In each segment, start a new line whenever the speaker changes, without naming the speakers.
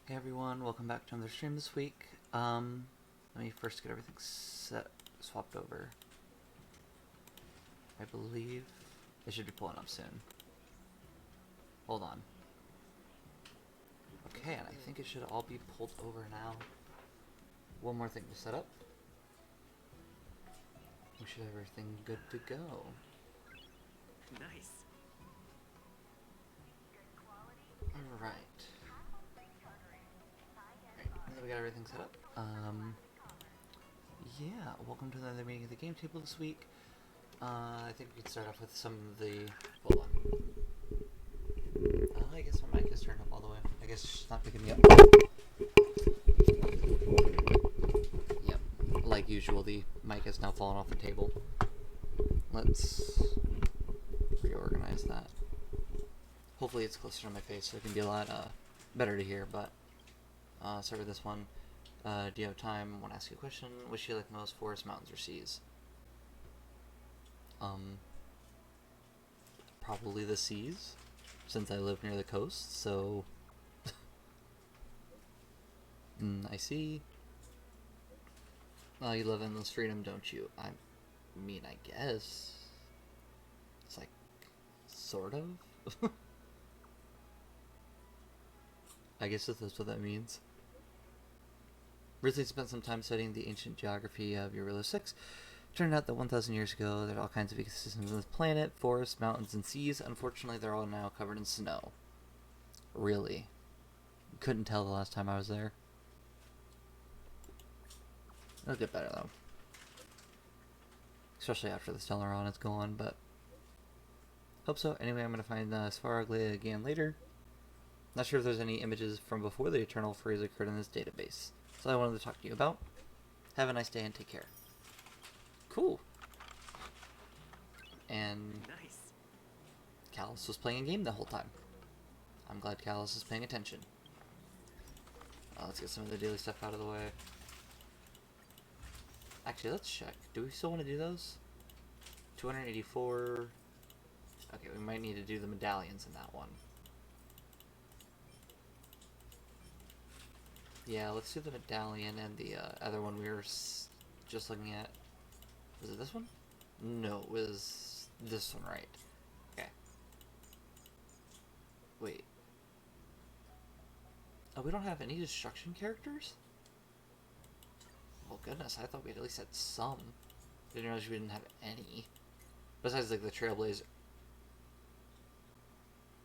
Hey everyone, welcome back to another stream this week. Let me first get everything swapped over. I believe it should be pulling up soon. Hold on. Okay, and I think it should all be pulled over now. One more thing to set up. We should have everything good to go.
Nice.
Alright. Now that we got everything set up. Yeah, welcome to another meeting of the game table this week. I think we could start off with some of the... Hold on. I guess my mic is turned up all the way. I guess it's just not picking me up. Yep. Like usual, the mic has now fallen off the table. Let's reorganize that. Hopefully it's closer to my face so it can be a lot better to hear, but start with this one. Do you have time? I want to ask you a question. Which do you like most, forests, mountains, or seas? Probably the seas, since I live near the coast, so... I see. You live in this freedom, don't you? I mean, I guess. It's like, sort of? I guess that's what that means. Ridley spent some time studying the ancient geography of Euro 6. Turned out that 1,000 years ago, there are all kinds of ecosystems on this planet, forests, mountains, and seas. Unfortunately, they're all now covered in snow. Really? Couldn't tell the last time I was there. It'll get better, though. Especially after the Stellaron is gone, but... Hope so. Anyway, I'm going to find Svaroglia again later. Not sure if there's any images from before the Eternal Freeze occurred in this database. So I wanted to talk to you about. Have a nice day and take care. Cool. And
Nice.
Callus was playing a game the whole time. I'm glad Callus is paying attention. Let's get some of the daily stuff out of the way. Actually, let's check. Do we still want to do those? 284. Okay, we might need to do the medallions in that one. Yeah, let's do the medallion and the other one we were just looking at. Was it this one? No, it was this one, right? Okay. Wait. Oh, we don't have any destruction characters? Oh goodness, I thought we had at least had some. Didn't realize we didn't have any. Besides, like, the Trailblaze.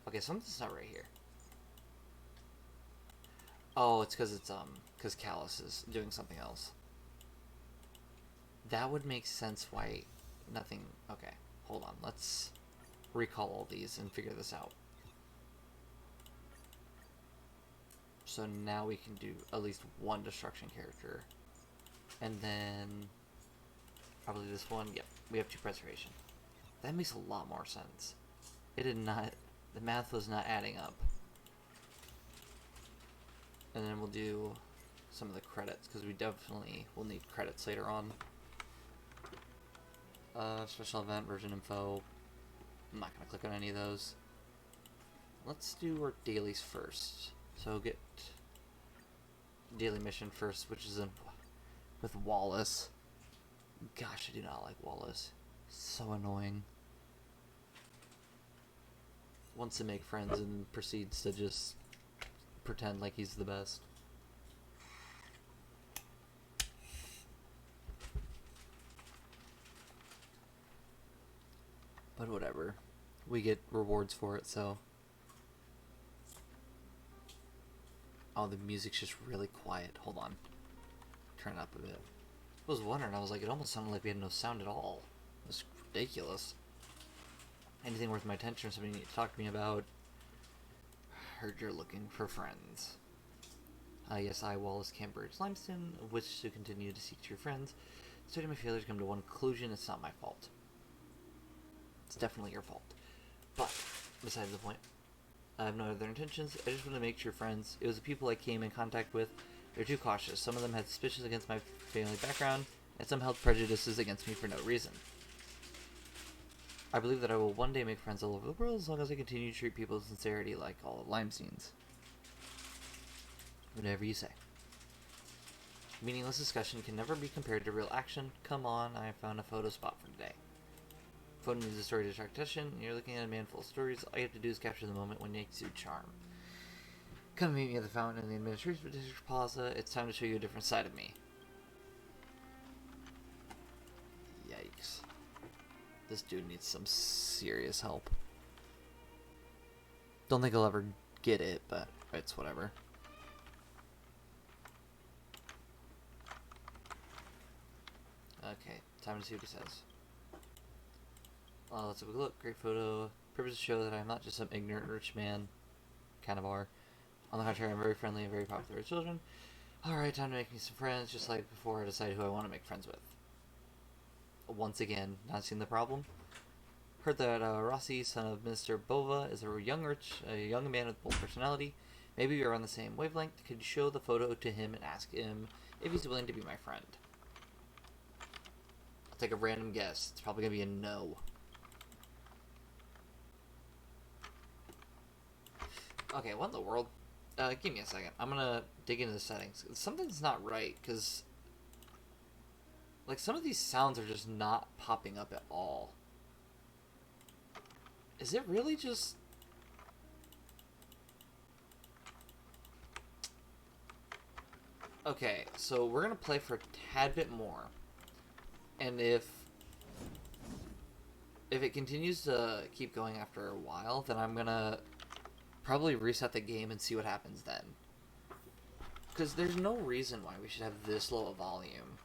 Okay, something's not right here. Oh, it's because Callus is doing something else. That would make sense why nothing... Okay, hold on. Let's recall all these and figure this out. So now we can do at least one destruction character. And then... probably this one. Yep, we have 2 preservation. That makes a lot more sense. It did not... The math was not adding up. And then we'll do some of the credits, because we definitely will need credits later on. Special event, version info. I'm not going to click on any of those. Let's do our dailies first. So get daily mission first, which is with Wallace. Gosh, I do not like Wallace. So annoying. Wants to make friends and proceeds to just pretend like he's the best. But whatever. We get rewards for it, so... Oh, the music's just really quiet. Hold on. Turn it up a bit. I was wondering, I was like, it almost sounded like we had no sound at all. It was ridiculous. Anything worth my attention or something you need to talk to me about? Heard you're looking for friends. Yes, I, Wallace Cambridge Limestone, wish to continue to seek your friends. Studying my failures come to one conclusion: it's not my fault. It's definitely your fault. But, besides the point, I have no other intentions. I just want to make sure friends. It was the people I came in contact with. They're too cautious. Some of them had suspicions against my family background, and some held prejudices against me for no reason. I believe that I will one day make friends all over the world as long as I continue to treat people with sincerity like all of Limesteins. Whatever you say. Meaningless discussion can never be compared to real action. Come on, I found a photo spot for today. Photo needs a story to attract attention. You're looking at a man full of stories. All you have to do is capture the moment when you exude charm. Come meet me at the fountain in the administrative district plaza. It's time to show you a different side of me. Yikes. This dude needs some serious help. Don't think I'll ever get it, but it's whatever. Okay, time to see what he says. Let's have a look. Great photo. Purpose to show that I'm not just some ignorant rich man. Kind of are. On the contrary, I'm very friendly and very popular with children. Alright, time to make me some friends, just like before I decide who I want to make friends with. Once again, not seeing the problem. Heard that Rossi, son of Mr. Bova, is a young man with bold personality. Maybe you're on the same wavelength. Could you show the photo to him and ask him if he's willing to be my friend? I'll take a random guess. It's probably going to be a no. Okay, what in the world? Give me a second. I'm gonna dig into the settings. Something's not right, because like some of these sounds are just not popping up at all. Is it really just... Okay, so we're gonna play for a tad bit more. And if it continues to keep going after a while, then I'm gonna probably reset the game and see what happens then. Because there's no reason why we should have this low a volume.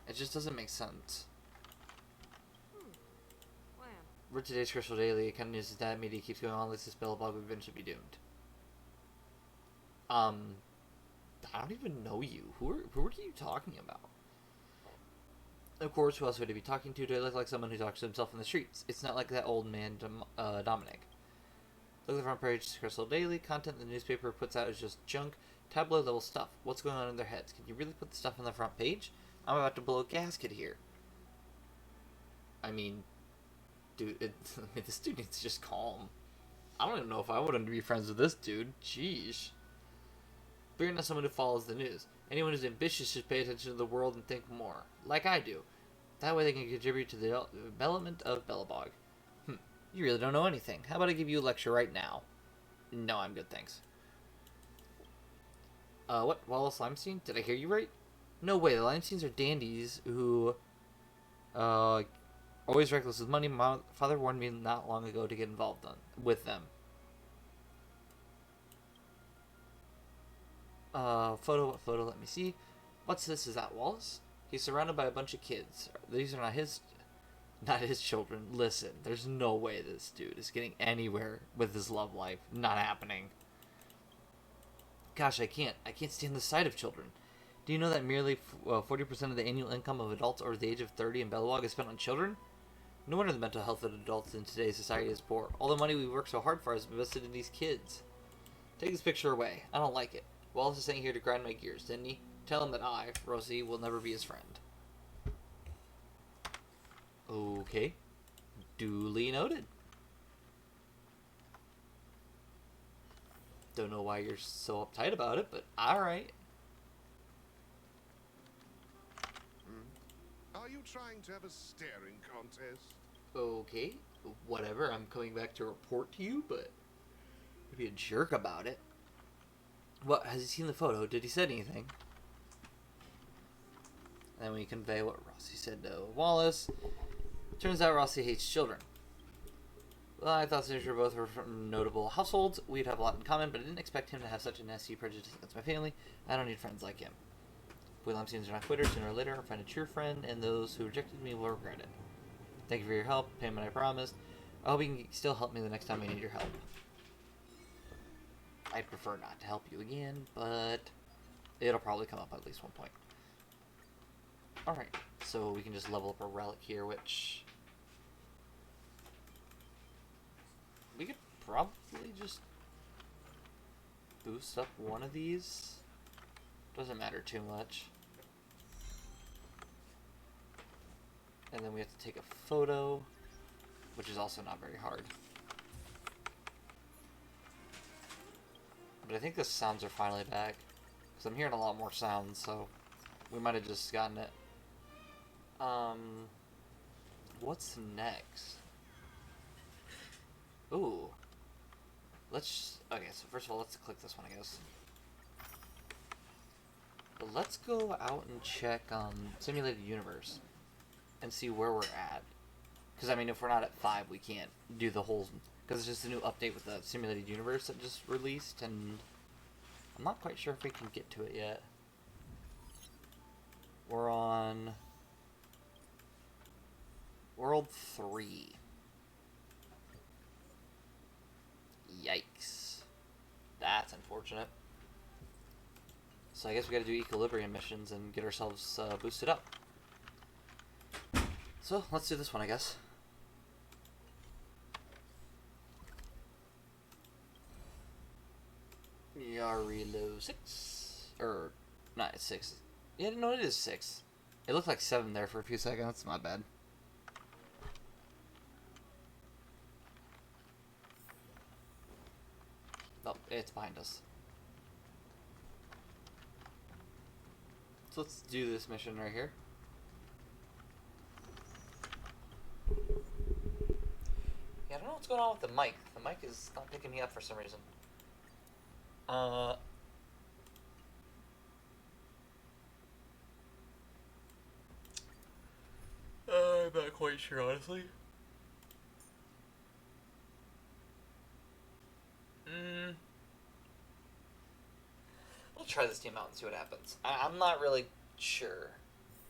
It just doesn't make sense. Read today's Crystal Daily. It kind of news is that media keeps going on. Like this Belobog will eventually be doomed. I don't even know you. Who are you talking about? Of course, who else would I be talking to? Do I look like someone who talks to himself in the streets? It's not like that old man, Dominic. Look at the front page, Crystal Daily. Content the newspaper puts out is just junk, tabloid level stuff. What's going on in their heads? Can you really put the stuff on the front page? I'm about to blow a gasket here. I mean, dude, this dude needs to just calm. I don't even know if I want him to be friends with this dude. Jeez. But you're not someone who follows the news. Anyone who's ambitious should pay attention to the world and think more. Like I do. That way they can contribute to the development of Belobog. You really don't know anything. How about I give you a lecture right now? No, I'm good, thanks. What? Wallace Limestein? Did I hear you right? No way, the Limesteins are dandies who, always reckless with money. My father warned me not long ago to get involved with them. What photo? Let me see. What's this? Is that Wallace? He's surrounded by a bunch of kids. These are not his children. Listen, there's no way this dude is getting anywhere with his love life. Not happening. Gosh, I can't stand the sight of children. Do you know that merely 40% of the annual income of adults over the age of 30 in Belobog is spent on children? No wonder the mental health of adults in today's society is poor. All the money we work so hard for is invested in these kids. Take this picture away. I don't like it. Wallace is saying here to grind my gears, didn't he? Tell him that I, Rosie, will never be his friend. Okay. Duly noted. Don't know why you're so uptight about it, but alright.
Are you trying to have a staring contest?
Okay. Whatever. I'm coming back to report to you, but be a jerk about it. What? Has he seen the photo? Did he say anything? And then we convey what Rossi said to Wallace. Turns out Rossi hates children. Well, I thought since we were both from notable households, we'd have a lot in common, but I didn't expect him to have such a nasty prejudice against my family. I don't need friends like him. We Limesteins are not quitters. Sooner or later, I'll find a true friend, and those who rejected me will regret it. Thank you for your help, payment I promised. I hope you can still help me the next time I need your help. I'd prefer not to help you again, but it'll probably come up at least one point. Alright, so we can just level up a relic here, which we could probably just boost up one of these. Doesn't matter too much. And then we have to take a photo, which is also not very hard. But I think the sounds are finally back. Because I'm hearing a lot more sounds, so we might have just gotten it. What's next? Ooh. Okay, so first of all, let's click this one, I guess. But let's go out and check Simulated Universe and see where we're at. Because, I mean, if we're not at 5, we can't do the whole... Because it's just a new update with the Simulated Universe that just released, and I'm not quite sure if we can get to it yet. We're on World 3. Yikes. That's unfortunate. So I guess we gotta do equilibrium missions and get ourselves boosted up. So, let's do this one, I guess. Yarilo 6. Or, not, it's 6. Yeah, no, it is 6. It looked like 7 there for a few seconds. My bad. Oh, it's behind us. So let's do this mission right here. Yeah, I don't know what's going on with the mic. The mic is not picking me up for some reason. I'm not quite sure, honestly. We'll try this team out and see what happens. I'm not really sure.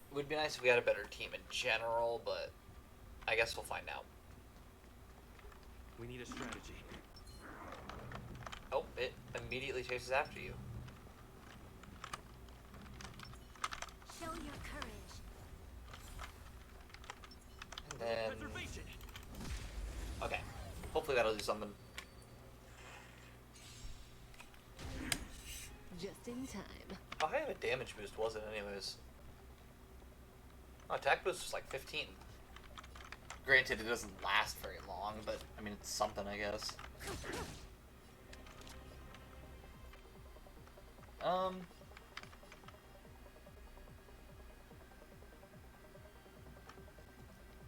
It would be nice if we had a better team in general, but I guess we'll find out.
We need a strategy.
Oh, it immediately chases after you.
Show your courage.
And then...
Preservation.
Okay. Hopefully that'll do something.
Just in time.
How high of a damage boost was it anyways? Oh, attack boost was like 15. Granted, it doesn't last very long, but I mean, it's something, I guess.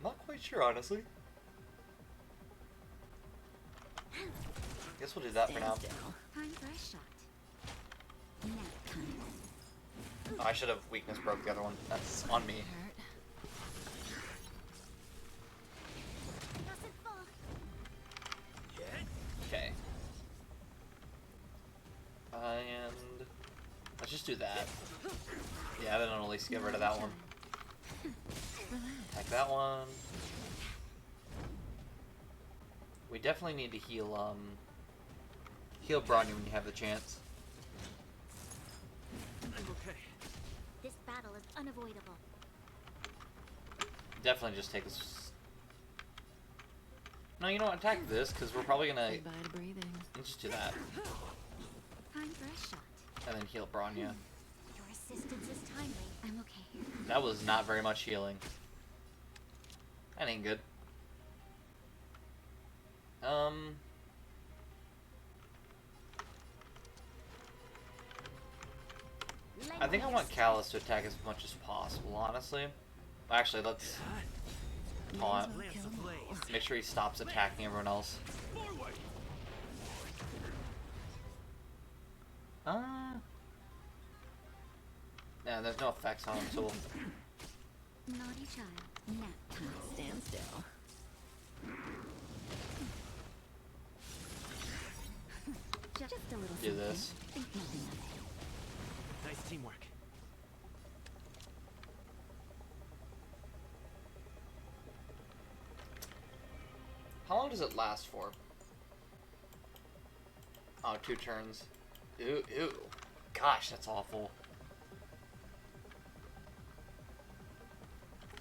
Not quite sure, honestly. Guess we'll do that for now.
Time for a shot. Nap time.
Oh, I should have weakness broke the other one. That's on me.
Doesn't fall.
Okay. And let's just do that. Yeah, then I'll at least get rid of that one. Attack that one. We definitely need to heal heal Bronya when you have the chance.
I'm okay.
This battle is unavoidable.
Definitely just take this. No, you know what? Attack this, because we're probably gonna.
Goodbye to breathing.
Let's just do that.
Time for a shot.
And then heal Bronya.
Your assistance is timely. I'm okay.
That was not very much healing. That ain't good. I think I want Callus to attack as much as possible, honestly. Actually, let's taunt.
Lance ablaze.
Make sure he stops attacking everyone else.
Forward.
Yeah, there's no effects on him, so we'll...
Naughty child. Nap time.
Stand still.
Just a little
do this.
Think nothing of it.
Nice teamwork.
How long does it last for? Oh, 2 turns. Ew, ew. Gosh, that's awful.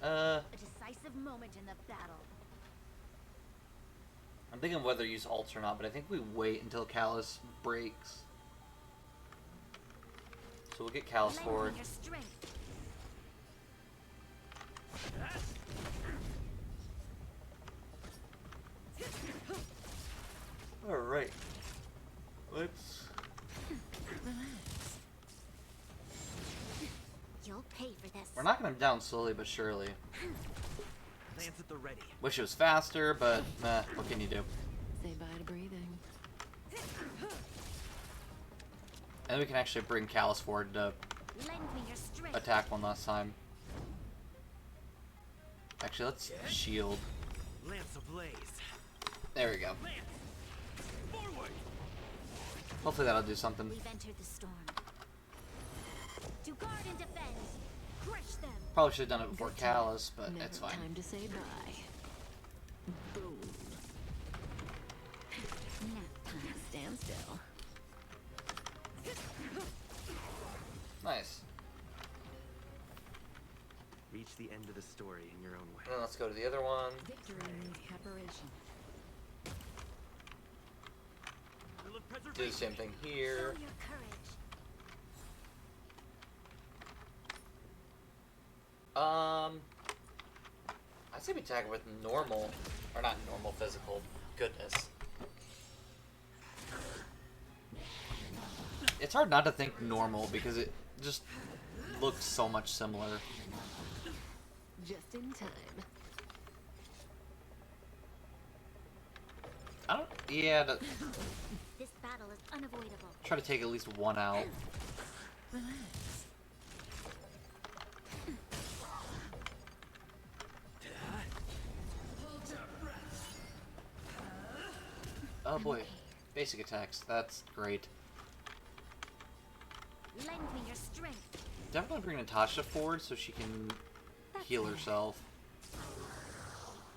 A decisive moment in the battle.
I'm thinking whether to use ults or not, but I think we wait until Callus breaks. So we'll get Callus
Lend
forward.
me your strength.
Alright. Let's...
Relax.
this.
We're knocking him down slowly but surely.
Lance at the ready.
Wish it was faster, but what can you do?
Say bye to breathing.
And we can actually bring Callus forward to
Lend me your strength.
attack one last time. Actually, let's shield.
Lance ablaze.
There we go.
Lance! Forward!
Hopefully that'll do something.
We've entered the storm. To guard and defend. Crush them.
Probably should have done it before
Good time.
Callus, but
Never
that's fine.
time to say bye. Boom.
Nap time.
Stand still.
Nice.
Reach the end of the story in your own way.
And then let's go to the other one.
Victory means preparation.
Will of
Do the
preservation.
same thing
Show
here.
your courage.
I'd say we attack it with normal, or not normal physical. Goodness. It's hard not to think normal because it just looks so much similar.
Just in time.
I don't. Yeah,
This battle is unavoidable.
try to take at least one out.
Relax.
Oh boy, basic attacks. That's great.
Lend me your strength.
Definitely bring Natasha forward so she can heal herself.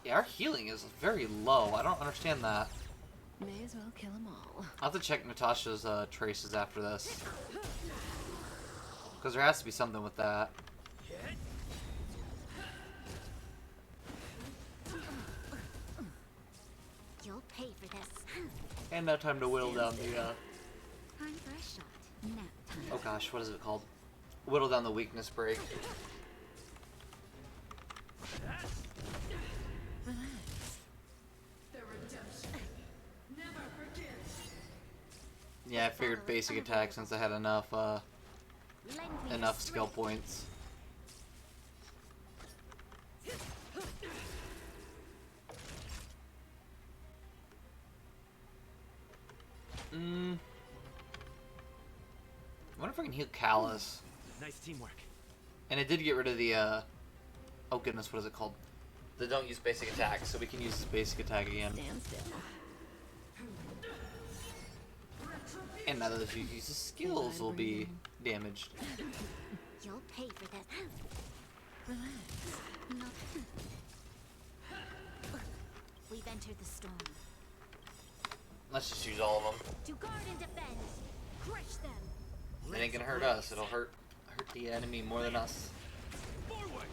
Yeah, our healing is very low. I don't understand that.
May as well kill them all.
I'll have to check Natasha's traces after this. Because there has to be something with that.
You'll pay for this.
And no time to whittle down the,
Time for a shot. Nap time.
oh gosh, what is it called? Whittle down the weakness break.
Relax.
Yeah, I figured basic attack since I had enough,
Lend me
enough
your
skill
strength.
points. I wonder if I can heal Callus.
Nice teamwork.
And it did get rid of the, oh goodness, what is it called? They don't use basic attack, so we can use this basic attack again.
Stand still.
And now that you use the skills will be damaged.
You'll pay for this.
Relax.
No. We've entered the storm.
Let's just use all of them.
To guard and defend. Crush them.
It ain't gonna hurt us. It'll hurt the enemy more than us.
Forward!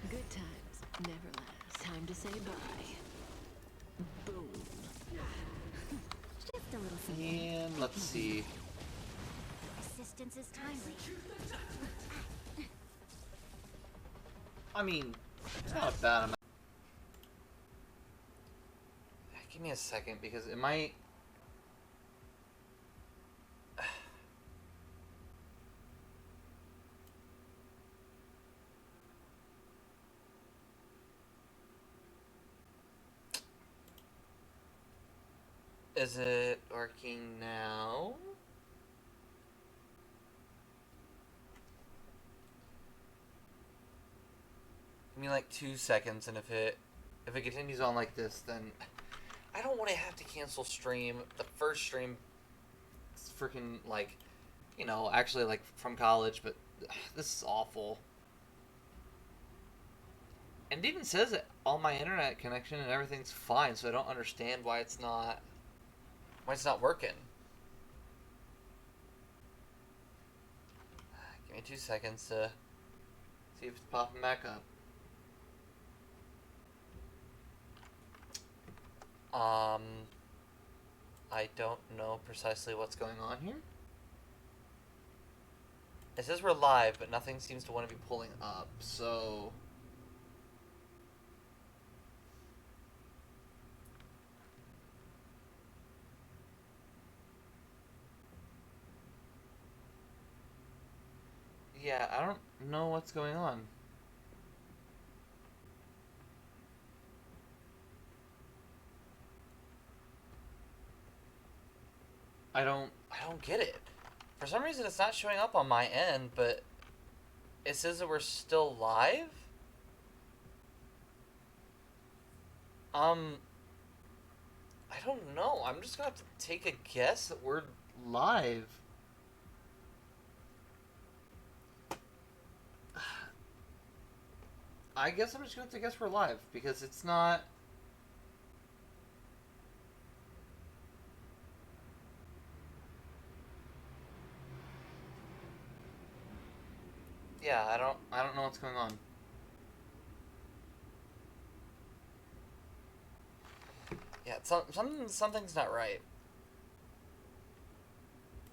Good times never last. Time to say bye. Boom.
Just a little something.
And let's see.
Assistance is timely.
I mean, it's not a bad amount. Give me a second because it might. Is it working now? Give me like 2 seconds, and if it continues on like this, then I don't want to have to cancel stream. The first stream, it's freaking like, you know, actually like from college, but this is awful. And it even says that all my internet connection and everything's fine, so I don't understand why it's not working. Give me 2 seconds to see if it's popping back up. I don't know precisely what's going on here. It says we're live, but nothing seems to want to be pulling up, so... Yeah, I don't know what's going on. I don't get it. For some reason it's not showing up on my end, but it says that we're still live? I don't know. I'm just gonna have to take a guess that we're live. I guess I'm just gonna have to guess we're live because it's not. Yeah, I don't know what's going on. Yeah, something's not right.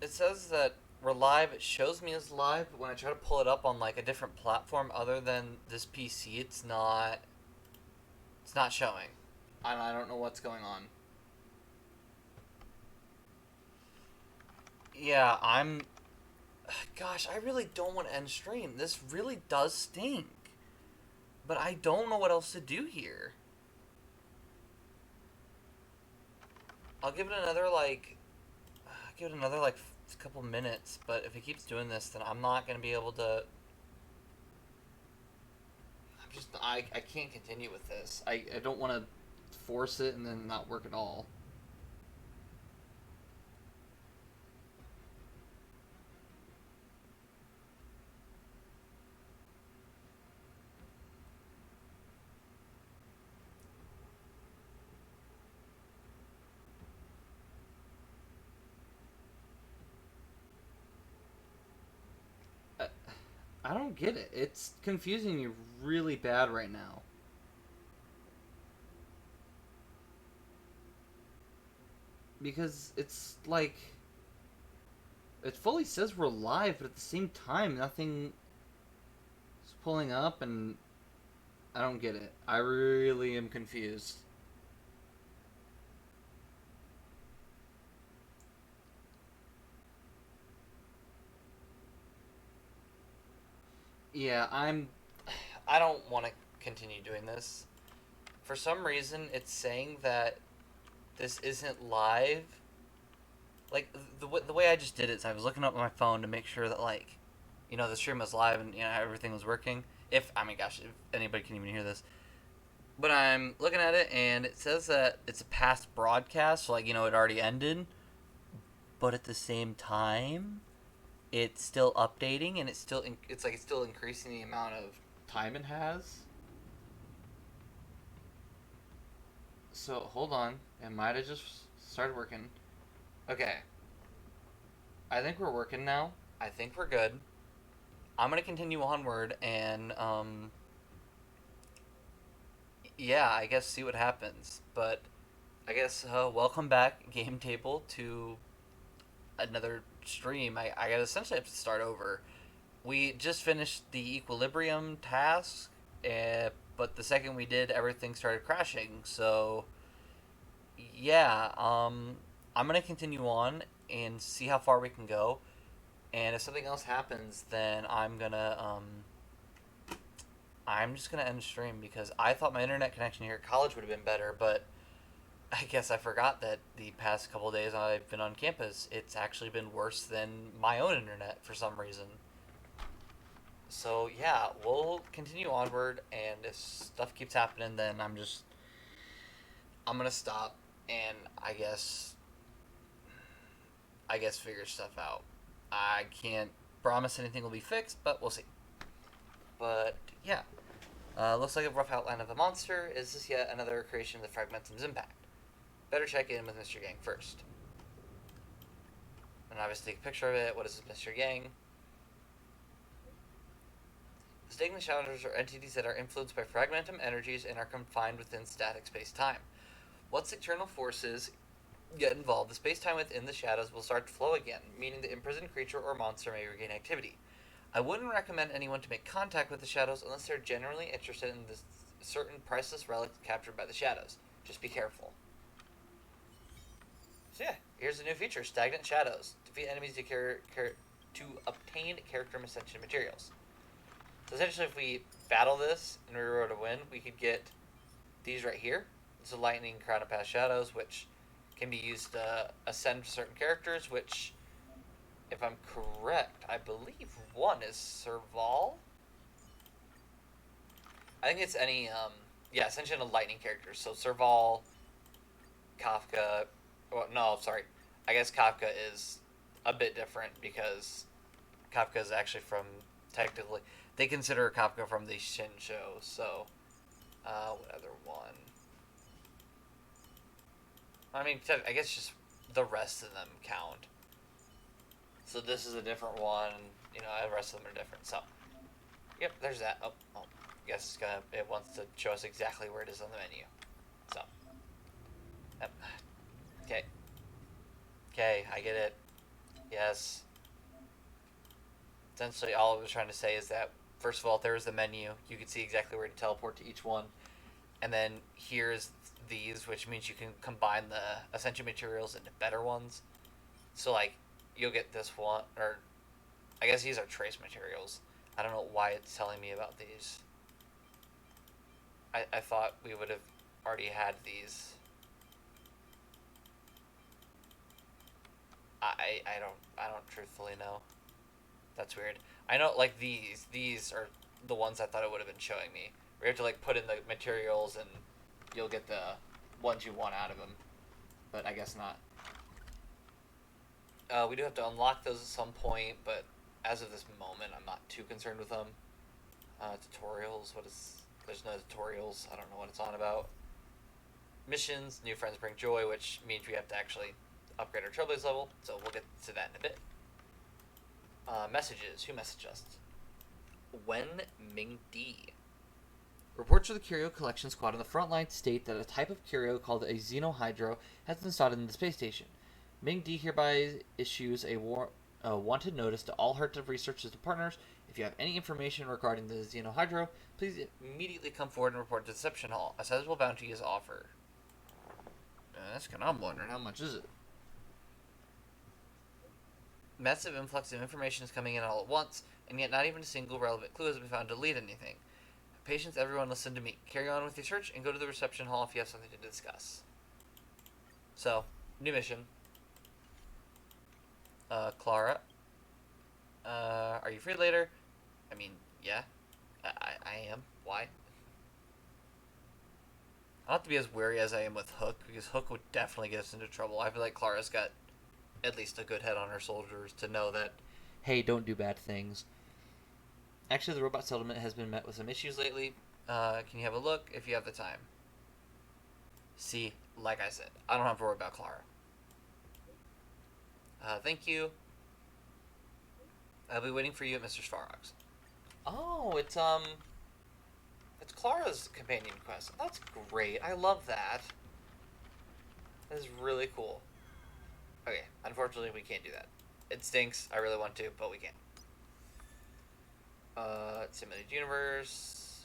It says that we're live. It shows me as live, but when I try to pull it up on like a different platform other than this PC, it's not. It's not showing. I don't know what's going on. Yeah, Gosh, I really don't want to end stream. This really does stink. But I don't know what else to do here. I'll give it another couple minutes, but if it keeps doing this, then I'm not gonna be able to. I can't continue with this. I don't want to force it and then not work at all. I don't get it. It's confusing me really bad right now. Because it's like it fully says we're live, but at the same time nothing is pulling up and I don't get it. I really am confused. Yeah, I don't want to continue doing this. For some reason, it's saying that this isn't live. Like the way I just did it is I was looking up my phone to make sure that the stream was live and everything was working. If if anybody can even hear this, but I'm looking at it and it says that it's a past broadcast, so it already ended. But at the same time, it's still updating and it's still increasing the amount of time it has. So hold on, it might have just started working. Okay, I think we're working now. I think we're good. I'm gonna continue onward and yeah, I guess see what happens. But I guess welcome back, Game Table, to another stream. I gotta essentially have to start over. We just finished the equilibrium task, but the second we did, everything started crashing. So yeah, I'm gonna continue on and see how far we can go. And if something else happens, then I'm just gonna end the stream because I thought my internet connection here at college would have been better, but I guess I forgot that the past couple of days I've been on campus, it's actually been worse than my own internet for some reason. So yeah, we'll continue onward, and if stuff keeps happening, then I'm gonna stop and I guess figure stuff out. I can't promise anything will be fixed, but we'll see. But yeah, looks like a rough outline of the monster. Is this yet another creation of the Fragmentum's impact? Better check in with Mr. Yang first. And obviously take a picture of it. What is this, Mr. Yang? The stagnant shadows are entities that are influenced by fragmentum energies and are confined within static space-time. Once external forces get involved, the space-time within the shadows will start to flow again, meaning the imprisoned creature or monster may regain activity. I wouldn't recommend anyone to make contact with the shadows unless they're genuinely interested in this certain priceless relic captured by the shadows. Just be careful. So yeah, here's a new feature, Stagnant Shadows. Defeat enemies to obtain character ascension materials. So essentially, if we battle this and we were to win, we could get these right here. This is Lightning, Crown of Past Shadows, which can be used to ascend certain characters, which, if I'm correct, I believe one is Serval. I think it's any, Ascension of Lightning characters. So Serval, Kafka, well, no, sorry. I guess Kafka is a bit different because Kafka is actually from, technically, they consider Kafka from the Shinsho, so, what other one? I mean, I guess just the rest of them count. So this is a different one, you know, the rest of them are different, so. Yep, there's that. Oh, I guess it wants to show us exactly where it is on the menu. So. Yep. Okay. Okay, I get it. Yes. Essentially, all I was trying to say is that, first of all, there's the menu. You can see exactly where to teleport to each one. And then here's these, which means you can combine the Ascension materials into better ones. So, like, you'll get this one, or I guess these are trace materials. I don't know why it's telling me about these. I thought we would have already had these. I don't truthfully know. That's weird. I know, like, these are the ones I thought it would have been showing me. We have to, like, put in the materials and you'll get the ones you want out of them. But I guess not. We do have to unlock those at some point, but as of this moment, I'm not too concerned with them. Tutorials, there's no tutorials. I don't know what it's on about. Missions, new friends bring joy, which means we have to actually upgrade our Trailblaze level, so we'll get to that in a bit. Messages. Who messaged us? Wen Ming Di. Reports of the Curio Collection Squad on the front line state that a type of curio called a Xenohydro has been spotted in the space station. Ming Di hereby issues a wanted notice to all Heart researchers and partners. If you have any information regarding the Xenohydro, please immediately come forward and report to the Deception Hall. A sizable bounty is offered. That's kind of, I'm wondering, how much is it? Massive influx of information is coming in all at once, and yet not even a single relevant clue has been found to lead anything. Patience, everyone, listen to me. Carry on with your search and go to the reception hall if you have something to discuss. So, new mission. Clara. Are you free later? I mean, yeah. I am. Why? I don't have to be as wary as I am with Hook, because Hook would definitely get us into trouble. I feel like Clara's got at least a good head on her shoulders to know that, hey, don't do bad things. Actually, the robot settlement has been met with some issues lately. Can you have a look if you have the time? See, like I said, I don't have to worry about Clara. Thank you. I'll be waiting for you at Mr. Svarog's. Oh, it's Clara's companion quest. That's great. I love that. That is really cool. Okay, unfortunately we can't do that. It stinks. I really want to, but we can't. Simulated universe.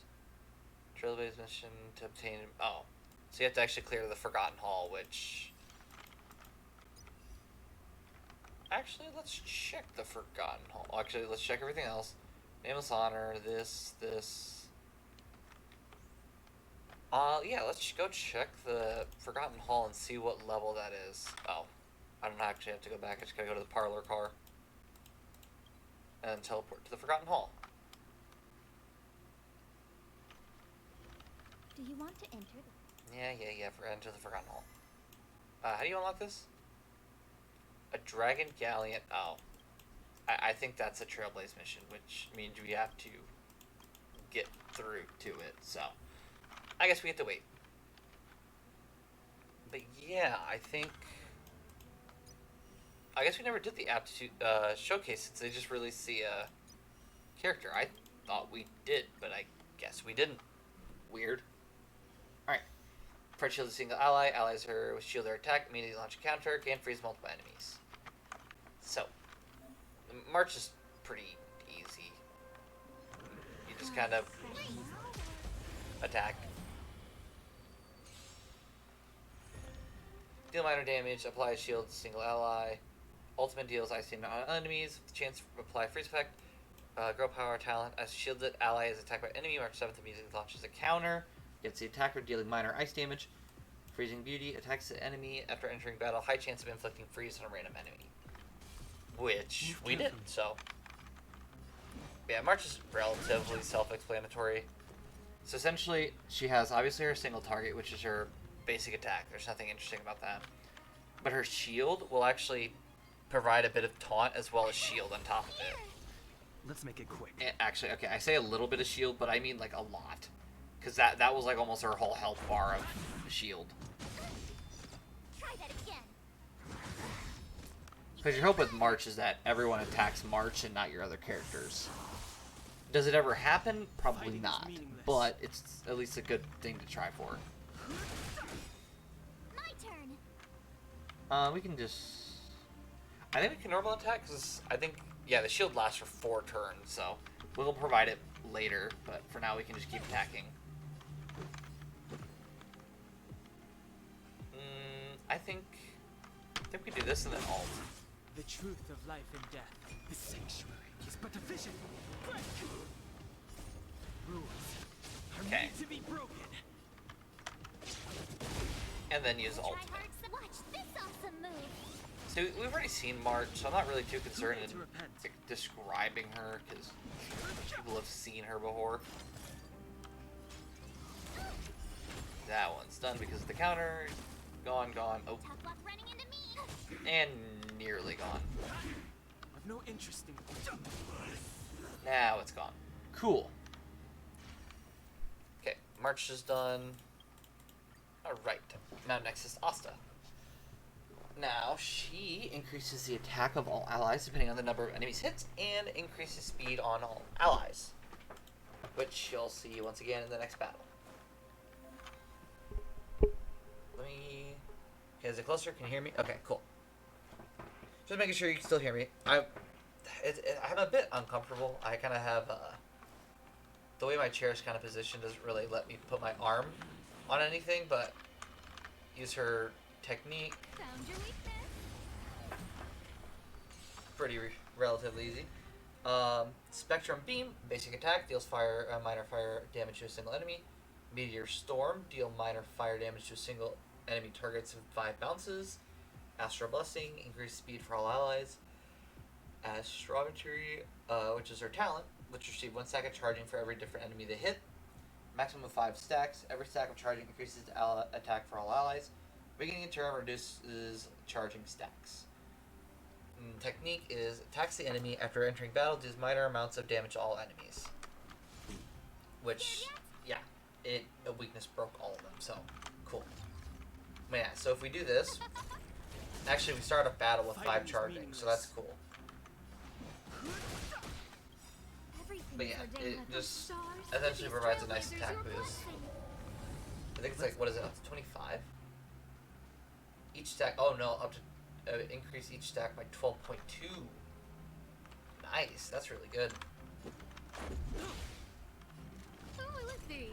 Trailblaze mission to obtain. Oh, so you have to actually clear the Forgotten Hall, which. Actually, let's check the Forgotten Hall. Actually, let's check everything else. Nameless Honor. This. Yeah, let's go check the Forgotten Hall and see what level that is. Oh, I don't actually have to go back. I just gotta go to the parlor car and teleport to the Forgotten Hall.
Do you want to enter?
Yeah. Enter the Forgotten Hall. How do you unlock this? A Dragon Galleon. Oh, I think that's a Trailblaze mission, which means we have to get through to it. So, I guess we have to wait. But yeah, I guess we never did the aptitude showcase since they just released the character. I thought we did, but I guess we didn't. Weird. Alright. Fred shields a single ally. Allies her with shield or attack. Immediately launch a counter. Can freeze multiple enemies. So, the march is pretty easy. You just kind of attack. Deal minor damage. Apply a shield to single ally. Ultimate deals ice damage on enemies, with the chance to apply freeze effect. Grow power talent. As shielded ally is attacked by enemy, March 7th immediately launches a counter. Gets the attacker dealing minor ice damage. Freezing Beauty attacks the enemy after entering battle. High chance of inflicting freeze on a random enemy. Which we did, so. Yeah, March is relatively self-explanatory. So essentially, she has obviously her single target, which is her basic attack. There's nothing interesting about that. But her shield will actually provide a bit of taunt as well as shield on top of it.
Let's make it quick.
Actually, okay, I say a little bit of shield, but I mean like a lot. Because that was like almost her whole health bar of shield.
Try that again.
Because your hope with March is that everyone attacks March and not your other characters. Does it ever happen? Probably not. But it's at least a good thing to try for.
My turn.
We can just... I think we can normal attack, because I think... Yeah, the shield lasts for 4 turns, so... We'll provide it later, but for now we can just keep attacking. I think we do this and then ult.
The truth of life and death. The sanctuary is but a vision. Rules are
Okay.
made to be broken.
And then use ult.
Try hard to watch this awesome move.
So we've already seen March, so I'm not really too concerned
Too late to
in
repent.
like, describing her, because people have seen her before. That one's done because of the counter. Gone. Oh,
Tough luck running into me.
and nearly gone.
I've no interest in.
Now it's gone. Cool. Okay, March is done. Alright, now next is Asta. Now, she increases the attack of all allies depending on the number of enemies hits, and increases speed on all allies. Which you'll see once again in the next battle. Let me... Okay, is it closer? Can you hear me? Okay, cool. Just making sure you can still hear me. I'm a bit uncomfortable. I kind of have... the way my chair is kind of positioned doesn't really let me put my arm on anything, but use her technique.
Found your weakness.
Pretty relatively easy. Spectrum Beam, basic attack, deals minor fire damage to a single enemy. Meteor Storm, deal minor fire damage to a single enemy targets in 5 bounces. Astral Blessing, increase speed for all allies. Astrometry, which is her talent, which receive 1 stack of charging for every different enemy they hit. Maximum of 5 stacks. Every stack of charging increases attack for all allies. Beginning of turn reduces charging stacks. Technique is attacks the enemy after entering battle, deals minor amounts of damage to all enemies. Which, yeah, a weakness broke all of them, so cool. But yeah, so if we do this, actually we start a battle with 5 charging, so that's cool. But yeah, it just essentially provides a nice attack boost. I think it's like, what is it, up to 25? Each stack, oh no, up to, increase each stack by 12.2. Nice, that's really good.
Oh, let's see.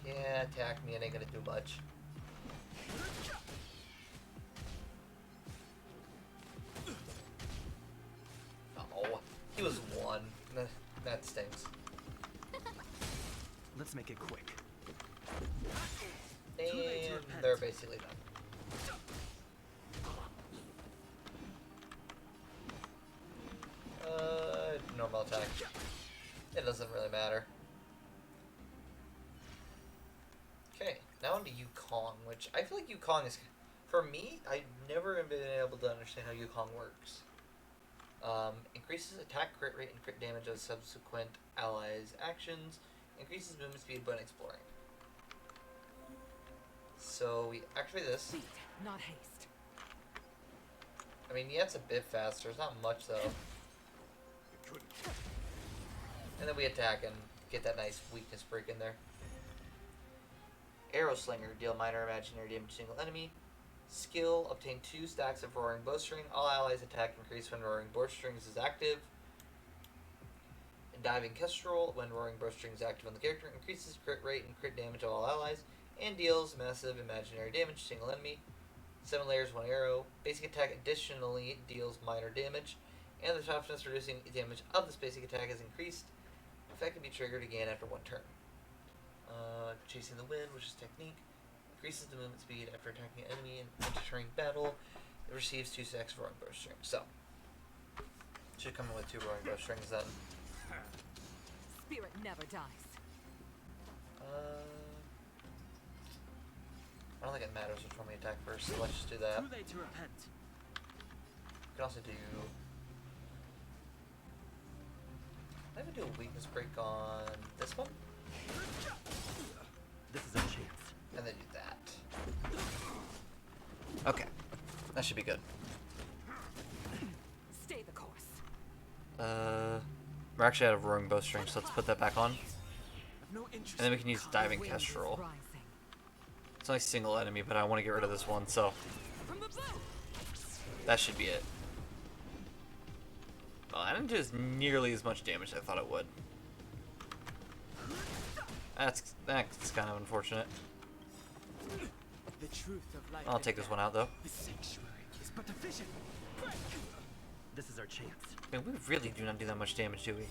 Yeah, attack me, it ain't gonna do much. Oh, he was 1. That stinks.
Let's make it quick.
And they're basically done. Normal attack. It doesn't really matter. Okay, now onto Yukong, which I feel like Yukong is... For me, I've never been able to understand how Yukong works. Increases attack, crit rate, and crit damage of subsequent allies' actions. Increases movement speed when exploring. So we activate this.
Speed, not haste.
I mean, yeah, it's a bit faster. It's not much, though. And then we attack and get that nice weakness break in there. Arrow Slinger. Deal minor imaginary damage to single enemy. Skill. Obtain 2 stacks of Roaring Bowstring. All allies attack increase when Roaring Bowstrings is active. Diving Kestrel. When Roaring Bowstring is active on the character, increases crit rate and crit damage of all allies. and deals massive imaginary damage to single enemy. 7 layers, 1 arrow. Basic attack additionally deals minor damage, and the toughness reducing damage of this basic attack is increased. Effect can be triggered again after 1 turn. Chasing the Wind, which is technique, increases the movement speed after attacking an enemy and entering battle. It receives 2 stacks of roaring bowstrings. So, should come in with 2 roaring bowstrings then.
Spirit never dies.
I don't think it matters which one we attack first, so let's just do that.
Too late to repent.
We can also do... I would do a weakness break on this one,
This is our chance.
and then do that. Okay, that should be good.
Stay the course.
We're actually out of roaring bowstring, so let's put that back on.
I've no interest.
And then we can use diving
Wind is
kestrel.
rising.
It's only single enemy, but I want to get rid of this one, so
From the bow.
that should be it. Well, I didn't do as nearly as much damage as I thought it would. That's kind of unfortunate.
The truth of life.
I'll
and
take this
death.
one out though.
The sanctuary is but a vision. This is our chance.
I mean, we really do not do that much damage, do we?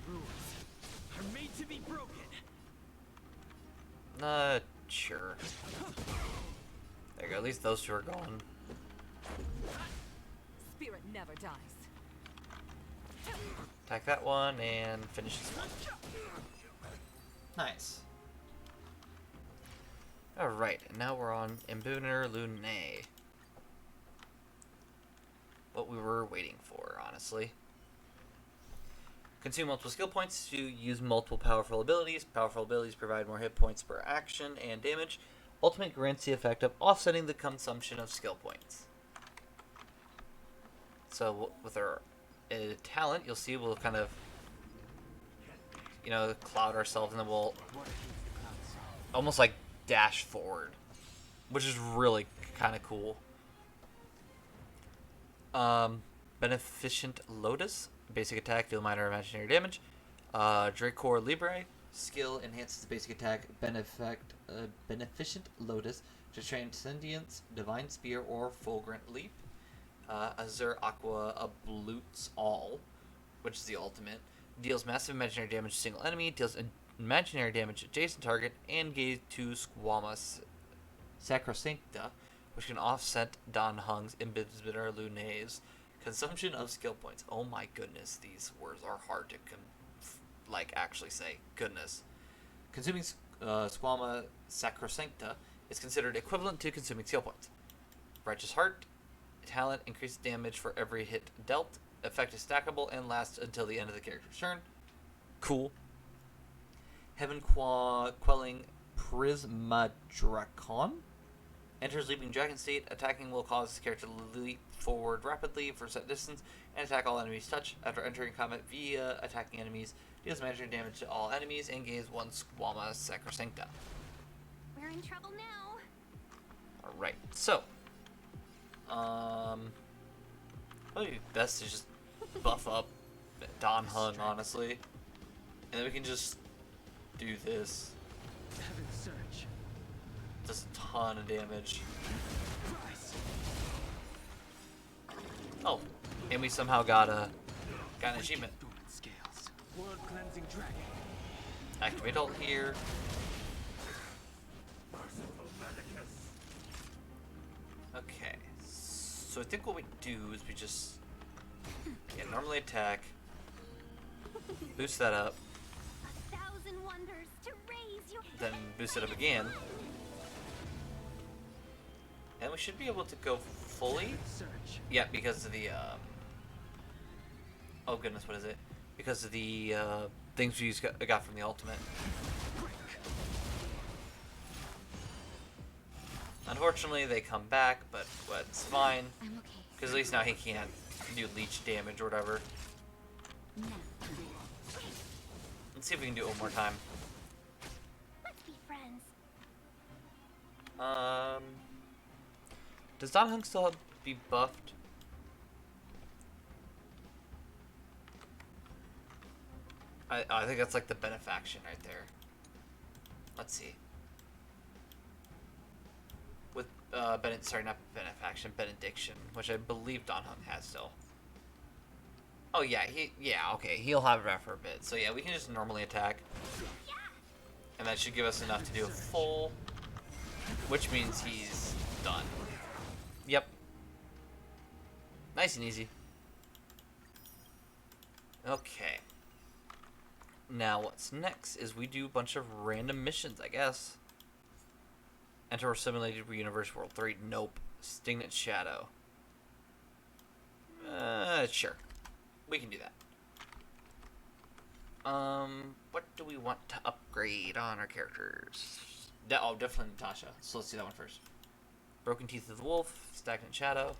Rules are made to be broken.
Sure. There you go, at least those 2 are gone.
Spirit never dies.
Attack that one and finish this one. Nice. Alright, and now we're on Imbuner Lunae. What we were waiting for, honestly. Consume multiple skill points to use multiple powerful abilities. Powerful abilities provide more hit points per action and damage. Ultimate grants the effect of offsetting the consumption of skill points. So with our talent, you'll see we'll kind of, cloud ourselves, and then we'll almost like dash forward, which is really kind of cool. Beneficent Lotus. Basic attack, deal minor imaginary damage. Dracor Libre. Skill enhances basic attack. Beneficent Lotus to Transcendience, Divine Spear, or Fulgurant Leap. Azure Aqua Ablutes All, which is the ultimate. Deals massive imaginary damage to single enemy. Deals imaginary damage adjacent target. And gaze to Squamous Sacrosancta, which can offset Dan Hung's Imbibitor Lunae's consumption of skill points. Oh my goodness, these words are hard to actually say. Goodness. Consuming Squama Sacrosancta is considered equivalent to consuming skill points. Righteous Heart. Talent increases damage for every hit dealt. Effect is stackable and lasts until the end of the character's turn. Cool. Heaven Quelling Prismadracon. Enters Leaping Dragon state. Attacking will cause the character to leap forward rapidly for a set distance and attack all enemies touch. After entering combat via attacking enemies, deals imaginary damage to all enemies and gains 1 Squama Sacrosancta.
We're in trouble now.
Alright, so probably best to just buff up Don Hung, honestly. And then we can just do this.
Heaven's surge.
Does a ton of damage.
Rise.
Oh, and we somehow got an achievement.
Dormant scales. World cleansing dragon.
Activate ult here. Okay, so I think what we do is we just normally attack, boost that up,
1,000 wonders to raise your
then boost it up again, and we should be able to go fully.
Surge.
Yeah, because of the oh goodness, what is it? Because of the things we got from the ultimate. Unfortunately, they come back, but it's fine.
I'm okay.
Because at least now he can't do leech damage or whatever.
Now,
Let's see if we can do it one more time.
let's be friends.
Does Don Hung still be buffed? I think that's like the benefaction right there. Let's see. sorry, not benefaction, benediction, which I believe Don Hung has still. Oh yeah, okay, he'll have that for a bit. So yeah, we can just normally attack, and that should give us enough to do a full, which means he's done. Yep. Nice and easy. Okay. Now what's next is we do a bunch of random missions, I guess. Enter our simulated universe world 3. Nope. Stignant Shadow. Sure. We can do that. What do we want to upgrade on our characters? Definitely Natasha. So let's do that one first. Broken Teeth of the Wolf, Stagnant Shadow.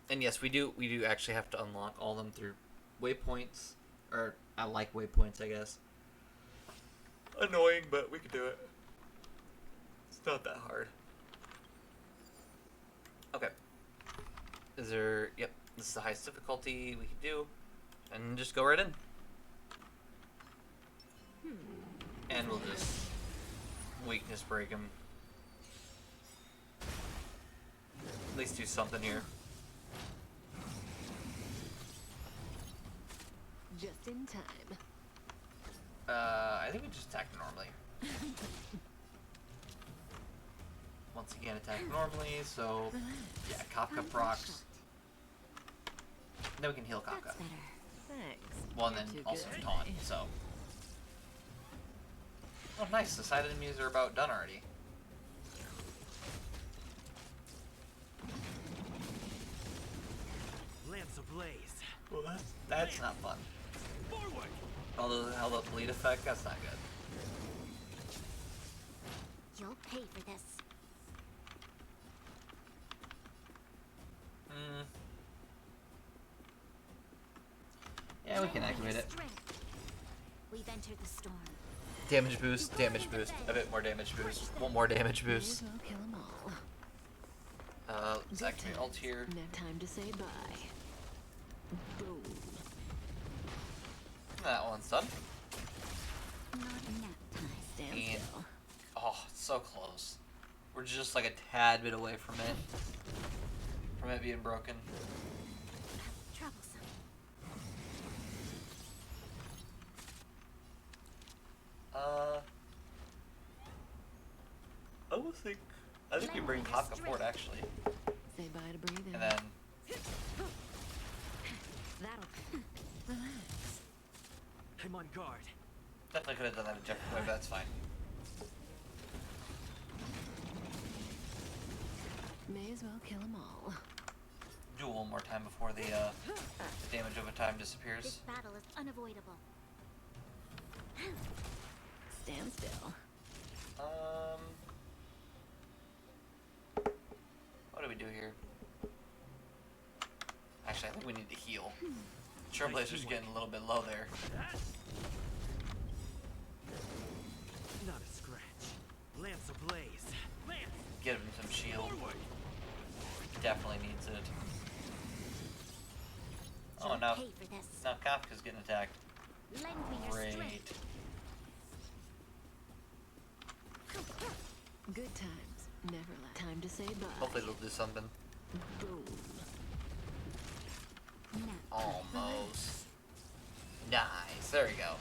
And yes, we do actually have to unlock all of them through waypoints. Or, I like waypoints, I guess. Annoying, but we can do it. It's not that hard. Okay. Is there... Yep, this is the highest difficulty we can do. And just go right in. And we'll just weakness break him. At least do something here.
Just in time.
I think we just attack normally. Once again, attack normally, so yeah, Kafka procs. Then we can heal Kafka.
That's better. Thanks.
Well, and
You're
then
too
also
good.
taunt, so. Oh, nice. The side enemies are about done already.
Lance ablaze.
Well, that's not fun.
Forward.
Although the held up bleed effect, that's not good.
You'll pay for this.
Yeah, we can activate it.
Strength. We've entered the storm.
Damage boost, damage boost, a bit more damage boost, one more damage
May
boost.
as well kill 'em all.
Let's activate ult here.
No time to say bye. Boom.
That one's done.
Not nap time.
Stand
And-
still.
Oh, so close. We're just like a tad bit away from it. From it being broken.
Troublesome.
I think we bring Kafka forward actually.
Say bye to breathing.
And then
That'll.
Relax.
I'm on guard.
definitely could have done that a different way, but that's fine.
May as well kill 'em all.
Do it one more time before the damage over time disappears.
This battle is unavoidable.
Stand still.
What do we do here? Actually, I think we need to heal. Trailblazer's getting a little bit low there.
Not a scratch. Lance ablaze. Lance.
Get him some shield.
Forward.
Definitely needs it. Oh,
You'll
now
pay for this.
Kafka's getting attacked.
Lend me your
Great.
strength.
Good times. Never last. Time to say bye.
Hopefully they'll do something.
Boom.
Nap.
Almost. Nice. There we go.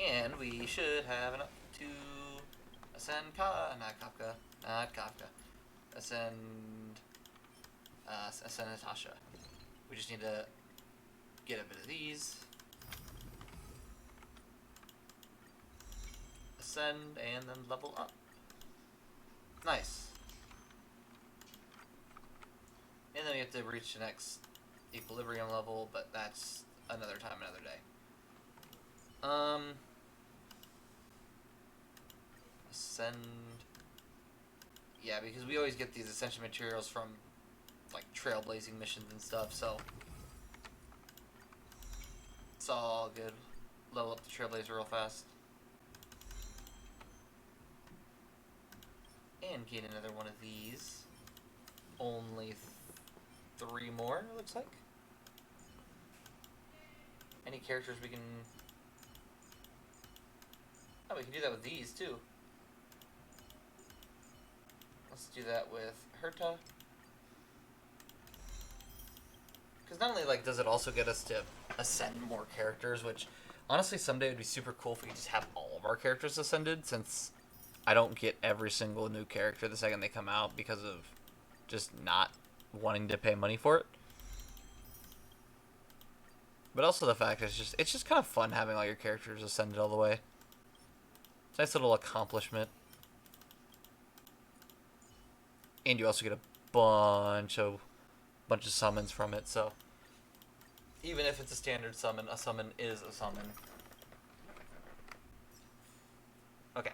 And we should have enough to ascend not Kafka. Ascend Natasha. We just need to get a bit of these. Ascend and then level up. Nice. And then we have to reach the next equilibrium level, but that's another time, another day. Ascend. Yeah, because we always get these ascension materials from like trailblazing missions and stuff, so it's all good. Level up the trailblazer real fast. And get another one of these. Only 3 more, it looks like. Any characters we can... Oh, we can do that with these, too. Let's do that with Herta. Because not only like does it also get us to ascend more characters, which honestly someday would be super cool if we could just have all of our characters ascended, since I don't get every single new character the second they come out because of just not wanting to pay money for it. But also the fact is it's just kind of fun having all your characters ascended all the way. It's a nice little accomplishment. And you also get a bunch of summons from it, so even if it's a standard summon, a summon is a summon. Okay.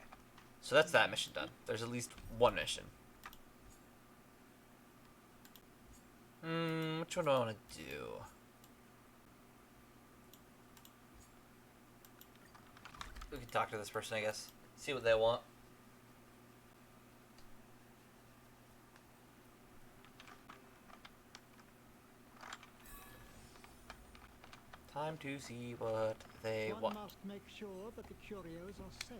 So that's that mission done. There's at least one mission. Which one do I want to do? We can talk to this person, I guess. See what they want. Time to see what they want.
One must make sure that the curios are safe.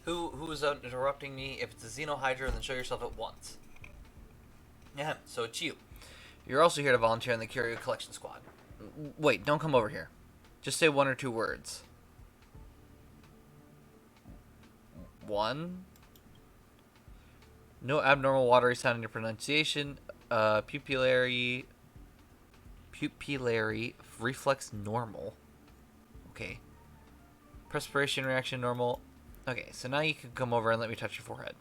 Who's interrupting me? If it's a Xenohydra, then show yourself at once. Yeah, so it's you. You're also here to volunteer in the Curio Collection Squad. Wait, don't come over here. Just say one or two words. One. No abnormal watery sound in your pronunciation. Pupillary reflex normal. Okay. Perspiration reaction normal. Okay, so now you can come over and let me touch your forehead.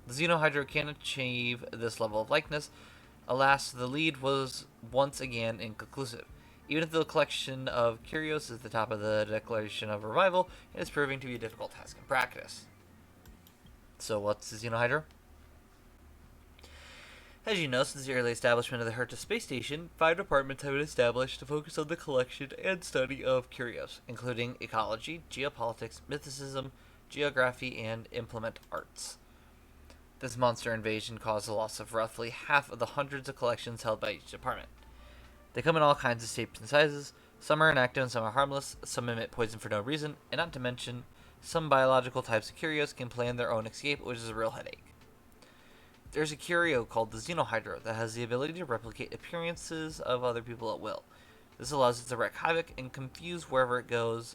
The Xenohydra can achieve this level of likeness. Alas, the lead was once again inconclusive. Even if the collection of curios is at the top of the Declaration of Revival, it is proving to be a difficult task in practice. So what's the Xenohydra? As you know, since the early establishment of the Herta space station, 5 departments have been established to focus on the collection and study of curios, including ecology, geopolitics, mythicism, geography, and implement arts. This monster invasion caused the loss of roughly half of the hundreds of collections held by each department. They come in all kinds of shapes and sizes. Some are inactive and some are harmless, some emit poison for no reason, and not to mention, some biological types of curios can plan their own escape, which is a real headache. There's a curio called the Xenohydra that has the ability to replicate appearances of other people at will. This allows it to wreak havoc and confusion wherever it goes,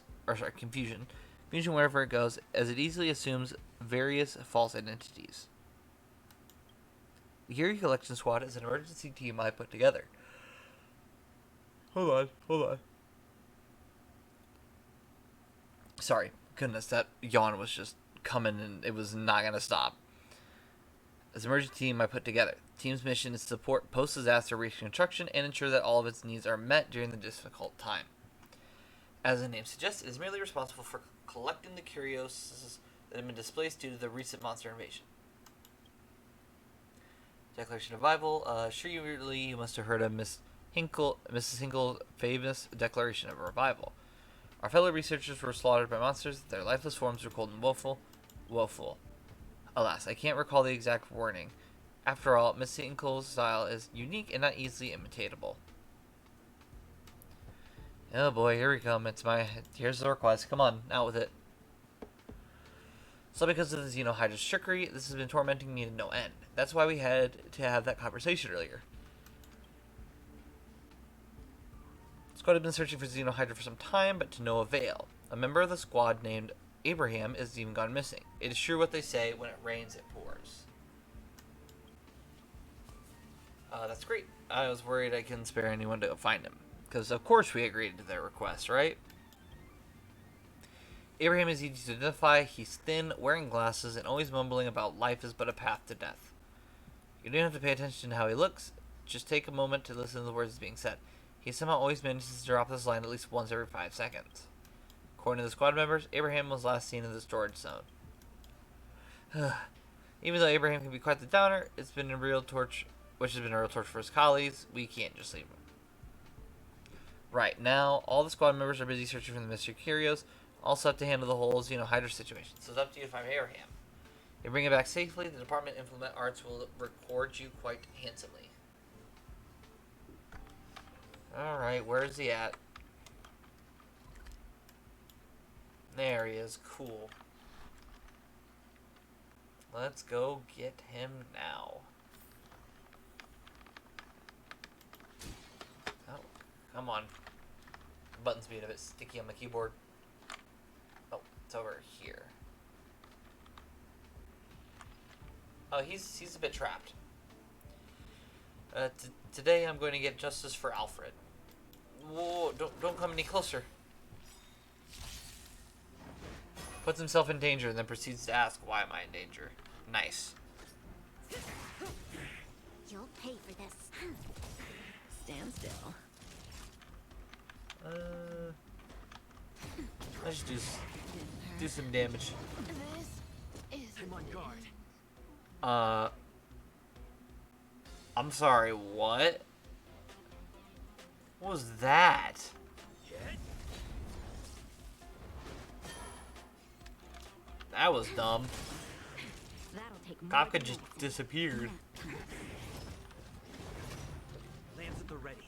as it easily assumes various false identities. The Curio Collection Squad is an emergency team I put together. Hold on. Sorry, goodness, that yawn was just coming and it was not going to stop. As an emergency team I put together, the team's mission is to support post-disaster reconstruction and ensure that all of its needs are met during the difficult time. As the name suggests, it is merely responsible for collecting the curios that have been displaced due to the recent monster invasion. Declaration of Revival. Surely you must have heard of Mrs. Hinkle's famous Declaration of Revival. Our fellow researchers were slaughtered by monsters. Their lifeless forms were cold and woeful. Alas, I can't recall the exact wording. After all, Miss Hinkle's style is unique and not easily imitatable. Oh boy, here we come. Here's the request. Come on, out with it. So because of the Xenohydra's trickery, this has been tormenting me to no end. That's why we had to have that conversation earlier. The squad had been searching for Xenohydra for some time, but to no avail. A member of the squad named Abraham is even gone missing. It is true what they say, when it rains, it pours. That's great. I was worried I couldn't spare anyone to go find him. Because of course we agreed to their request, right? Abraham is easy to identify. He's thin, wearing glasses, and always mumbling about life is but a path to death. You don't have to pay attention to how he looks. Just take a moment to listen to the words being said. He somehow always manages to drop this line at least once every 5 seconds. According to the squad members, Abraham was last seen in the storage zone. Even though Abraham can be quite the downer, which has been a real torture for his colleagues, we can't just leave him. Right, now, all the squad members are busy searching for the mystery curios, all set to handle the whole Xenohydra situation. So it's up to you to find Abraham. If you bring it back safely, the Department of Implement Arts will record you quite handsomely. Alright, where is he at? There he is. Cool. Let's go get him now. Oh, come on. The button's being a bit sticky on my keyboard. Oh, it's over here. Oh, he's a bit trapped. Today I'm going to get justice for Alfred. Whoa, don't come any closer. Puts himself in danger and then proceeds to ask, why am I in danger? Nice.
You'll pay for this.
Stand still.
Let's just do some damage.
This is
I'm on guard.
I'm sorry, what? What was that? That was dumb.
That'll take more
Kafka
than
just
medicine.
disappeared.
Lands at the ready.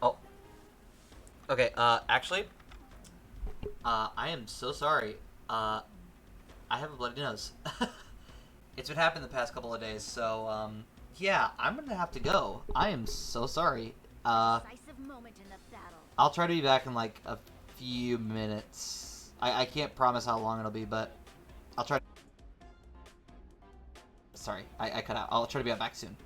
Oh. Okay, actually, I am so sorry. I have a bloody nose. It's been happening the past couple of days, so, yeah, I'm gonna have to go. I am so sorry.
Decisive moment in the battle.
I'll try to be back in, like, a few minutes. I can't promise how long it'll be, but I'll try. Sorry, I cut out. I'll try to be back soon.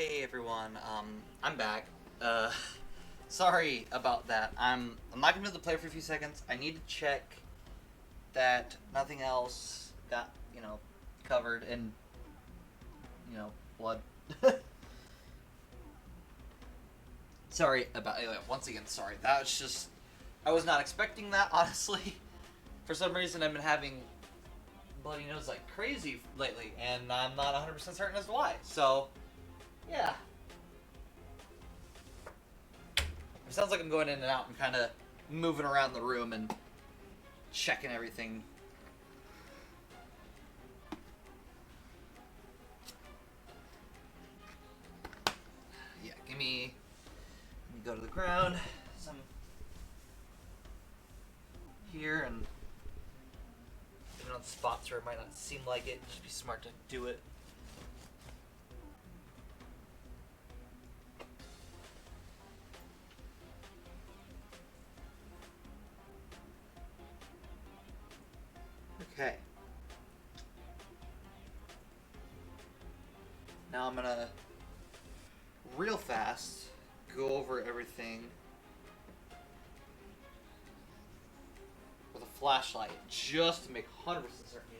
Hey everyone, I'm back. Sorry about that. I'm not gonna be able to play for a few seconds. I need to check that nothing else got, covered in, blood. Sorry about, once again, sorry. That was just, I was not expecting that, honestly. For some reason, I've been having bloody nose like crazy lately, and I'm not 100% certain as to why. So, yeah. It sounds like I'm going in and out and kind of moving around the room and checking everything. Yeah, let me go to the ground. Some here and on spots where it might not seem like it. Just be smart to do it. Okay. Now I'm gonna real fast go over everything with a flashlight just to make 100% certain,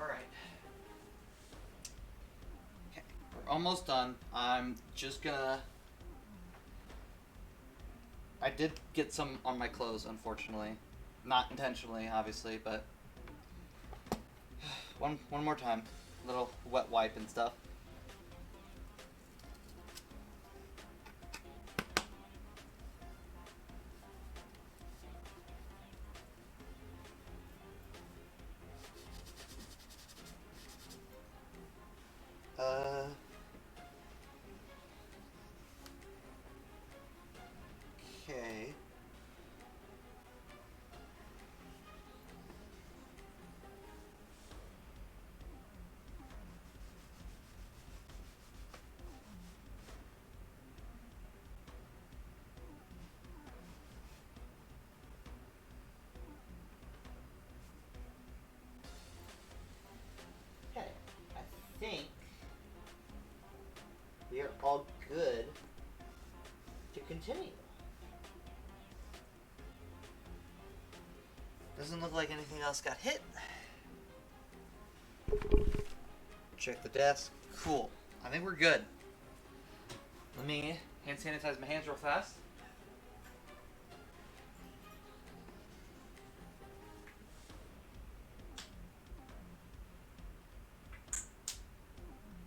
Alright. Okay, we're almost done. I'm just gonna... I did get some on my clothes, unfortunately. Not intentionally, obviously, but... One more time. Little wet wipe and stuff. Okay. Okay, I think we are all good to continue. Doesn't look like anything else got hit. Check the desk. Cool. I think we're good. Let me hand sanitize my hands real fast.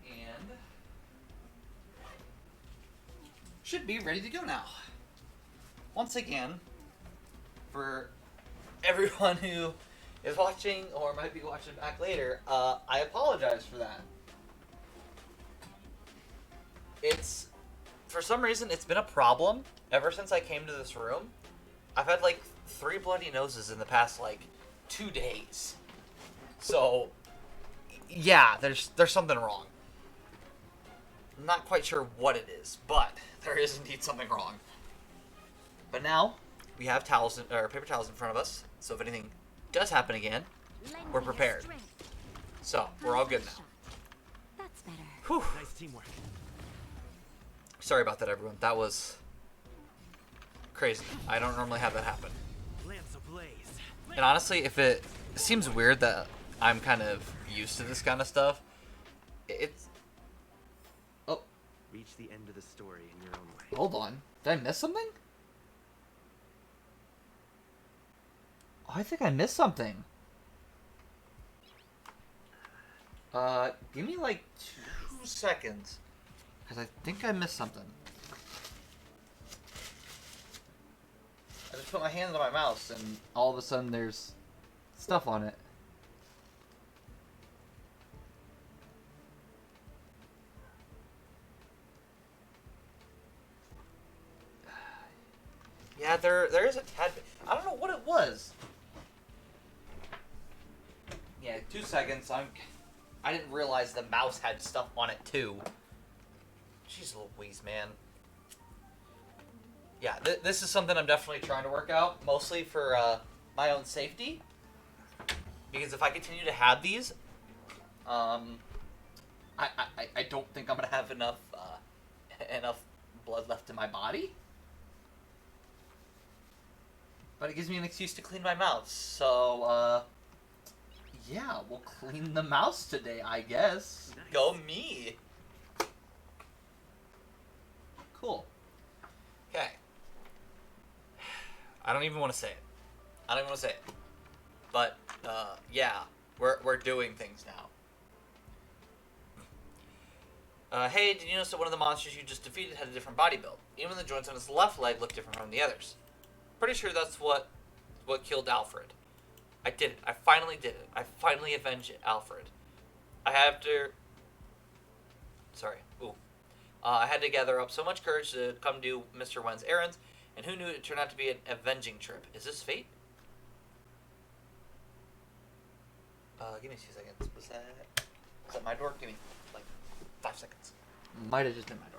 And should be ready to go now. Once again, for everyone who is watching or might be watching back later, I apologize for that. It's, for some reason, it's been a problem ever since I came to this room. I've had like 3 bloody noses in the past like 2 days. So, yeah, there's something wrong. I'm not quite sure what it is, but there is indeed something wrong. But now, we have towels, or paper towels in front of us, so if anything does happen again,
Lend
we're
me your
prepared.
strength.
So, we're all good now.
That's better.
Whew.
Nice teamwork.
Sorry about that, everyone. That was crazy. I don't normally have that happen.
Lance ablaze.
And honestly, if it seems weird that I'm kind of used to this kind of stuff, it's... Oh,
Reach the end of the story in your own way.
hold on. Did I miss something? Oh, I think I missed something. Give me like seconds. Because I think I missed something. I just put my hand on my mouse and all of a sudden there's stuff on it. Yeah, there is a tad bit. I don't know what it was. Yeah, 2 seconds. I didn't realize the mouse had stuff on it too. Jeez Louise, man. Yeah, this is something I'm definitely trying to work out, mostly for my own safety. Because if I continue to have these, I don't think I'm gonna have enough blood left in my body. But it gives me an excuse to clean my mouth, so yeah, we'll clean the mouse today, I guess. Nice. Go me. Cool. Okay. I don't even want to say it. But yeah, we're doing things now. Hey, did you notice that one of the monsters you just defeated had a different body build? Even the joints on his left leg look different from the others. Pretty sure that's what killed Alfred. I did it. I finally did it. I finally avenged Alfred. I had to gather up so much courage to come do Mr. Wen's errands, and who knew it turned out to be an avenging trip. Is this fate? Give me 2 seconds. Was that my door? Give me, 5 seconds. Might have just been my door.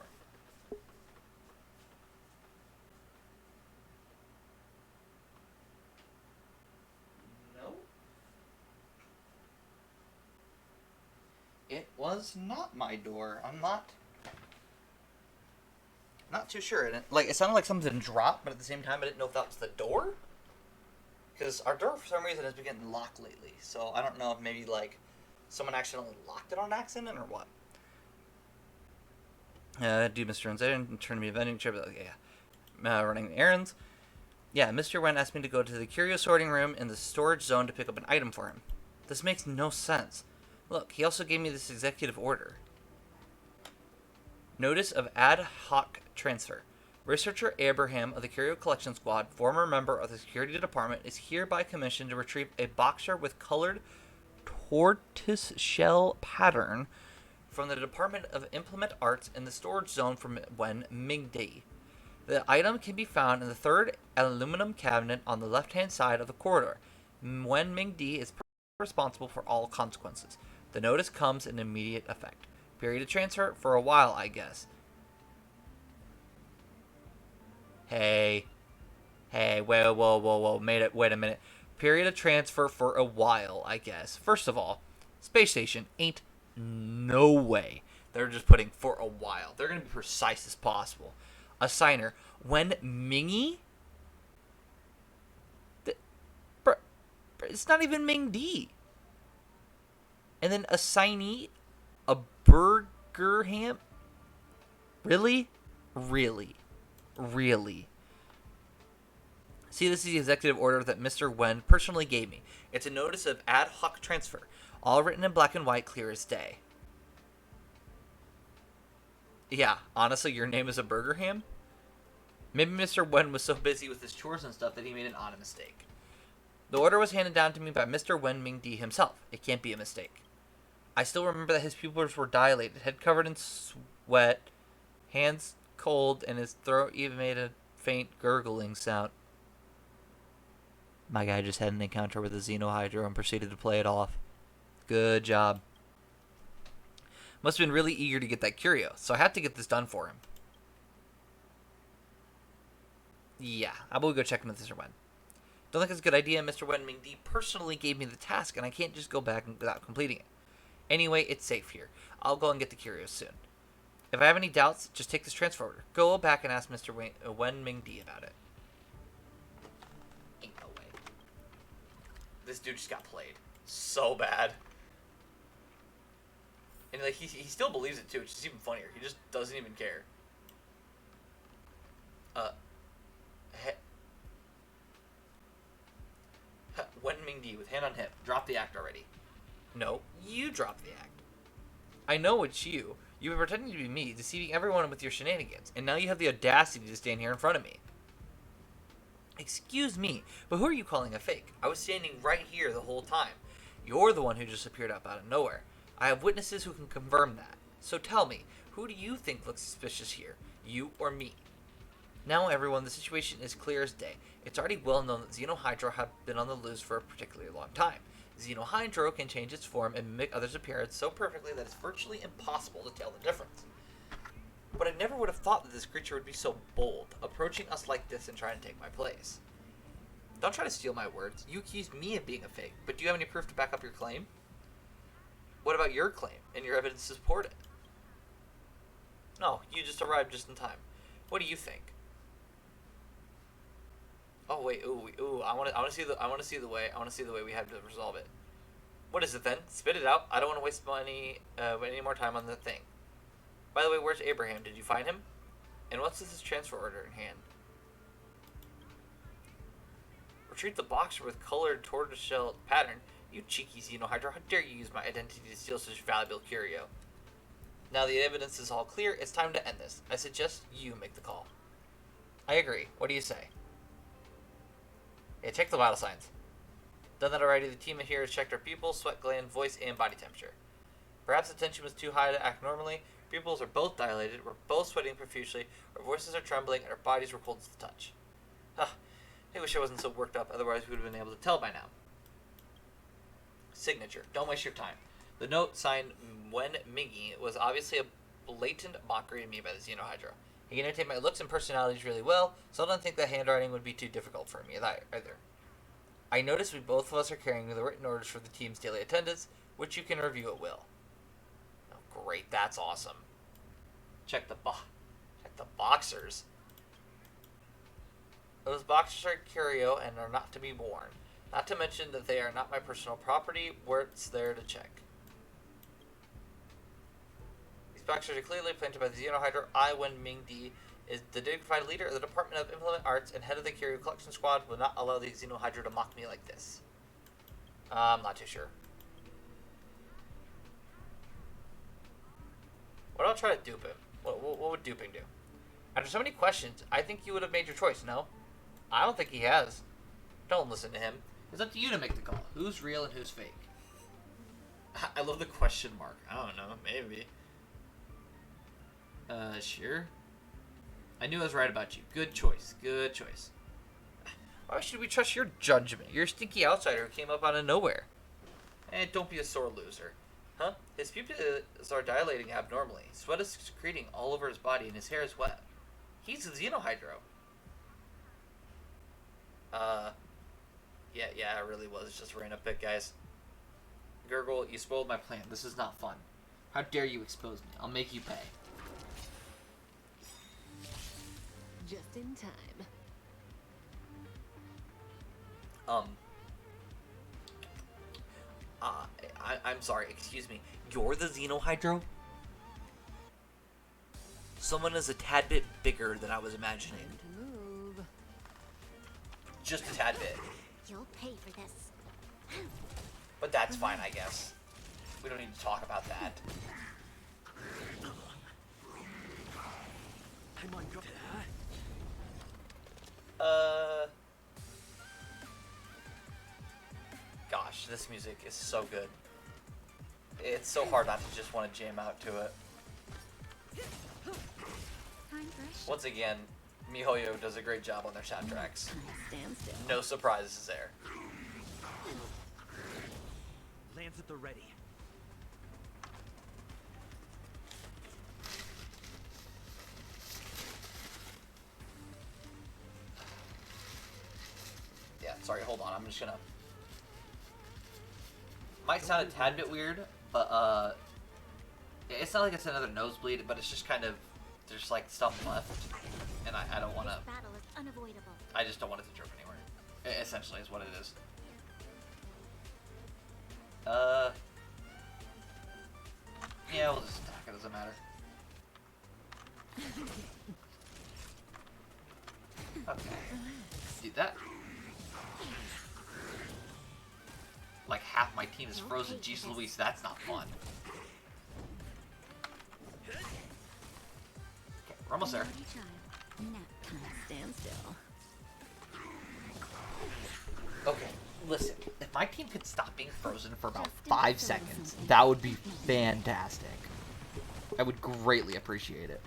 It was not my door. I'm not too sure. It sounded like something dropped, but at the same time, I didn't know if that was the door. Because our door, for some reason, has been getting locked lately. So I don't know if maybe someone accidentally locked it on accident or what. Do Mr. Wen's errand, turn to me a vending trip. Yeah. Running errands. Yeah, Mr. Wen asked me to go to the curio sorting room in the storage zone to pick up an item for him. This makes no sense. Look, he also gave me this executive order. Notice of ad hoc transfer. Researcher Abraham of the Curio Collection Squad, former member of the security department, is hereby commissioned to retrieve a boxer with colored tortoise shell pattern from the Department of Implement Arts in the storage zone from Wen Mingdi. The item can be found in the third aluminum cabinet on the left-hand side of the corridor. Wen Mingdi is responsible for all consequences. The notice comes in immediate effect. Period of transfer for a while, I guess. Hey, whoa, wait a minute. Period of transfer for a while, I guess. First of all, space station ain't no way. They're just putting for a while. They're going to be precise as possible. Assigner, Wen Mingy? It's not even Ming D. And then assignee, a burger ham? Really? See, this is the executive order that Mr. Wen personally gave me. It's a notice of ad hoc transfer, all written in black and white, clear as day. Yeah, honestly, your name is a burger ham? Maybe Mr. Wen was so busy with his chores and stuff that he made an honest mistake. The order was handed down to me by Mr. Wen Mingdi himself. It can't be a mistake. I still remember that his pupils were dilated, head covered in sweat, hands cold, and his throat even made a faint gurgling sound. My guy just had an encounter with a Xenohydra and proceeded to play it off. Good job. Must have been really eager to get that curio, so I had to get this done for him. Yeah, I will go check in with Mr. Wen. Don't think it's a good idea. Mr. Wen Mingdi personally gave me the task, and I can't just go back without completing it. Anyway, it's safe here. I'll go and get the curios soon. If I have any doubts, just take this transfer order. Go back and ask Mr. Wen Mingdi about it. Ain't no way. This dude just got played so bad. And he still believes it too, which is even funnier. He just doesn't even care. Wen Mingdi with hand on hip. Drop the act already. No, you drop the act. I know it's you.
You've been pretending to be me, deceiving everyone with your shenanigans, and now you have the audacity to stand here in front of me. Excuse me, but who are you calling a fake? I was standing right here the whole time. You're the one who just appeared up out of nowhere. I have witnesses who can confirm that. So tell me, who do you think looks suspicious here? You or me? Now, everyone, the situation is clear as day. It's already well known that Xenohydra have been on the loose for a particularly long time. Xenohydra can change its form and mimic others' appearance so perfectly that it's virtually impossible to tell the difference. But I never would have thought that this creature would be so bold, approaching us like this and trying to take my place. Don't try to steal my words. You accused me of being a fake, but do you have any proof to back up your claim? What about your claim and your evidence to support it? No, you just arrived just in time. What do you think? Oh wait, ooh, I want to see the way we have to resolve it. What is it then? Spit it out. I don't want to waste any more time on the thing. By the way, where's Abraham? Did you find him? And what's this transfer order in hand? Retrieve the box with colored tortoiseshell pattern. You cheeky Xenohydra, how dare you use my identity to steal such valuable curio? Now the evidence is all clear, it's time to end this. I suggest you make the call. I agree. What do you say? Yeah, check the vital signs. Done that already, the team here has checked our pupils, sweat gland, voice, and body temperature. Perhaps the tension was too high to act normally. Pupils are both dilated, we're both sweating profusely, our voices are trembling, and our bodies were cold as the touch. I wish I wasn't so worked up, otherwise we would have been able to tell by now. Signature. Don't waste your time. The note signed Wen Mingy was obviously a blatant mockery of me by the Xenohydra. He can imitate my looks and personalities really well, so I don't think that handwriting would be too difficult for me either. I notice we both of us are carrying the written orders for the team's daily attendance, which you can review at will. Oh, great, that's awesome. Check the boxers. Those boxers are curio and are not to be worn. Not to mention that they are not my personal property, what's there to check. These boxers are clearly planted by the Xenohydra. I, Wen Mingdi, is the dignified leader of the Department of Implement Arts and head of the Curio Collection Squad, will not allow the Xenohydra to mock me like this. I'm not too sure. What about try to dupe him? What would duping do? After so many questions, I think you would have made your choice, no? I don't think he has. Don't listen to him. It's up to you to make the call. Who's real and who's fake? I love the question mark. I don't know. Maybe. Sure. I knew I was right about you. Good choice. Good choice. Why should we trust your judgment? You're a stinky outsider who came up out of nowhere. Don't be a sore loser. Huh? His pupils are dilating abnormally. Sweat is secreting all over his body and his hair is wet. He's a Xenohydro. Yeah, it really was just a random pick, guys. Gurgle, you spoiled my plan. This is not fun. How dare you expose me? I'll make you pay.
Just in time.
I'm sorry, excuse me. You're the Xenohydro? Someone is a tad bit bigger than I was imagining.
Time to move.
Just a tad bit.
You'll pay for this.
But that's fine, I guess. We don't need to talk about that.
I'm on go.
Gosh, this music is so good. It's so hard not to just want to jam out to it.
Time for a
Once again, MiHoYo does a great job on their soundtracks.
Stand still.
No surprises there.
Lands at the ready.
Yeah, sorry, hold on. I'm just gonna... Might sound a tad bit weird, but, it's not like it's another nosebleed, but it's just kind of... There's, like, stuff left, and I don't want to...
This battle is unavoidable.
I just don't want it to drip anywhere. Essentially is what it is. Yeah, we'll just attack it, doesn't matter. Okay. Do that. Like half my team is frozen. Jeez Louise, that's not fun. Okay, we're almost there.
Naughty child. Nap time. Stand still.
Okay, listen. If my team could stop being frozen for about
Just
5
into
seconds,
something.
that would be fantastic. I would greatly appreciate it.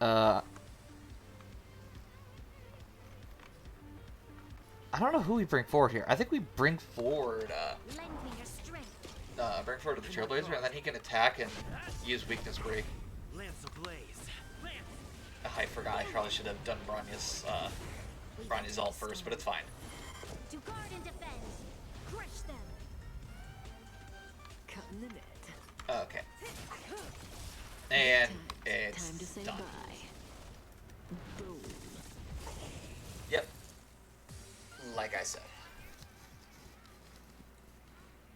I don't know who we bring forward here. I think we bring forward,
Lend me your strength.
bring forward the Trailblazer, and then he can attack and use Weakness Break.
Lance ablaze. Lance.
I forgot. I probably should have done Bronya's ult first, but it's fine.
To guard and defend. Crush them.
Cut in the net.
Okay. And
It's
it's
time to say
done.
bye. Boom.
Yep. Like I said.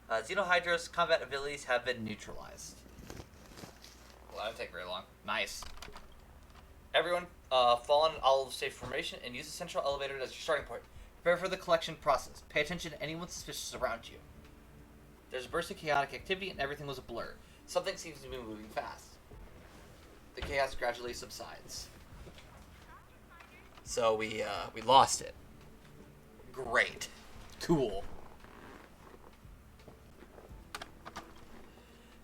Xenohydra's combat abilities have been neutralized. Well, that didn't take very long. Nice. Everyone, fall in an olive safe formation and use the central elevator as your starting point. Prepare for the collection process. Pay attention to anyone suspicious around you. There's a burst of chaotic activity and everything was a blur. Something seems to be moving fast. The chaos gradually subsides. So we lost it. Great. Cool.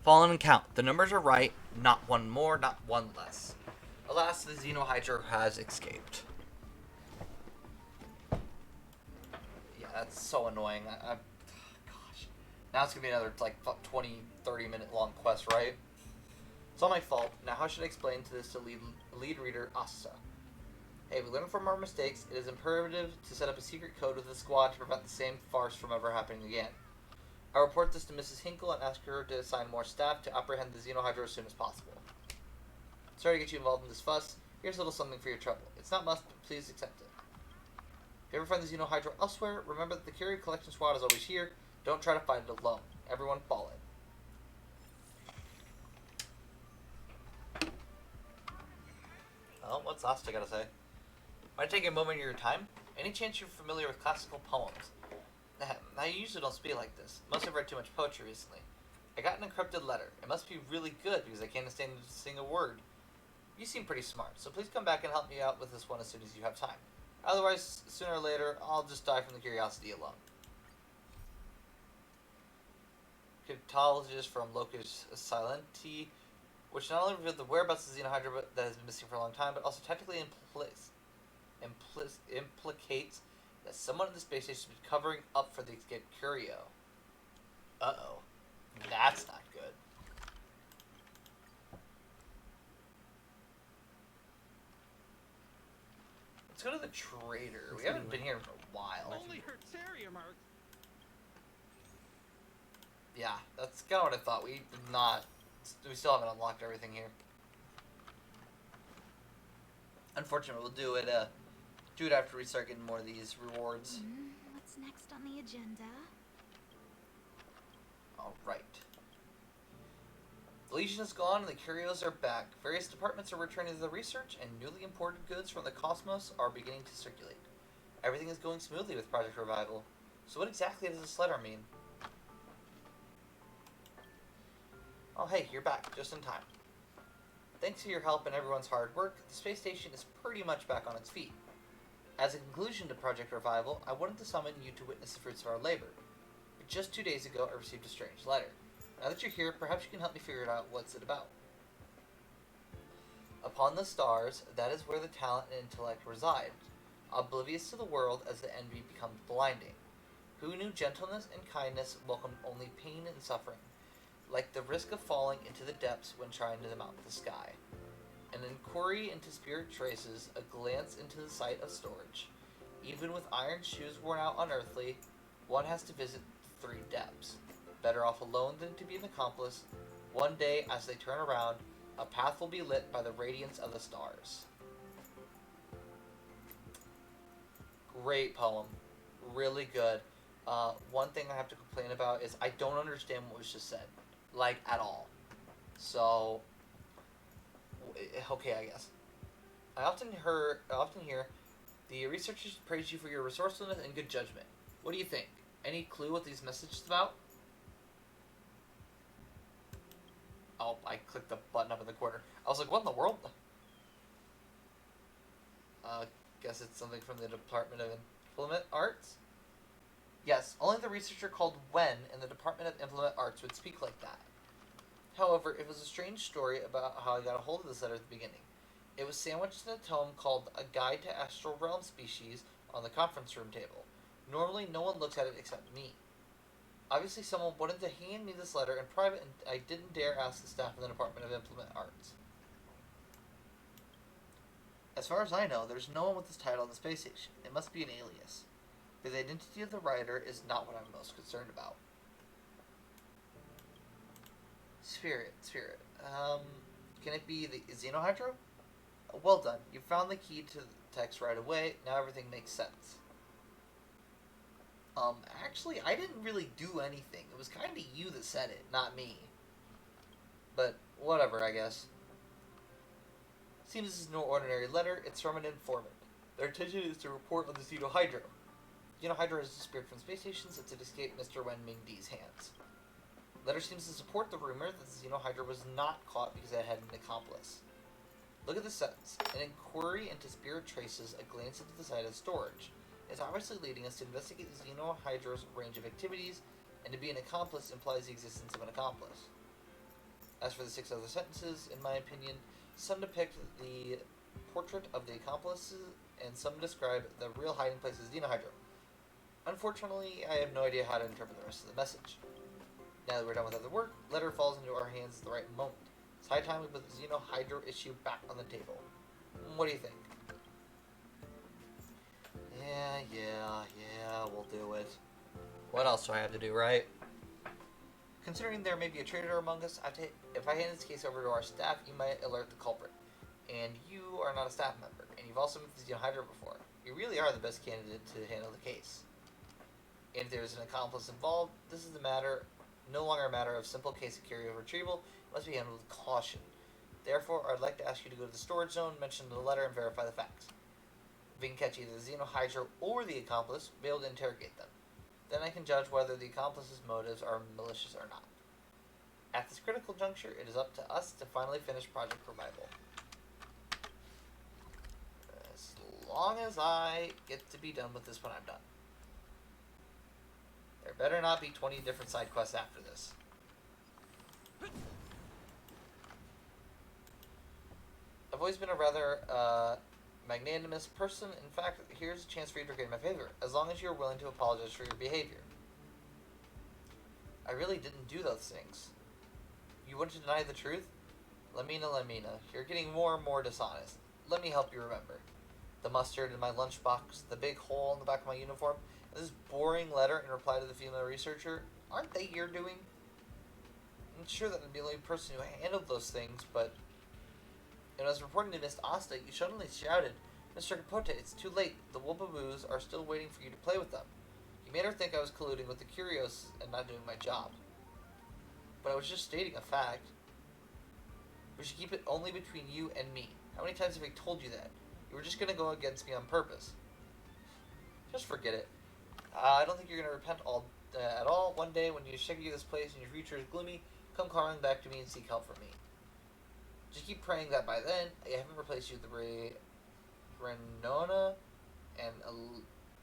Fallen and count. The numbers are right. Not one more, not one less. Alas, the Xenohydra has escaped. Yeah, that's so annoying. Gosh. Now it's going to be another, like, 20, 30-minute long quest, right? It's all my fault. Now how should I explain this to lead reader Asa? Hey, we learned from our mistakes. It is imperative to set up a secret code with the squad to prevent the same farce from ever happening again. I'll report this to Mrs. Hinkle and ask her to assign more staff to apprehend the Xenohydra as soon as possible. Sorry to get you involved in this fuss. Here's a little something for your trouble. It's not must, but please accept it. If you ever find the Xenohydra elsewhere, remember that the Curio Collection Squad is always here. Don't try to fight it alone. Everyone fall in. Well, what's Asta gotta say? Might I take a moment of your time? Any chance you're familiar with classical poems? I usually don't speak like this. Must have read too much poetry recently. I got an encrypted letter. It must be really good because I can't understand a single word. You seem pretty smart, so please come back and help me out with this one as soon as you have time. Otherwise, sooner or later, I'll just die from the curiosity alone. Cryptologist from Locus Silenti, which not only revealed the whereabouts of the Xenohydra that has been missing for a long time, but also technically implicates that someone in the space station has been covering up for the escaped Curio. Uh-oh. That's not good. Let's go to the trader. We haven't been here for a while.
Only Hertaria mark.
Yeah, that's kind of what I thought. We still haven't unlocked everything here. Unfortunately, we'll do it after we start getting more of these rewards.
What's next on the agenda?
Alright. The Legion is gone and the Curios are back. Various departments are returning to the research and newly imported goods from the cosmos are beginning to circulate. Everything is going smoothly with Project Revival. So what exactly does this letter mean? Oh hey, you're back, just in time. Thanks to your help and everyone's hard work, the space station is pretty much back on its feet. As a conclusion to Project Revival, I wanted to summon you to witness the fruits of our labor. But just 2 days ago, I received a strange letter. Now that you're here, perhaps you can help me figure out what's it about. Upon the stars, that is where the talent and intellect reside, oblivious to the world as the envy becomes blinding. Who knew gentleness and kindness welcomed only pain and suffering, like the risk of falling into the depths when trying to mount the sky. An inquiry into spirit traces, a glance into the site of storage. Even with iron shoes worn out unearthly, one has to visit 3 depths. Better off alone than to be an accomplice. One day, as they turn around, a path will be lit by the radiance of the stars. Great poem. Really good. One thing I have to complain about is I don't understand what was just said. Like, at all. So, okay, I guess. I often hear the researchers praise you for your resourcefulness and good judgment. What do you think? Any clue what these messages about? Oh, I clicked the button up in the corner. I was like, what in the world? Guess it's something from the Department of Implement Arts? Yes, only the researcher called Wen in the Department of Implement Arts would speak like that. However, it was a strange story about how I got a hold of this letter at the beginning. It was sandwiched in a tome called A Guide to Astral Realm Species on the conference room table. Normally, no one looks at it except me. Obviously, someone wanted to hand me this letter in private, and I didn't dare ask the staff in the Department of Implement Arts. As far as I know, there's no one with this title on the space station. It must be an alias. But the identity of the writer is not what I'm most concerned about. Spirit. Can it be the Xenohydro? Well done. You found the key to the text right away. Now everything makes sense. Actually, I didn't really do anything. It was kind of you that said it, not me. But, whatever, I guess. Seems this is no ordinary letter. It's from an informant. Their intention is to report on the Xenohydro. Xenohydro has disappeared from space station since it escaped Mr. Wen Mingdi's hands. The letter seems to support the rumor that the Xenohydra was not caught because it had an accomplice. Look at this sentence. An inquiry into spirit traces a glance into the site of storage. It's obviously leading us to investigate the Xenohydra's range of activities, and to be an accomplice implies the existence of an accomplice. As for the 6 other sentences, in my opinion, some depict the portrait of the accomplices, and some describe the real hiding place of the Xenohydra. Unfortunately, I have no idea how to interpret the rest of the message. Now that we're done with other work, the letter falls into our hands at the right moment. It's high time we put the Xenohydro issue back on the table. What do you think? Yeah, we'll do it. What else do I have to do, right? Considering there may be a traitor among us, if I hand this case over to our staff, you might alert the culprit. And you are not a staff member, and you've also met the Xenohydra before. You really are the best candidate to handle the case. And if there is an accomplice involved, this is no longer a matter of simple case of carryover retrieval. It must be handled with caution. Therefore, I'd like to ask you to go to the storage zone, mention the letter, and verify the facts. If we can catch either the Xenohydra or the accomplice, we'll be able to interrogate them. Then I can judge whether the accomplice's motives are malicious or not. At this critical juncture, it is up to us to finally finish Project Revival. As long as I get to be done with this when I'm done. There better not be 20 different side quests after this. I've always been a rather magnanimous person. In fact, here's a chance for you to regain my favor, as long as you're willing to apologize for your behavior. I really didn't do those things. You want to deny the truth? Lamina, you're getting more and more dishonest. Let me help you remember. The mustard in my lunchbox, the big hole in the back of my uniform, and this boring letter in reply to the female researcher, aren't they your doing? I'm sure that I'm the only person who handled those things, but when I was reporting to Miss Asta, you suddenly shouted, Mr. Capote, it's too late. The Woobaboos are still waiting for you to play with them. You made her think I was colluding with the Curios and not doing my job. But I was just stating a fact. We should keep it only between you and me. How many times have I told you that? You were just going to go against me on purpose. Just forget it. I don't think you're going to repent at all. One day, when you're sick of this place and your future is gloomy, come crawling back to me and seek help from me. Just keep praying that by then, I haven't replaced you with Renona and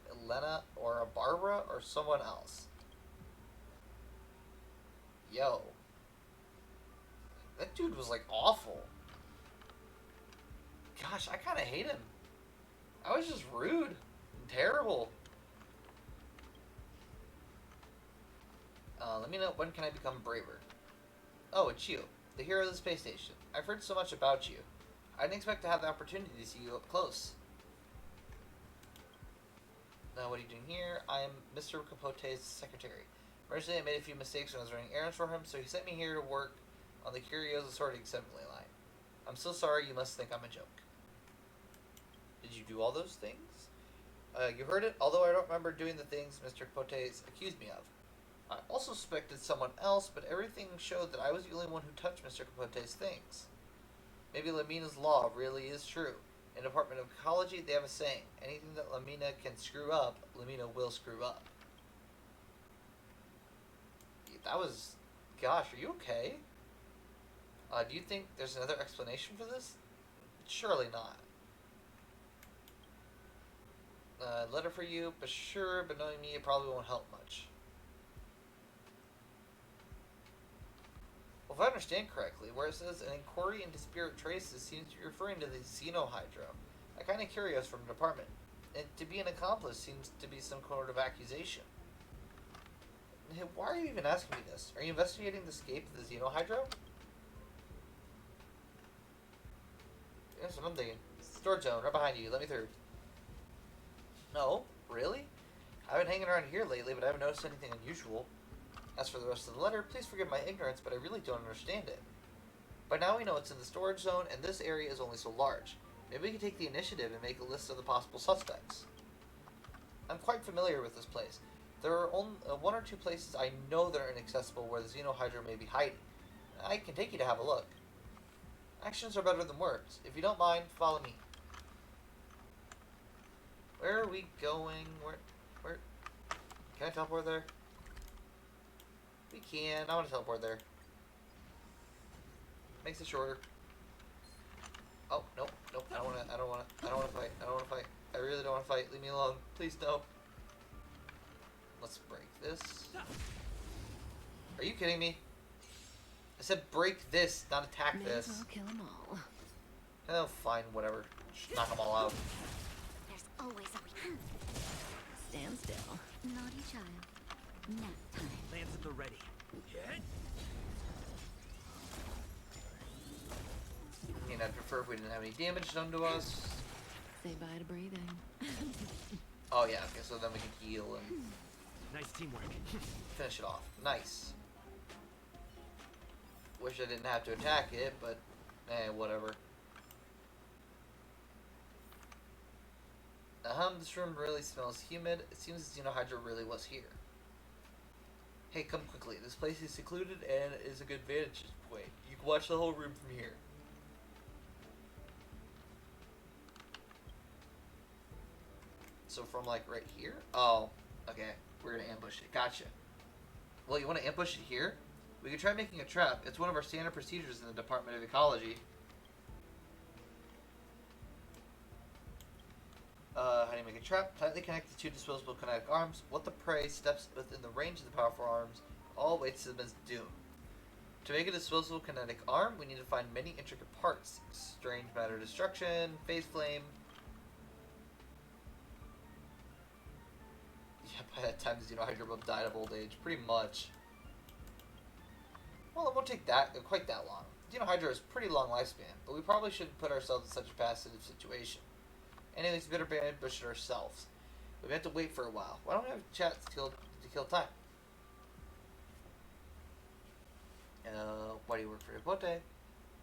Elena or a Barbara or someone else. Yo. That dude was like awful. Gosh, I kind of hate him. I was just rude and terrible. Let me know, when can I become braver? Oh, it's you, the hero of the space station. I've heard so much about you. I didn't expect to have the opportunity to see you up close. Now, what are you doing here? I am Mr. Capote's secretary. Originally, I made a few mistakes when I was running errands for him, so he sent me here to work on the Curiosa sorting assembly line. I'm so sorry, you must think I'm a joke. Did you do all those things? You heard it, although I don't remember doing the things Mr. Capote accused me of. I also suspected someone else, but everything showed that I was the only one who touched Mr. Capote's things. Maybe Lamina's law really is true. In the Department of Ecology, they have a saying, anything that Lamina can screw up, Lamina will screw up. That was... Gosh, are you okay? Do you think there's another explanation for this? Surely not. Letter for you, but sure, but knowing me, it probably won't help much. Well, if I understand correctly, where it says an inquiry into spirit traces seems to be referring to the Xenohydra. I'm kind of curious from the department. And to be an accomplice seems to be some sort of accusation. Hey, why are you even asking me this? Are you investigating the escape of the Xenohydra? That's what I'm thinking. Storage zone, right behind you. Let me through. No? Really? I've been hanging around here lately, but I haven't noticed anything unusual. As for the rest of the letter, please forgive my ignorance, but I really don't understand it. By now we know it's in the storage zone, and this area is only so large. Maybe we can take the initiative and make a list of the possible suspects. I'm quite familiar with this place. There are only one or two places I know that are inaccessible where the Xenohydra may be hiding. I can take you to have a look. Actions are better than words. If you don't mind, follow me. Where are we going? Where? Can I teleport there? We can. I want to teleport there. Makes it shorter. Oh, nope. I don't want to fight. I don't want to fight. I really don't want to fight. Leave me alone. Please don't. Let's break this. Are you kidding me? I said break this, not attack
May
this.
as well kill them all.
Oh, fine, whatever. Just knock them all out.
There's always a way.
Stand still.
Naughty child. Nap time.
Lands at the ready.
I mean, I'd prefer if we didn't have any damage done to us.
Say bye to breathing.
Oh yeah, okay, so then we can heal and
Nice teamwork.
finish it off. Nice. Wish I didn't have to attack it, but whatever. This room really smells humid. It seems the Xenohydra really was here. Hey, come quickly. This place is secluded and is a good vantage point. You can watch the whole room from here. So from like right here? Oh, okay. We're gonna ambush it. Gotcha. Well, you want to ambush it here? We could try making a trap. It's one of our standard procedures in the Department of Ecology. How do you make a trap? Tightly connect the two disposable kinetic arms. What the prey steps within the range of the powerful arms, all waits them as doom. To make a disposable kinetic arm, we need to find many intricate parts. Strange matter destruction, phase flame. Yeah, by that time the Xenohydra will have died of old age. Pretty much. Well, it won't take quite that long. Xenohydra has a pretty long lifespan, but we probably shouldn't put ourselves in such a passive situation. Anyways, we better ambush it ourselves. We have to wait for a while. Why don't we have a chat to kill time? Why do you work for Capote?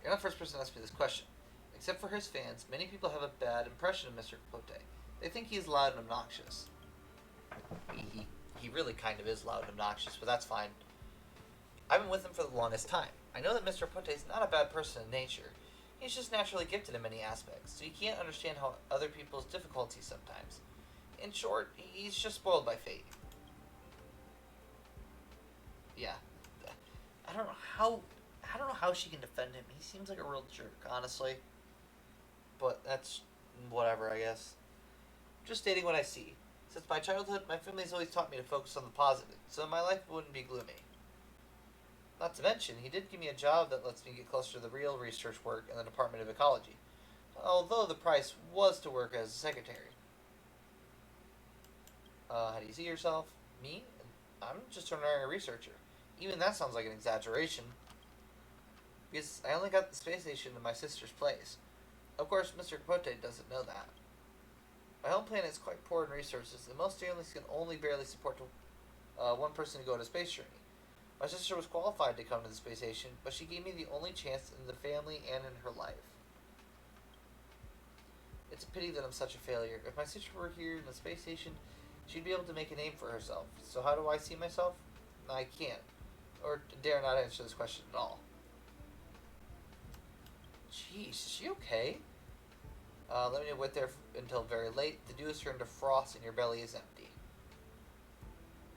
You're not the first person to ask me this question. Except for his fans, many people have a bad impression of Mr. Capote. They think he's loud and obnoxious. He really kind of is loud and obnoxious, but that's fine. I've been with him for the longest time. I know that Mr. Capote is not a bad person in nature. He's just naturally gifted in many aspects, so you can't understand how other people's difficulties sometimes. In short, he's just spoiled by fate. Yeah. I don't know how she can defend him. He seems like a real jerk, honestly. But that's whatever, I guess. Just stating what I see. Since my childhood, my family has always taught me to focus on the positive, so my life wouldn't be gloomy. Not to mention, he did give me a job that lets me get closer to the real research work in the Department of Ecology, although the price was to work as a secretary. How do you see yourself? Me? I'm just an ordinary researcher. Even that sounds like an exaggeration. Because I only got the space station in my sister's place. Of course, Mr. Capote doesn't know that. My home planet is quite poor in resources, and most families can only barely support one person to go on a space journey. My sister was qualified to come to the space station, but she gave me the only chance in the family and in her life. It's a pity that I'm such a failure. If my sister were here in the space station, she'd be able to make a name for herself. So how do I see myself? I can't. Or dare not answer this question at all. Jeez, is she okay? Let me wait there until very late. The dew has turned to frost and your belly is empty.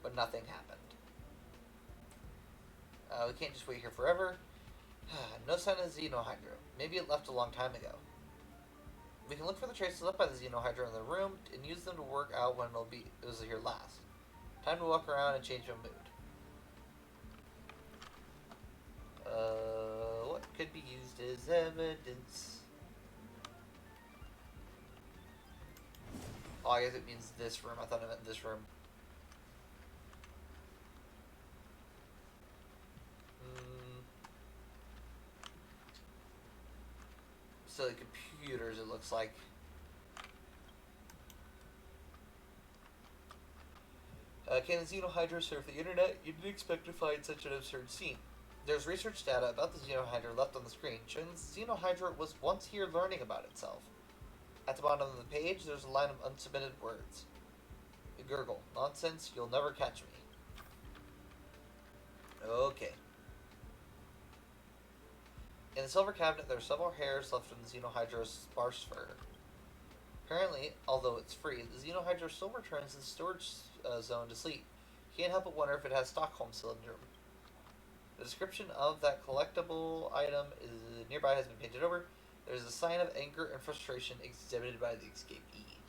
But nothing happened. We can't just wait here forever. No sign of the Xenohydra. Maybe it left a long time ago. We can look for the traces left by the Xenohydra in the room and use them to work out when it was here last. Time to walk around and change my mood. What could be used as evidence? Oh, I guess it means this room. I thought it meant this room. So the computers, it looks like. Can the Xenohydra surf the internet? You didn't expect to find such an absurd scene. There's research data about the Xenohydra left on the screen, showing the Xenohydra was once here learning about itself. At the bottom of the page, there's a line of unsubmitted words. Gurgle. Nonsense, you'll never catch me. Okay. In the silver cabinet, there are several hairs left from the Xenohydra's sparse fur. Apparently, although it's free, the Xenohydra still returns to the storage zone to sleep. Can't help but wonder if it has Stockholm syndrome. The description of that collectible item nearby has been painted over. There's a sign of anger and frustration exhibited by the escapee.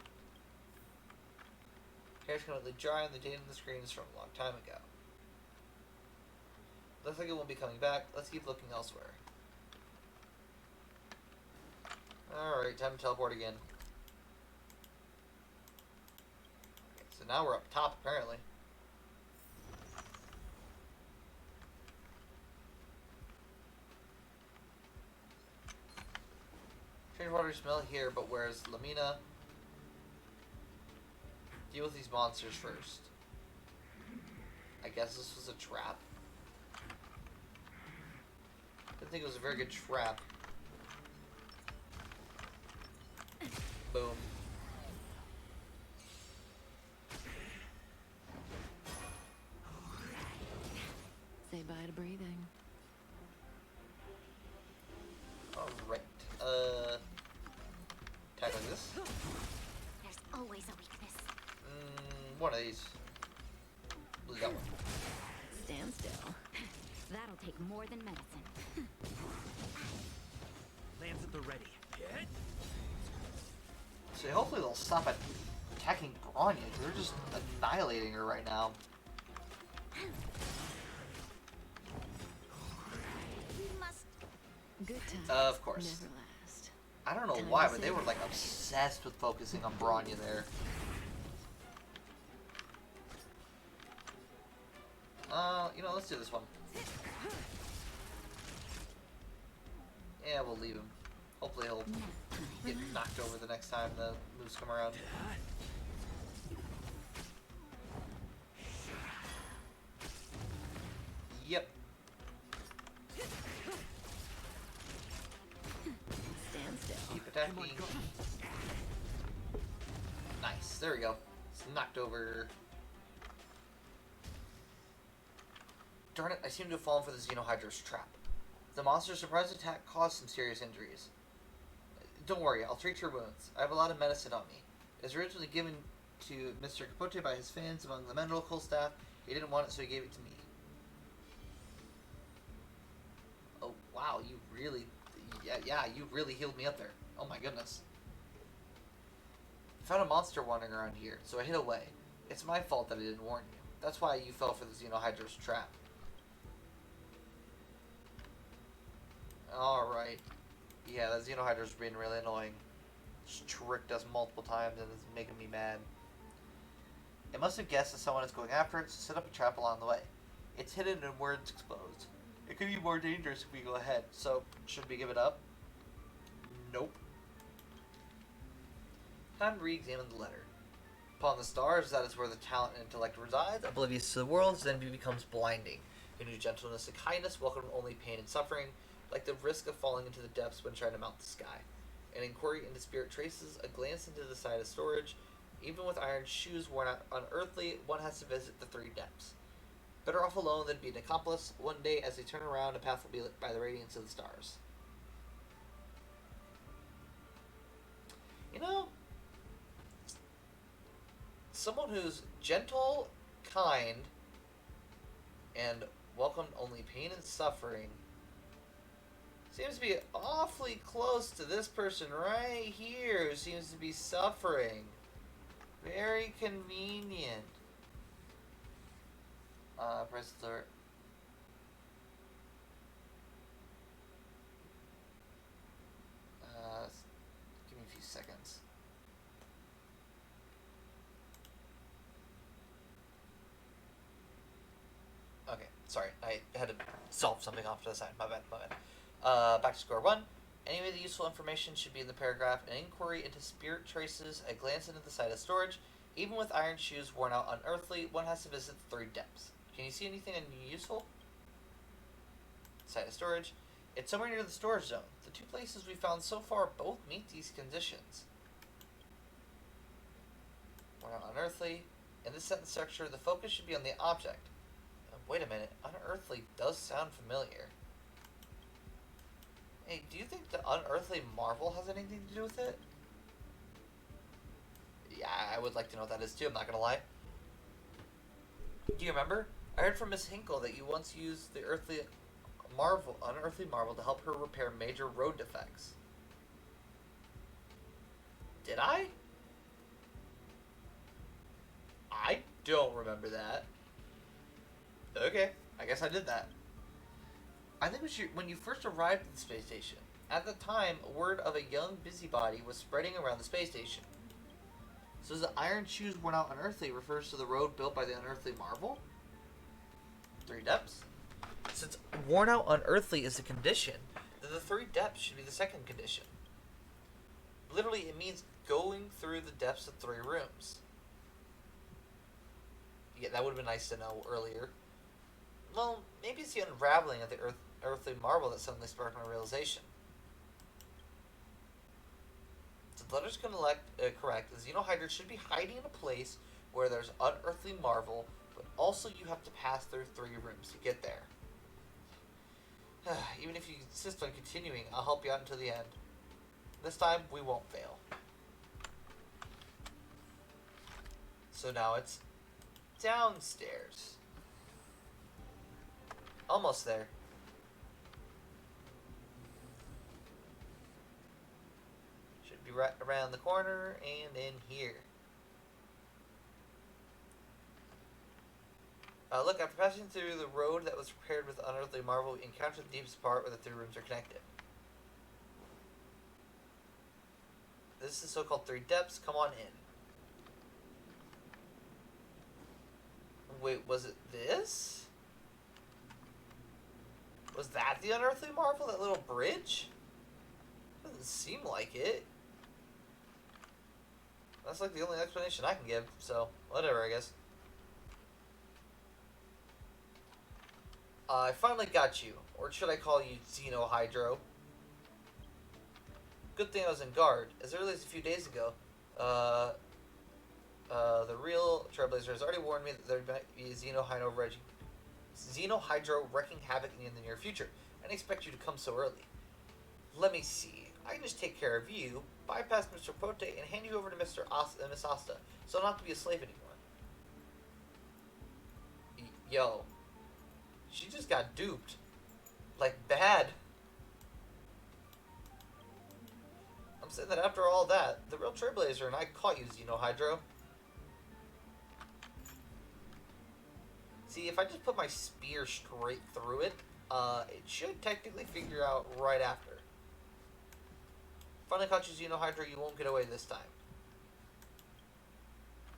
Hair's completely dry and the date on the screen is from a long time ago. Looks like it won't be coming back. Let's keep looking elsewhere. Alright, time to teleport again. Okay, so now we're up top, apparently. Strange water smell here, but where's Lamina? Deal with these monsters first. I guess this was a trap. Didn't think it was a very good trap. Boom.
Say bye to breathing.
Alright. Tackling this.
There's always a weakness.
One of these. Lose that one.
Stand still.
That'll take more than medicine.
Lands at the ready. Hit.
So hopefully they'll stop attacking Bronya, because they're just annihilating her right now.
We must.
Good times
Of course.
never last.
I don't know
Time
why,
to
but they
say
were like
bye.
obsessed with focusing on Bronya there. You know, let's do this one. Yeah, we'll leave him. Hopefully he'll get knocked over the next time the moves come around. Yep.
Stand still.
Keep attacking. Nice. There we go. It's knocked over. Darn it, I seem to have fallen for the Xenohydra's trap. The monster's surprise attack caused some serious injuries. Don't worry, I'll treat your wounds. I have a lot of medicine on me. It was originally given to Mr. Capote by his fans among the medical staff. He didn't want it, so he gave it to me. Oh, wow, you really... Yeah, you really healed me up there. Oh my goodness. I found a monster wandering around here, so I hid away. It's my fault that I didn't warn you. That's why you fell for the Xenohydra's trap. Alright. Yeah, that Xenohydra's being really annoying. Just tricked us multiple times and it's making me mad. It must have guessed that someone is going after it, so set up a trap along the way. It's hidden and words exposed. It could be more dangerous if we go ahead, so should we give it up? Nope. Time to re-examine the letter. Upon the stars, that is where the talent and intellect resides. Oblivious to the world, then becomes blinding. Who knew gentleness and kindness, welcomed only pain and suffering, like the risk of falling into the depths when trying to mount the sky. An inquiry into spirit traces, a glance into the side of storage. Even with iron shoes worn out unearthly, one has to visit the three depths. Better off alone than be an accomplice. One day, as they turn around, a path will be lit by the radiance of the stars. You know, someone who's gentle, kind, and welcomed only pain and suffering Seems to be awfully close to this person right here who seems to be suffering. Very convenient. Press start. Give me a few seconds. Okay, sorry. I had to solve something off to the side. My bad, my bad. Back to square one. Any of the useful information should be in the paragraph. An inquiry into spirit traces, a glance into the site of storage. Even with iron shoes worn out unearthly, one has to visit the 3 depths. Can you see anything useful? Site of storage. It's somewhere near the storage zone. The 2 places we found so far both meet these conditions. Worn out unearthly. In this sentence structure, the focus should be on the object. Wait a minute. Unearthly does sound familiar. Hey, do you think the unearthly marvel has anything to do with it? Yeah, I would like to know what that is too, I'm not gonna lie. Do you remember? I heard from Miss Hinkle that you once used the unearthly marvel to help her repair major road defects. Did I? I don't remember that. Okay, I guess I did that. I think it was when you first arrived at the space station. At the time, word of a young busybody was spreading around the space station. So the iron shoes worn out unearthly refers to the road built by the unearthly marvel? 3 depths? Since worn out unearthly is a condition, then the 3 depths should be the second condition. Literally, it means going through the depths of 3 rooms. Yeah, that would have been nice to know earlier. Well, maybe it's the unraveling of the earthly marvel that suddenly sparked my realization. So the letter's correct. The Xenohydra should be hiding in a place where there's unearthly marvel, but also you have to pass through 3 rooms to get there. Even if you insist on continuing, I'll help you out until the end. This time, we won't fail. So now it's downstairs. Almost there. Should be right around the corner and in here. Look, after passing through the road that was prepared with unearthly marvel, we encountered the deepest part where the 3 rooms are connected. This is so-called 3 depths. Come on in. Wait, was it this? Was that the unearthly marvel? That little bridge? Doesn't seem like it. That's like the only explanation I can give, so whatever, I guess. I finally got you. Or should I call you Xenohydro? Good thing I was in guard. As early as a few days ago, the real Trailblazer has already warned me that there might be a Xenohydro wrecking havoc in the near future. I didn't expect you to come so early. Let me see. I can just take care of you, bypass Mr. Pote, and hand you over to Miss Asta, so I don't have to be a slave anymore. Yo. She just got duped. Like, bad. I'm saying that after all that, the real Trailblazer and I caught you, Xenohydro. See, if I just put my spear straight through it, it should technically figure out right after. Finally caught you, Xenohydro. You won't get away this time.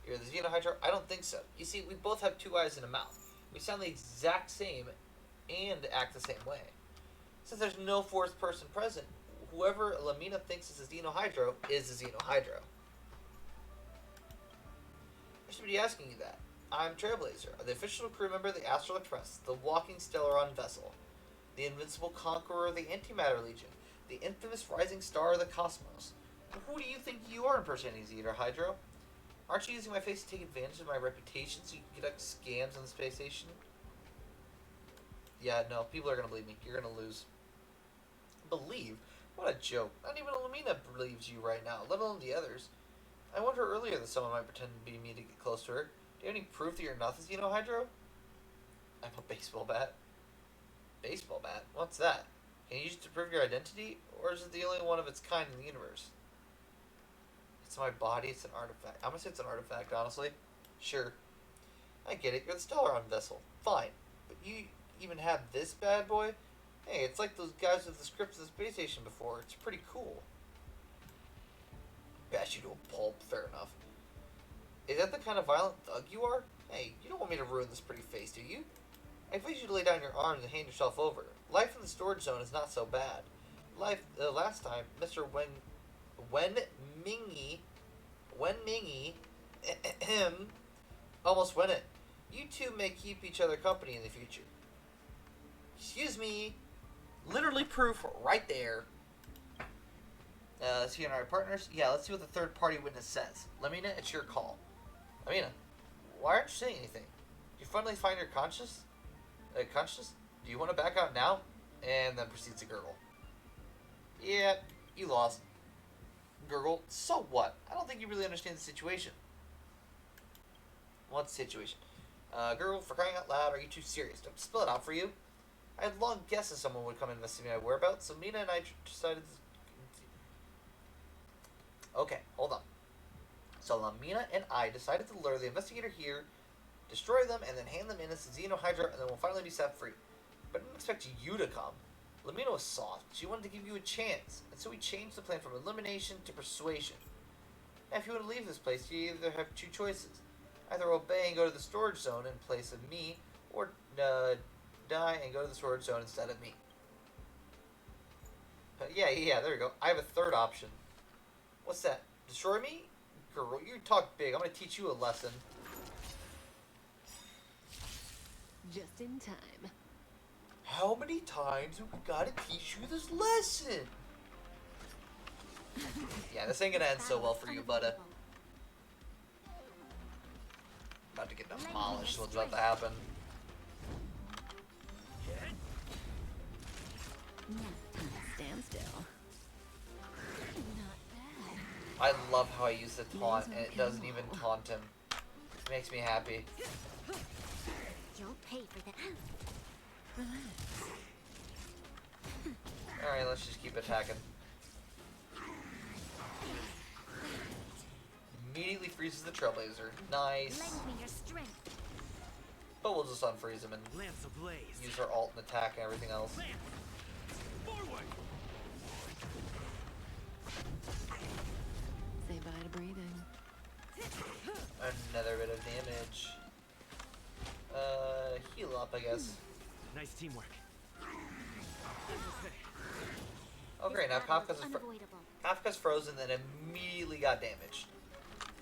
You're the Xenohydro? I don't think so. You see, we both have 2 eyes and a mouth. We sound the exact same and act the same way. Since there's no 4th person present, whoever Lamina thinks is a Xenohydro is a Xenohydro. I should be asking you that. I'm Trailblazer, the official crew member of the Astral Express, the walking Stellaron vessel, the invincible conqueror of the Antimatter Legion, the infamous rising star of the cosmos. Who do you think you are impersonating, Xenohydro? Aren't you using my face to take advantage of my reputation so you can conduct scams on the space station? Yeah, no, people are gonna believe me. You're gonna lose. Believe? What a joke. Not even Lamina believes you right now, let alone the others. I warned her earlier that someone might pretend to be me to get close to her. Do you have any proof that you're not the Xenohydro? I have a baseball bat. Baseball bat? What's that? Can you use it to prove your identity, or is it the only one of its kind in the universe? It's my body, it's an artifact. I'm gonna say it's an artifact, honestly. Sure. I get it, you're the Stellaron vessel. Fine. But you even have this bad boy? Hey, it's like those guys with the scripts of the space station before. It's pretty cool. Bash you to a pulp, fair enough. Is that the kind of violent thug you are? Hey, you don't want me to ruin this pretty face, do you? I advise you to lay down your arms and hand yourself over. Life in the storage zone is not so bad. Last time, Mr. Wen Mingy, almost went it. You two may keep each other company in the future. Excuse me. Literally proof right there. Is he and I partners? Yeah, let's see what the third party witness says. Lamina, it's your call. Lamina, why aren't you saying anything? Do you finally find your conscious? Do you want to back out now? And then proceeds to gurgle. Yeah, you lost. Gurgle, so what? I don't think you really understand the situation. What situation? Gurgle, for crying out loud, are you too serious? Don't spill it out for you. I had long guessed that someone would come investigate my whereabouts, so Mina and I decided to... Okay, hold on. So Lamina and I decided to lure the investigator here, destroy them, and then hand them in as a Xenohydra, and then we'll finally be set free. But I didn't expect you to come. Lamina was soft. She wanted to give you a chance, and so we changed the plan from elimination to persuasion. Now, if you want to leave this place, you either have two choices. Either obey and go to the storage zone in place of me, or die and go to the storage zone instead of me. Yeah, there we go. I have a third option. What's that? Destroy me? Girl, you talk big. I'm going to teach you a lesson.
Just in time.
How many times have we got to teach you this lesson? Yeah, this ain't going to end so well for you, bud. About to get demolished. What's about to happen?
Stand still.
I love how I use the taunt, and it doesn't even taunt him. It makes me happy.
You'll pay for that.
Alright, let's just keep attacking. Immediately freezes the Trailblazer. Nice.
Lend me your strength.
But we'll just unfreeze him and
Lance ablaze.
use our ult and attack and everything else.
Lance. Forward.
Say bye to breathing.
Another bit of damage. Heal up, I guess.
Nice teamwork.
Oh great, now
This battle
Kafka's,
is unavoidable.
Kafka's frozen and immediately got damaged.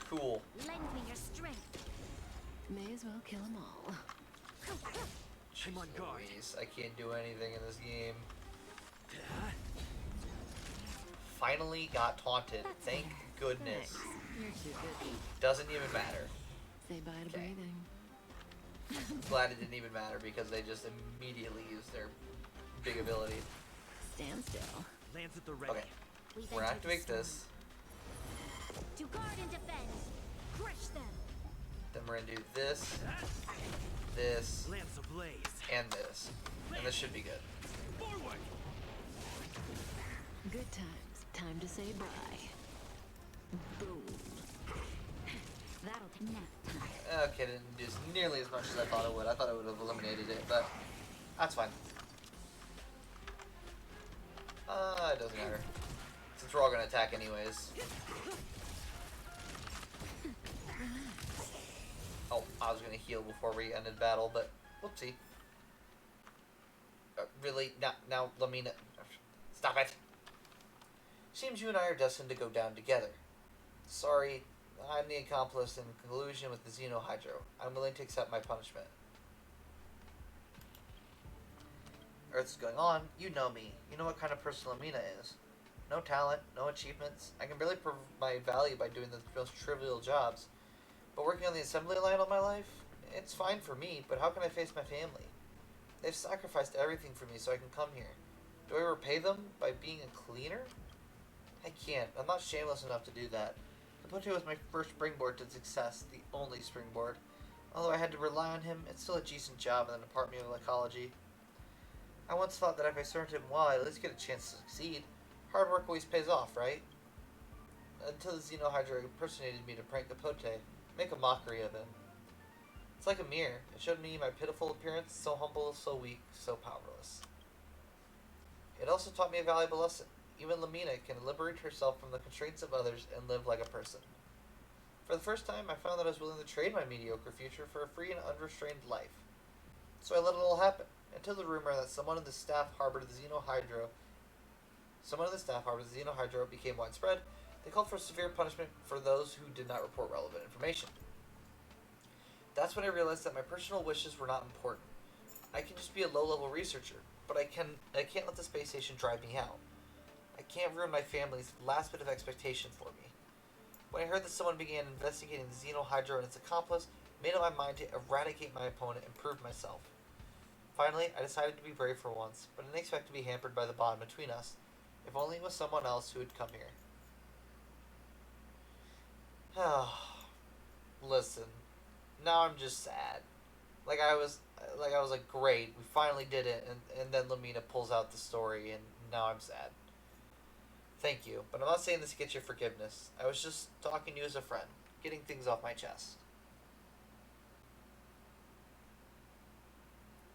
Cool.
Lend me your strength.
May as well kill them all.
I'm on guard.
Louise, I can't do anything in this game. Finally got taunted. Thank goodness.
Thanks. You're too good.
Doesn't even matter.
Say bye to
Okay.
breathing.
Glad it didn't even matter because they just immediately used their big ability.
Stand still.
Lance at the ready.
Okay,
We've
we're gonna
entered
activate
the
this.
storm. To guard and defend. Crush them.
Then we're gonna do this, this,
Lance ablaze.
and this. And this should be good.
Forward.
Good times. Time to say bye. Boom.
That'll take nap time.
Okay, didn't do nearly as much as I thought it would. I thought it would have eliminated it, but that's fine. It doesn't matter. Since we're all gonna attack anyways. Oh, I was gonna heal before we ended battle, but whoopsie. Really? Now, Lamina. Stop it. Seems you and I are destined to go down together. Sorry, I'm the accomplice in collusion with the Xenohydro. I'm willing to accept my punishment. Earth's going on. You know me. You know what kind of person Lamina is. No talent, no achievements. I can barely prove my value by doing the most trivial jobs. But working on the assembly line all my life, it's fine for me, but how can I face my family? They've sacrificed everything for me so I can come here. Do I repay them by being a cleaner? I can't. I'm not shameless enough to do that. Caputo was my first springboard to success, the only springboard. Although I had to rely on him, it's still a decent job in the Department of Ecology. I once thought that if I served him well, I'd at least get a chance to succeed. Hard work always pays off, right? Until the Xenohydra impersonated me to prank Capote, make a mockery of him. It's like a mirror. It showed me my pitiful appearance, so humble, so weak, so powerless. It also taught me a valuable lesson. Even Lamina can liberate herself from the constraints of others and live like a person. For the first time, I found that I was willing to trade my mediocre future for a free and unrestrained life. So I let it all happen, until the rumor that someone in the staff harbored the Xenohydra became widespread. They called for severe punishment for those who did not report relevant information. That's when I realized that my personal wishes were not important. I can just be a low-level researcher, but I can't let the space station drive me out. I can't ruin my family's last bit of expectation for me. When I heard that someone began investigating the Xenohydra and its accomplice, I made up my mind to eradicate my opponent and prove myself. Finally, I decided to be brave for once, but didn't expect to be hampered by the bond between us. If only it was someone else who had come here. Listen, now I'm just sad. I was like, great, we finally did it, and then Lamina pulls out the story, and now I'm sad. Thank you, but I'm not saying this to get your forgiveness. I was just talking to you as a friend, getting things off my chest.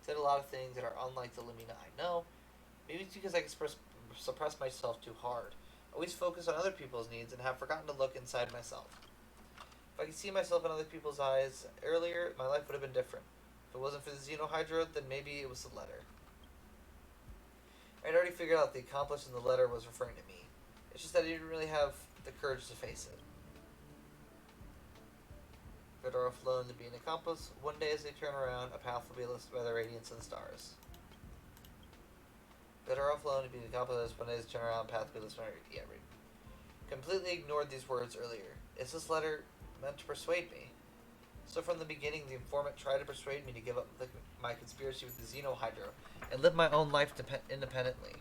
Said a lot of things that are unlike the Lamina I know. Maybe it's because I suppress myself too hard. I always focus on other people's needs and have forgotten to look inside myself. If I could see myself in other people's eyes earlier, my life would have been different. If it wasn't for the Xenohydra, then maybe it was the letter. I'd already figured out the accomplice in the letter was referring to me. It's just that I didn't really have the courage to face it. Better off alone than being an accomplice. One day as they turn around, a path will be lit by the radiance of the stars. Better off alone than being an accomplice. One day as they turn around, a path will be lit by the radiance. Yeah, right. Completely ignored these words earlier. Is this letter meant to persuade me? So from the beginning, the informant tried to persuade me to give up my conspiracy with the Xenohydra and live my own life independently.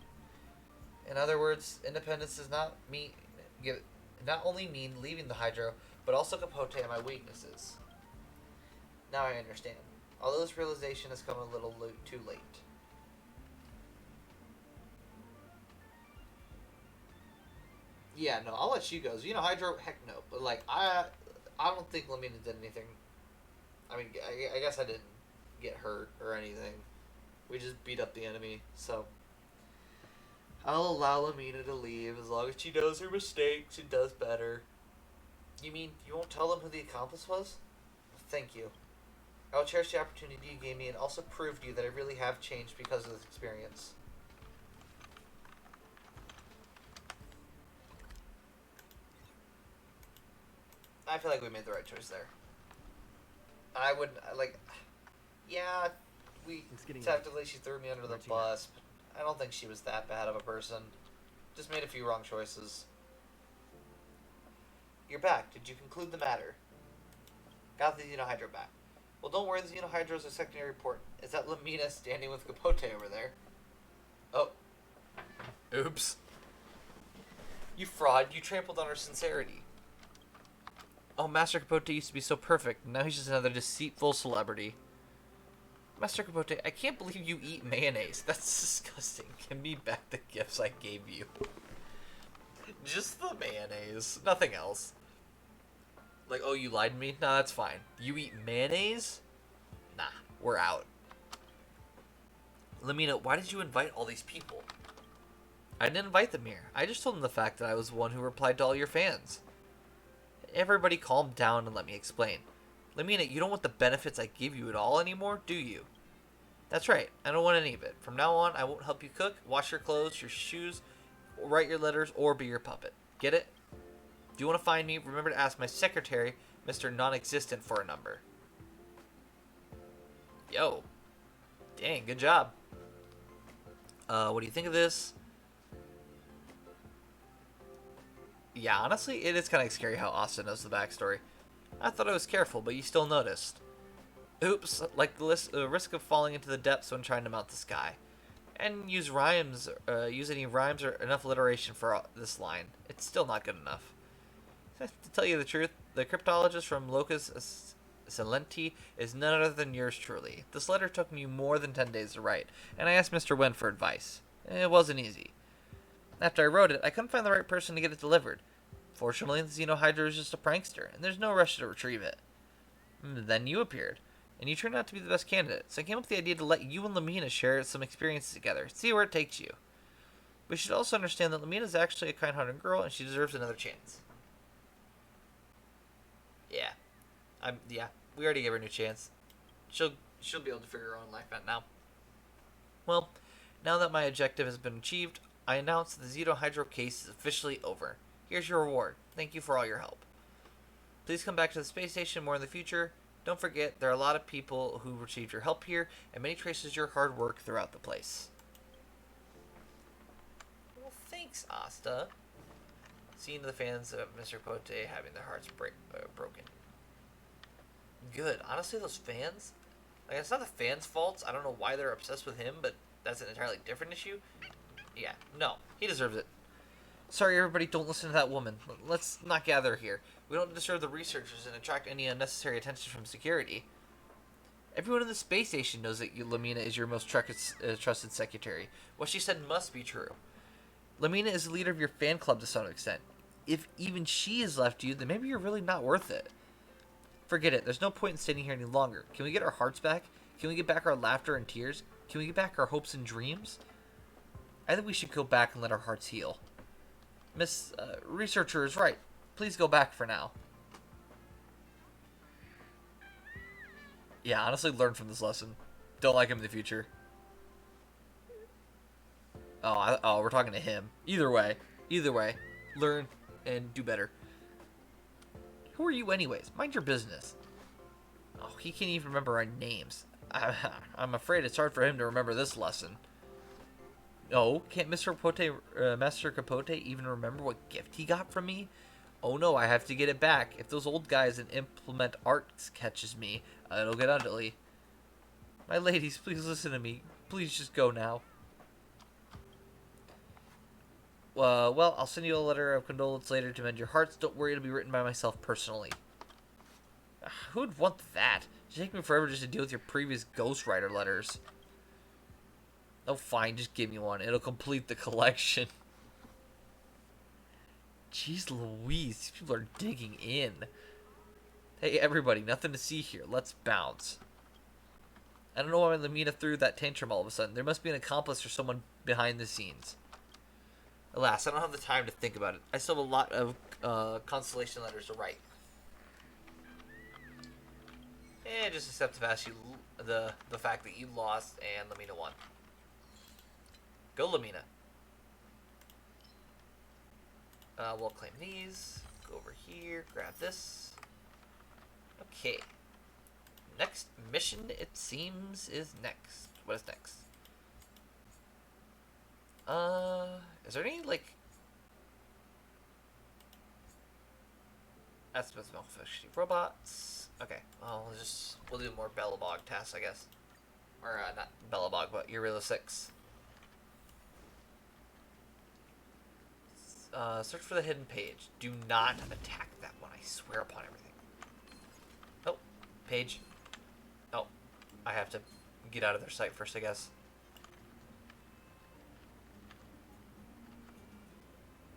In other words, independence does not only mean leaving the Hydra, but also Capote and my weaknesses. Now I understand. Although this realization has come a little too late. Yeah, no, I'll let you go. Xenohydra, heck no. But I don't think Lamina did anything. I mean, I guess I didn't get hurt or anything. We just beat up the enemy, so I'll allow Lamina to leave as long as she knows her mistakes and does better. You mean you won't tell them who the accomplice was? Thank you. I will cherish the opportunity you gave me and also prove to you that I really have changed because of this experience. I feel like we made the right choice there. I would, yeah, technically she threw me under the bus, but I don't think she was that bad of a person. Just made a few wrong choices. You're back. Did you conclude the matter? Got the Xenohydra back. Well, don't worry, the Xenohydra is a secondary report. Is that Lamina standing with Capote over there? Oh. Oops. You fraud. You trampled on her sincerity. Oh, Master Capote used to be so perfect. Now he's just another deceitful celebrity. Master Capote, I can't believe you eat mayonnaise. That's disgusting. Give me back the gifts I gave you. Just the mayonnaise. Nothing else. Like, oh, you lied to me? Nah, that's fine. You eat mayonnaise? Nah, we're out. Lamina, why did you invite all these people? I didn't invite them here. I just told them the fact that I was the one who replied to all your fans. Everybody calm down and let me explain. Lamina, you don't want the benefits I give you at all anymore, do you? That's right, I don't want any of it. From now on, I won't help you cook, wash your clothes, your shoes, write your letters, or be your puppet. Get it? Do you want to find me? Remember to ask my secretary, Mr. Non-Existent, for a number. Yo. Dang, good job. What do you think of this? Yeah, honestly, it is kind of scary how Austin knows the backstory. I thought I was careful, but you still noticed. Oops, like the risk of falling into the depths when trying to mount the sky. And use any rhymes or enough alliteration for this line. It's still not good enough. To tell you the truth, the cryptologist from Locus Celenti is none other than yours truly. This letter took me more than 10 days to write, and I asked Mr. Wen for advice. It wasn't easy. After I wrote it, I couldn't find the right person to get it delivered. Fortunately, the Xenohydra is just a prankster, and there's no rush to retrieve it. Then you appeared, and you turned out to be the best candidate, so I came up with the idea to let you and Lamina share some experiences together, see where it takes you. We should also understand that Lamina is actually a kind-hearted girl, and she deserves another chance. Yeah. We already gave her a new chance. She'll be able to figure her own life out now. Well, now that my objective has been achieved, I announce that the Xenohydro case is officially over. Here's your reward. Thank you for all your help. Please come back to the space station more in the future. Don't forget, there are a lot of people who received your help here, and many traces your hard work throughout the place. Well, thanks, Asta. Seeing the fans of Mr. Pote having their hearts broken. Good. Honestly, those fans, like, it's not the fans' faults. I don't know why they're obsessed with him, but that's an entirely different issue. Yeah, no, he deserves it. Sorry, everybody, don't listen to that woman. Let's not gather here. We don't disturb the researchers and attract any unnecessary attention from security. Everyone in the space station knows that Lamina is your most trusted secretary. What she said must be true. Lamina is the leader of your fan club to some extent. If even she has left you, then maybe you're really not worth it. Forget it. There's no point in staying here any longer. Can we get our hearts back? Can we get back our laughter and tears? Can we get back our hopes and dreams? I think we should go back and let our hearts heal. Miss Researcher is right. Please go back for now. Yeah, honestly, learn from this lesson. Don't like him in the future. Oh, we're talking to him. Either way, learn and do better. Who are you anyways? Mind your business. Oh, he can't even remember our names. I'm afraid it's hard for him to remember this lesson. Oh, can't Master Capote even remember what gift he got from me? Oh no, I have to get it back. If those old guys in Implement Arts catches me, it'll get ugly. My ladies, please listen to me. Please just go now. Well, I'll send you a letter of condolence later to mend your hearts. Don't worry, it'll be written by myself personally. Who would want that? It'll take me forever just to deal with your previous ghostwriter letters. Oh, fine, just give me one. It'll complete the collection. Jeez Louise, these people are digging in. Hey, everybody, nothing to see here. Let's bounce. I don't know why Lamina threw that tantrum all of a sudden. There must be an accomplice or someone behind the scenes. Alas, I don't have the time to think about it. I still have a lot of consolation letters to write. And just accept the fact that you lost and Lamina won. Go, Lamina. We'll claim these. Go over here, grab this. Okay. Next mission, it seems, is next. What is next? Is there any, like... That's fishy robots. Okay, well, we'll do more Bellabog tasks, I guess. Or, not Bellabog, but Urilla 6. Search for the hidden page. Do not attack that one, I swear upon everything. Oh, page. Oh, I have to get out of their sight first, I guess.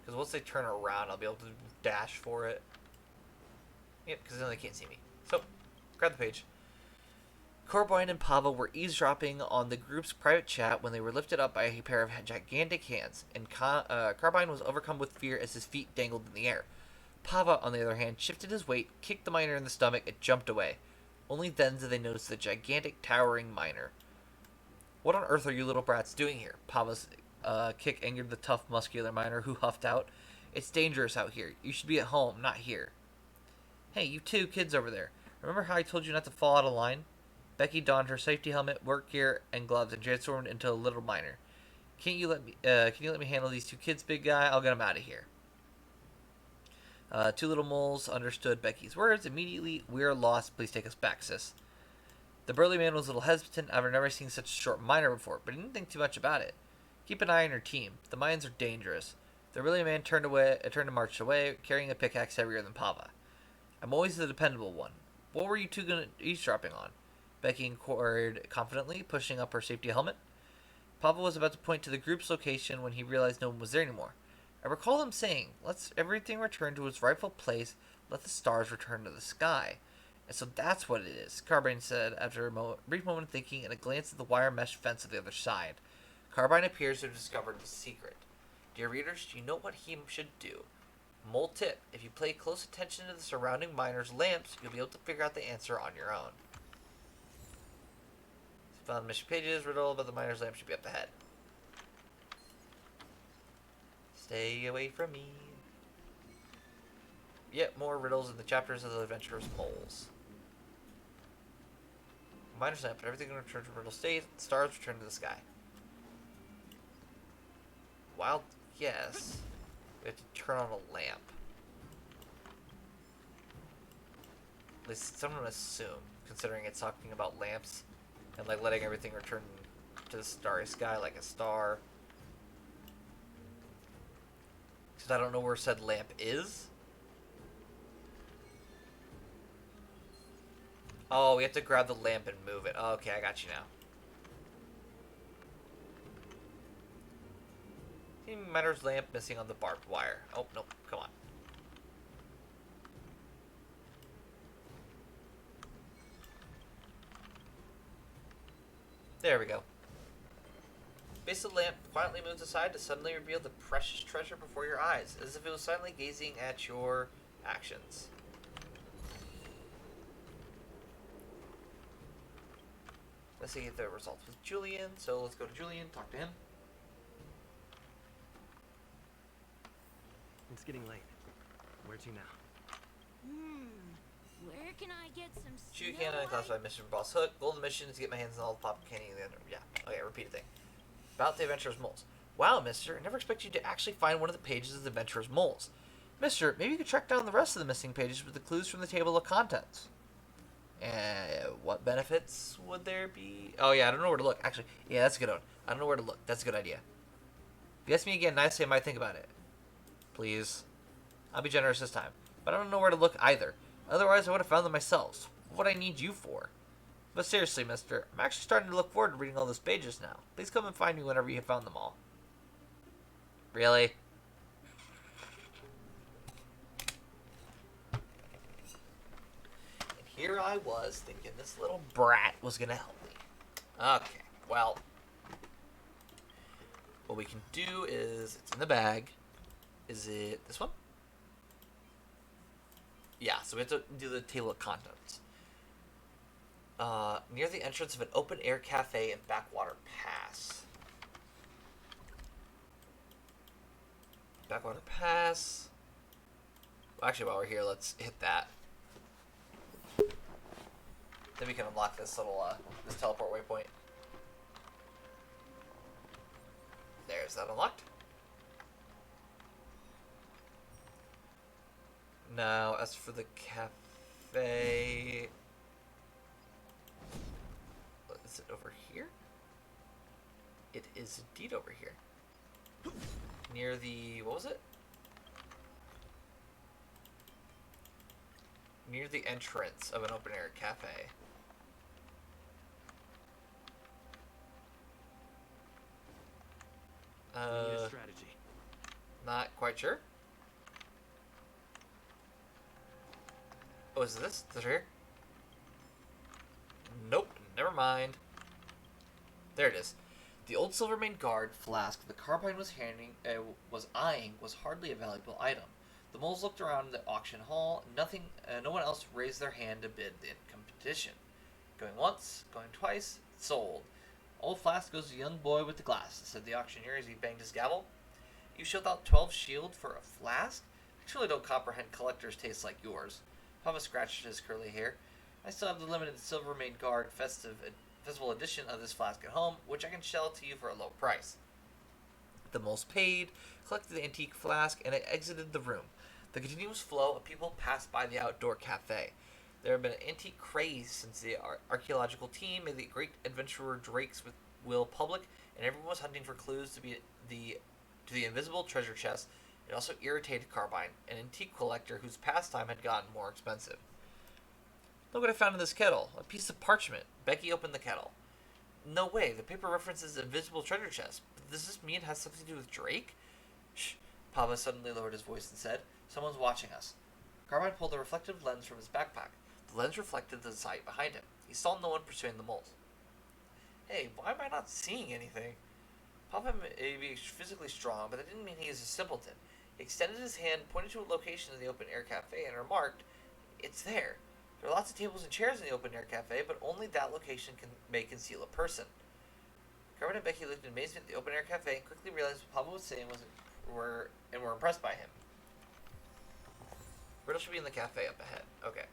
Because once they turn around, I'll be able to dash for it. Yep, because then they can't see me. So, grab the page. Corboin and Pava were eavesdropping on the group's private chat when they were lifted up by a pair of gigantic hands, and Carbine was overcome with fear as his feet dangled in the air. Pava, on the other hand, shifted his weight, kicked the miner in the stomach, and jumped away. Only then did they notice the gigantic, towering miner. What on earth are you little brats doing here? Pava's kick angered the tough, muscular miner, who huffed out. It's dangerous out here. You should be at home, not here. Hey, you two kids over there. Remember how I told you not to fall out of line? Becky donned her safety helmet, work gear, and gloves and transformed into a little miner. Can you let me handle these two kids, big guy? I'll get them out of here. Two little moles understood Becky's words. Immediately, we're lost. Please take us back, sis. The burly man was a little hesitant. I've never seen such a short miner before, but he didn't think too much about it. Keep an eye on your team. The mines are dangerous. The burly man turned and marched away, carrying a pickaxe heavier than Pava. I'm always the dependable one. What were you two gonna eavesdropping on? Becky inquired confidently, pushing up her safety helmet. Papa was about to point to the group's location when he realized no one was there anymore. I recall him saying, "Let's everything return to its rightful place, let the stars return to the sky." And so that's what it is, Carbine said after a brief moment of thinking and a glance at the wire mesh fence on the other side. Carbine appears to have discovered the secret. Dear readers, do you know what he should do? Mole tip, if you pay close attention to the surrounding miners' lamps, you'll be able to figure out the answer on your own. Found mission pages, riddle about the miners' lamp should be up ahead. Stay away from me. Yet more riddles in the chapters of the adventurous moles. Miners' lamp, but everything returns to riddle state, the stars return to the sky. Wild guess. We have to turn on a lamp. At least someone would assume, considering it's talking about lamps and like letting everything return to the starry sky like a star. Because I don't know where said lamp is. Oh, we have to grab the lamp and move it. Oh, okay, I got you now. Miner's lamp missing on the barbed wire. Oh, nope, come on. There we go. Base of the lamp quietly moves aside to suddenly reveal the precious treasure before your eyes, as if it was silently gazing at your actions. Let's see the results with Julian. So let's go to Julian, talk to him.
It's getting late. Where to now?
Where can I get some
Shoot
snow
cannon,
white?
classified mission from Boss Hook. Golden mission is to get my hands on all the pop candy in the end. Yeah. Okay, repeat thing. About the Adventurer's Moles. Wow, mister, I never expected you to actually find one of the pages of the Adventurer's Moles. Mister, maybe you could track down the rest of the missing pages with the clues from the table of contents. What benefits would there be? Oh, yeah, I don't know where to look. Actually, yeah, that's a good one. I don't know where to look. That's a good idea. If you ask me again nicely, I might think about it. Please. I'll be generous this time. But I don't know where to look either. Otherwise, I would have found them myself. What would I need you for? But seriously, mister, I'm actually starting to look forward to reading all those pages now. Please come and find me whenever you have found them all. Really? And here I was thinking this little brat was going to help me. Okay, well, what we can do is, it's in the bag. Is it this one? Yeah, so we have to do the table of contents. Near the entrance of an open-air cafe in Backwater Pass. Backwater Pass. Well, actually, while we're here, let's hit that. Then we can unlock this little, this teleport waypoint. There's that unlocked. Now, as for the cafe... Is it over here? It is indeed over here. Near the... what was it? Near the entrance of an open-air cafe.
We need a strategy.
Not quite sure. Oh, is this? Is it here? Nope, never mind. There it is. The old Silvermane guard flask the Carbine was eyeing was hardly a valuable item. The moles looked around the auction hall. No one else raised their hand to bid in competition. Going once, going twice, sold. Old flask goes to the young boy with the glass, said the auctioneer as he banged his gavel. You shelled out 12 shield for a flask? I truly don't comprehend collector's tastes like yours. Papa scratched his curly hair. I still have the limited Silvermane Guard festival edition of this flask at home, which I can sell to you for a low price. The moles paid, collected the antique flask, and exited the room. The continuous flow of people passed by the outdoor cafe. There had been an antique craze since the archaeological team made the great adventurer Drake's will public, and everyone was hunting for clues to the invisible treasure chest. It also irritated Carbine, an antique collector whose pastime had gotten more expensive. Look what I found in this kettle. A piece of parchment. Becky opened the kettle. No way. The paper references invisible treasure chest. But does this mean it has something to do with Drake? Shh. Papa suddenly lowered his voice and said, "Someone's watching us." Carbine pulled a reflective lens from his backpack. The lens reflected the sight behind him. He saw no one pursuing the moles. Hey, why am I not seeing anything? Papa may be physically strong, but that didn't mean he was a simpleton. He extended his hand, pointed to a location in the open-air cafe, and remarked, "It's there. There are lots of tables and chairs in the open-air cafe, but only that location may conceal a person." Carmen and Becky looked in amazement at the open-air cafe and quickly realized what Papa was saying were impressed by him. Riddle should be in the cafe up ahead. Okay.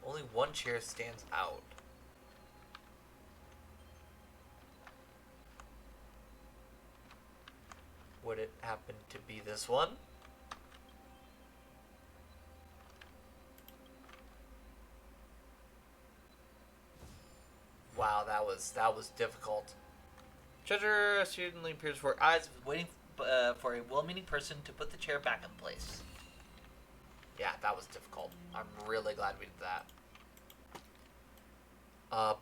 Only one chair stands out. Would it happen to be this one? Wow, that was difficult. Treasure certainly appears before eyes, waiting for a well-meaning person to put the chair back in place. Yeah, that was difficult. I'm really glad we did that.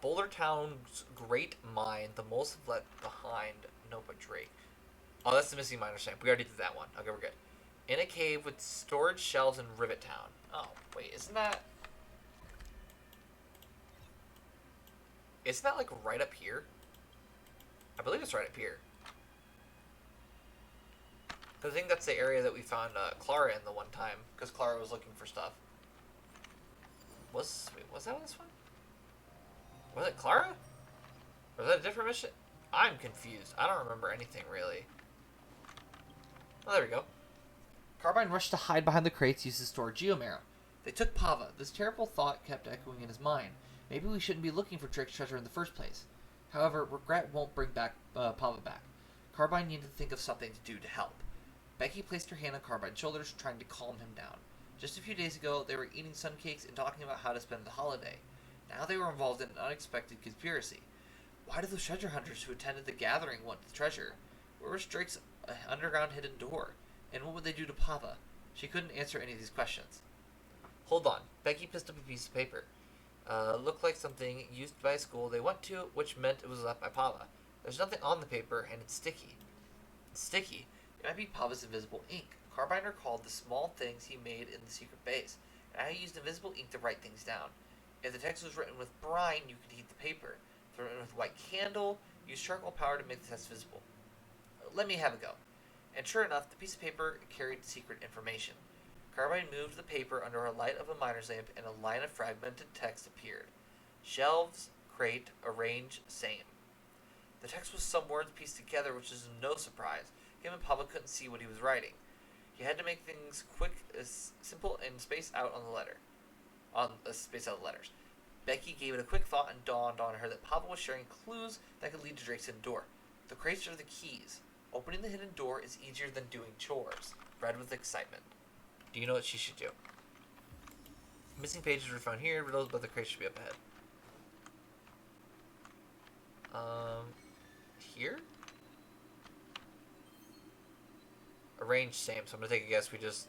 Boulder Town's Great Mine. The most have left behind. No, but Drake. Oh, that's the missing miner stamp. We already did that one. Okay, we're good. In a cave with storage shelves in Rivet Town. Oh, wait, isn't that like right up here? I believe it's right up here. Because I think that's the area that we found Clara in the one time. Because Clara was looking for stuff. Was that this one? Was it Clara? Or was that a different mission? I'm confused. I don't remember anything really. Oh, there we go. Carbine rushed to hide behind the crates used to store Geomarrow. They took Pava. This terrible thought kept echoing in his mind. Maybe we shouldn't be looking for Drake's treasure in the first place. However, regret won't bring Pava back. Carbine needed to think of something to do to help. Becky placed her hand on Carbine's shoulders, trying to calm him down. Just a few days ago, they were eating sun cakes and talking about how to spend the holiday. Now they were involved in an unexpected conspiracy. Why did those treasure hunters who attended the gathering want the treasure? Where was Drake's underground hidden door? And what would they do to Pava? She couldn't answer any of these questions. Hold on. Becky picked up a piece of paper. Looked like something used by a school they went to, which meant it was left by Pava. There's nothing on the paper, and it's sticky. It's sticky? It might be Pava's invisible ink. Carbine recalled the small things he made in the secret base, and I used invisible ink to write things down. If the text was written with brine, you could heat the paper. If it was written with white candle, use charcoal powder to make the text visible. Let me have a go. And sure enough, the piece of paper carried secret information. Carbine moved the paper under a light of a miner's lamp, and a line of fragmented text appeared. Shelves, crate, arrange, same. The text was some words pieced together, which is no surprise, given Pava couldn't see what he was writing. He had to make things quick, simple, and space out the letters. Becky gave it a quick thought and dawned on her that Pava was sharing clues that could lead to Drake's hidden door. The crates are the keys. Opening the hidden door is easier than doing chores. Read with excitement. Do you know what she should do? Missing pages were found here. Riddles about the crates should be up ahead. Here? Arrange same, so I'm gonna take a guess we just...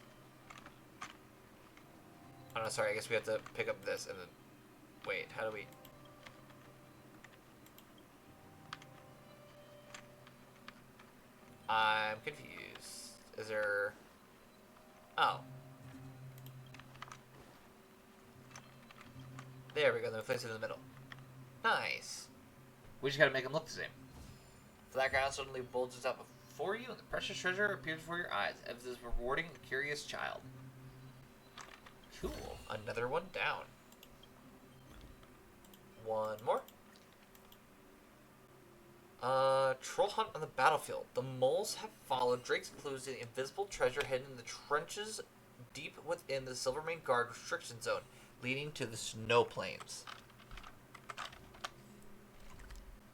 Oh no, sorry, I guess we have to pick up this and then... Wait, how do we... I'm confused. Is there... Oh. There we go, then we place it in the middle. Nice. We just gotta make them look the same. The background suddenly bulges up before you, and the precious treasure appears before your eyes as this rewarding and curious child. Cool. Another one down. One more. Troll hunt on the battlefield. The moles have followed Drake's clues to the invisible treasure hidden in the trenches deep within the Silvermane Guard restriction zone, leading to the snow plains.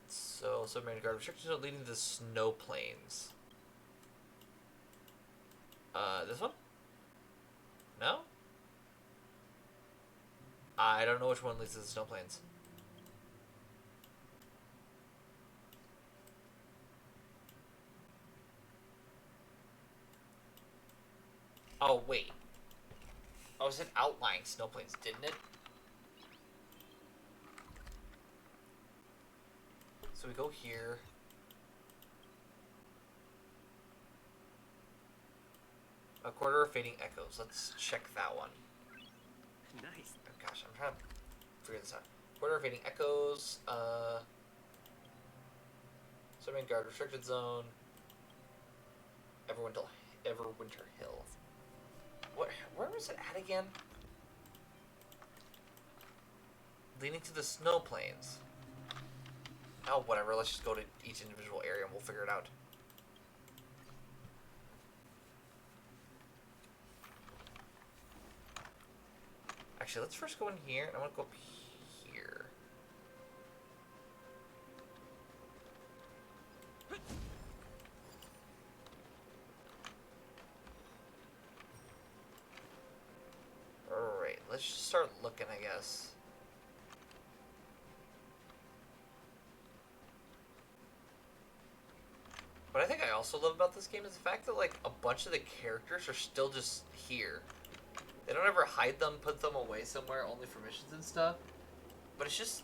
So, Silvermane Guard restriction zone leading to the snow plains. This one? No? I don't know which one leads to the snow plains. Oh, wait. Oh, it said outlying snow plains, didn't it? So we go here. A quarter of fading echoes. Let's check that one.
Nice.
Oh gosh, I'm trying to figure this out. Quarter of fading echoes. Swimming guard restricted zone. Everwinter Hill. Where was it at again? Leading to the snow plains. Oh, whatever. Let's just go to each individual area and we'll figure it out. Actually, let's first go in here, and I want to go up here. Alright, let's just start looking, I guess. What I think I also love about this game is the fact that, like, a bunch of the characters are still just here. They don't ever hide them, put them away somewhere only for missions and stuff. But it's just,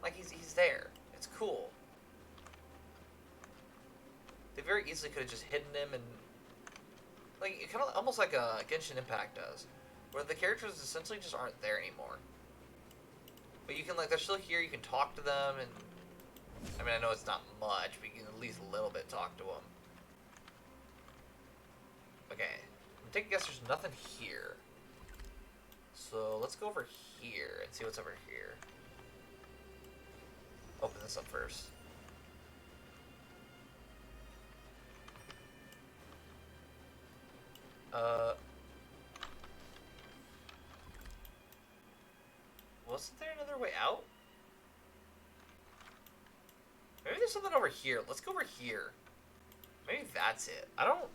like, he's there. It's cool. They very easily could have just hidden him and... Like, it kind of almost like a Genshin Impact does. Where the characters essentially just aren't there anymore. But you can, like, they're still here, you can talk to them, and... I mean, I know it's not much, but you can at least a little bit talk to them. Okay. I'm taking a guess there's nothing here. So, let's go over here and see what's over here. Open this up first. Wasn't there another way out? Maybe there's something over here. Let's go over here. Maybe that's it. I don't...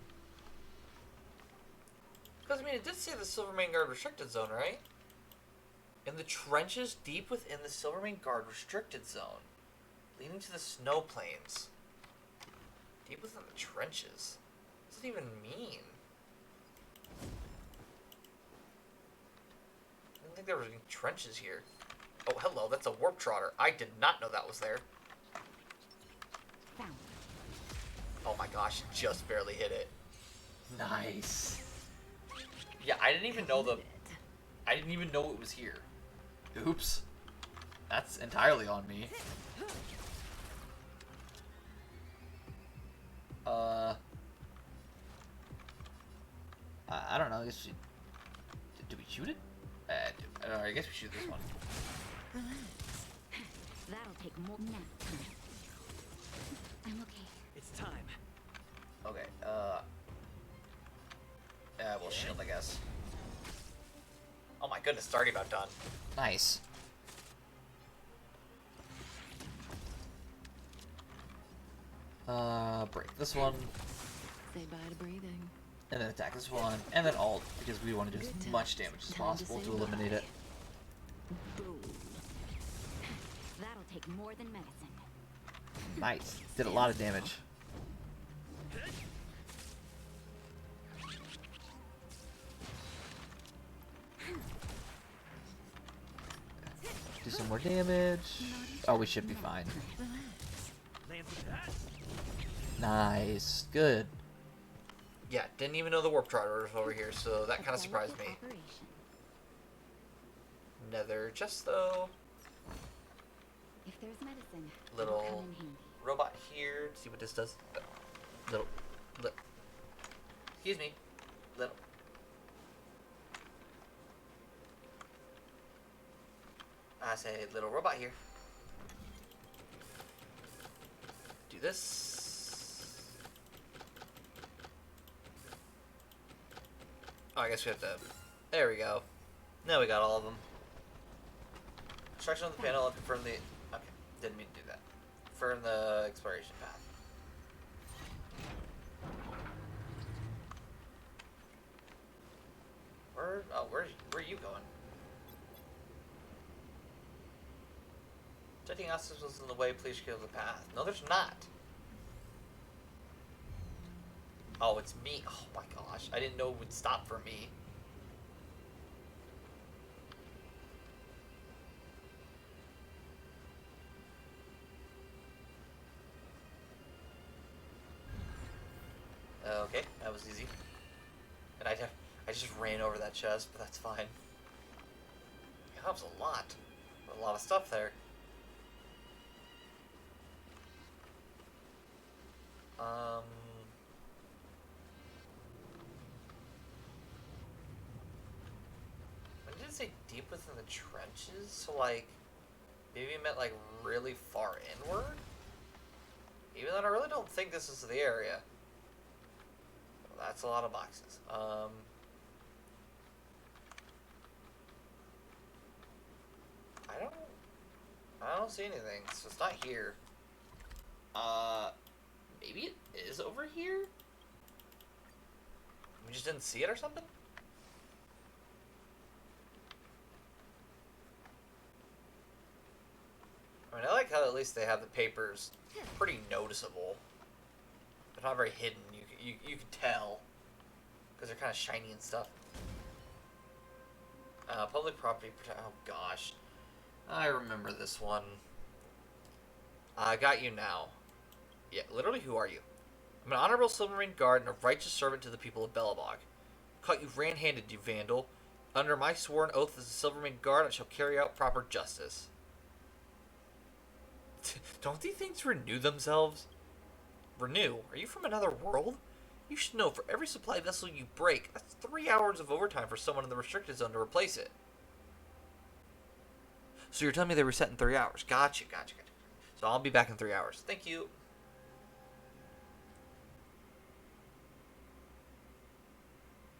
Because, I mean, it did say the Silvermane Guard restricted zone, right? In the trenches deep within the Silvermane Guard restricted zone, leading to the snow plains. Deep within the trenches? What does it even mean? I didn't think there were any trenches here. Oh, hello, that's a warp trotter. I did not know that was there.
Found.
Oh my gosh, just barely hit it. Nice. Yeah, I didn't even know it was here. Oops. That's entirely on me. I don't know. I guess did we shoot it? I guess we shoot this one.
That'll take more nap time. I'm okay.
It's time.
Okay. We'll shield, I guess. Oh my goodness, it's already about done. Nice. Break this one,
Say bye to breathing.
and then attack this one, and then alt, because we want to do as much damage as possible to eliminate it.
Boom.
That'll take more than medicine.
Nice. Did a lot of damage. Do some more damage. Oh, we should be fine.
Lands with that.
Nice. Good. Yeah, didn't even know the warp trotter was over here, so that kind of surprised me.
Operation.
Nether chest, though.
If there's medicine,
Little
it'll come in handy.
robot here. See what this does. Little. Excuse me. Little. I say little robot here. Do this. Oh, I guess we have to... There we go. Now we got all of them. Instruction on the panel and confirm the... Okay, didn't mean to do that. Confirm the exploration path. Where are you going? Setting obstacles in the way, please clear the path. No, there's not. Oh, it's me. Oh my gosh. I didn't know it would stop for me. Okay, that was easy. And I just ran over that chest, but that's fine. Yeah, that was a lot. A lot of stuff there. When did it say deep within the trenches? So, like, maybe it meant, like, really far inward? Even then, I really don't think this is the area. Well, that's a lot of boxes. I don't see anything, so it's not here. Maybe it is over here? We just didn't see it or something? I mean, I like how at least they have the papers pretty noticeable. They're not very hidden. You can tell because they're kind of shiny and stuff. Public property. Oh gosh, I remember this one. I got you now. Yeah, literally, who are you? I'm an honorable Silvermane guard and a righteous servant to the people of Belobog. Caught you ran-handed, you vandal. Under my sworn oath as a Silvermane guard, I shall carry out proper justice. Don't these things renew themselves? Renew? Are you from another world? You should know, for every supply vessel you break, that's 3 hours of overtime for someone in the restricted zone to replace it. So you're telling me they reset in 3 hours. Gotcha. So I'll be back in 3 hours. Thank you.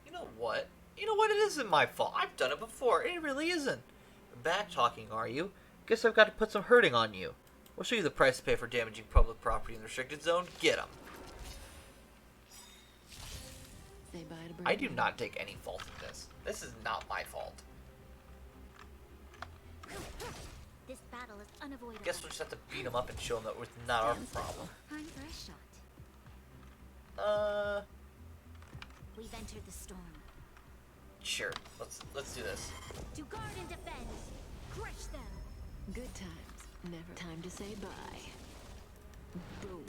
You know what? It isn't my fault. I've done it before. It really isn't. Back-talking, are you? Guess I've got to put some hurting on you. We'll show you the price to pay for damaging public property in the restricted zone. Get 'em.
Say bye to
I do
Brandon.
not take any fault in this. This is not my fault.
This battle is unavoidable.
Guess we'll just have to beat them up and show them that it's not our problem.
Time for a shot. We've entered the storm.
Sure. Let's do this.
To guard and defend. Crush them.
Good times. Never time to say bye. Boom.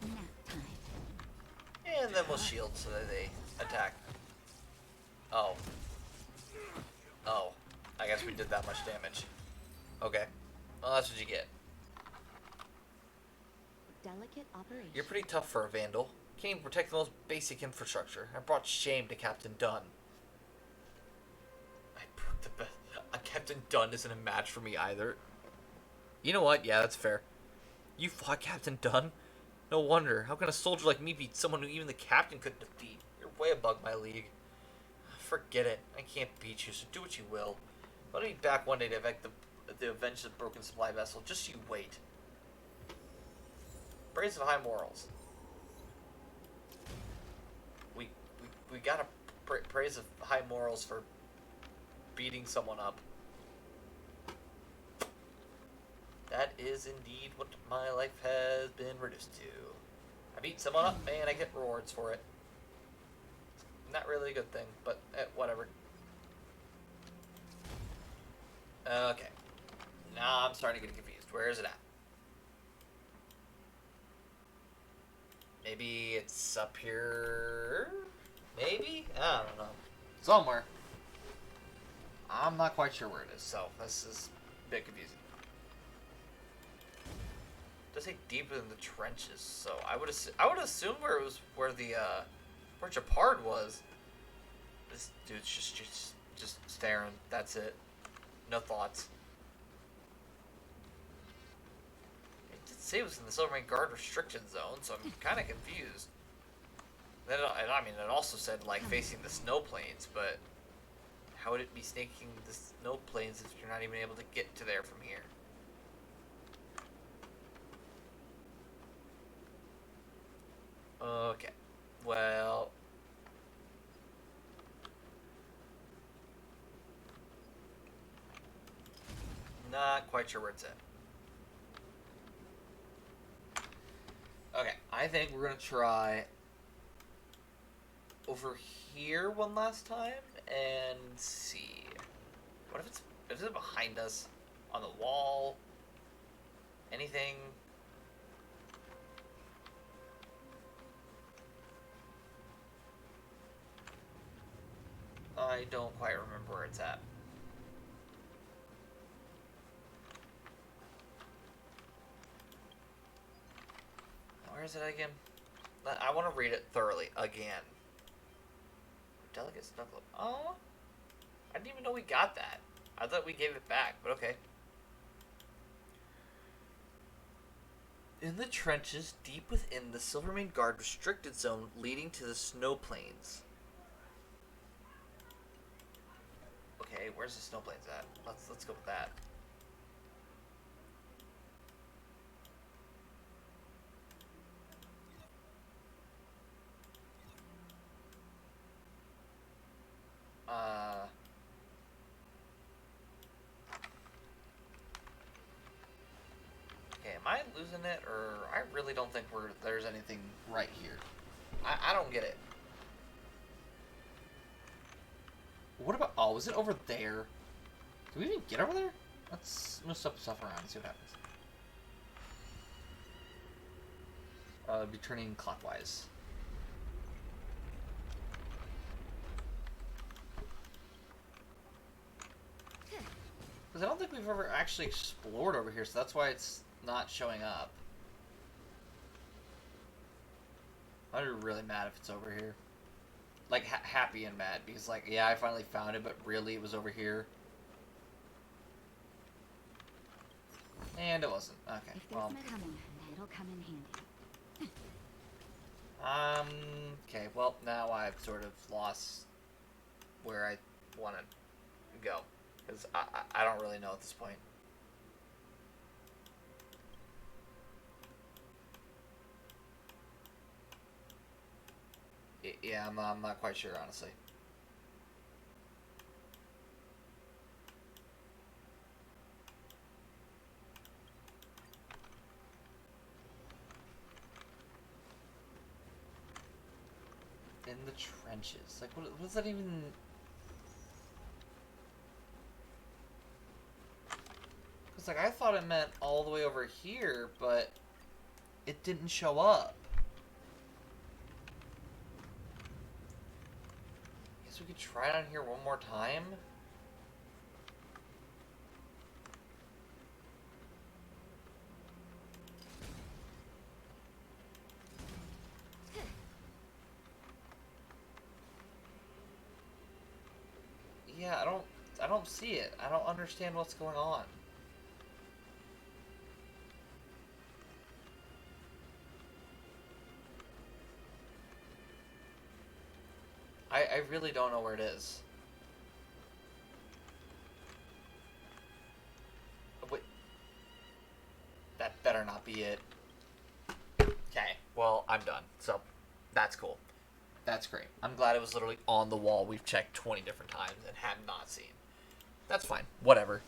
Nap time.
And then we'll shield so that they attack. Oh. I guess we did that much damage. Okay. Well, that's what you get.
Delicate operation.
You're pretty tough for a vandal. Can't even protect the most basic infrastructure. I brought shame to Captain Dunn. Captain Dunn isn't a match for me either. You know what? Yeah, that's fair. You fought Captain Dunn? No wonder. How can a soldier like me beat someone who even the captain couldn't defeat? You're way above my league. Forget it. I can't beat you, so do what you will. I'll be back one day to avenge the broken supply vessel. Just you wait. Praise of high morals. We gotta praise of high morals for beating someone up. That is indeed what my life has been reduced to. I beat someone up and I get rewards for it. Not really a good thing, but whatever. Okay. Now I'm starting to get confused. Where is it at? Maybe it's up here? Maybe? I don't know. Somewhere. I'm not quite sure where it is, so this is a bit confusing. It does say deeper than the trenches, so I would assume where it was where Japard was. This dude's just staring. That's it. No thoughts. It did say it was in the Silvermane Guard restricted zone, so I'm kind of confused. Then it also said like facing the snow plains, but how would it be snaking the snow plains if you're not even able to get to there from here? Okay. Well, not quite sure where it's at. Okay, I think we're gonna try over here one last time and see. What if it's behind us on the wall? Anything? I don't quite remember where it's at. Where is it again? I want to read it thoroughly again. Delicate Snuggler. Oh, I didn't even know we got that. I thought we gave it back, but okay. In the trenches deep within the Silvermane Guard restricted zone leading to the snow plains. Okay, where's the snow plains at? Let's go with that. Okay, am I losing it, or I really don't think there's anything right here. I don't get it. What about, oh, is it over there? Do we even get over there? Let's move stuff around and see what happens. Be turning clockwise. Because I don't think we've ever actually explored over here, so that's why it's not showing up. I'd be really mad if it's over here. Like, happy and mad, because, like, yeah, I finally found it, but really it was over here. And it wasn't. Okay, well.
It'll come in handy.
Okay, well, now I've sort of lost where I want to go. Because I don't really know at this point. Yeah, I'm not quite sure, honestly. In the trenches. Like, what does that even... Because, like, I thought it meant all the way over here, but it didn't show up. Guess we could try it on here one more time. Yeah, I don't see it. I don't understand what's going on. I really don't know where it is. Oh, wait. That better not be it. Okay, well, I'm done. So, that's cool. That's great. I'm glad it was literally on the wall we've checked 20 different times and have not seen. That's fine. Whatever.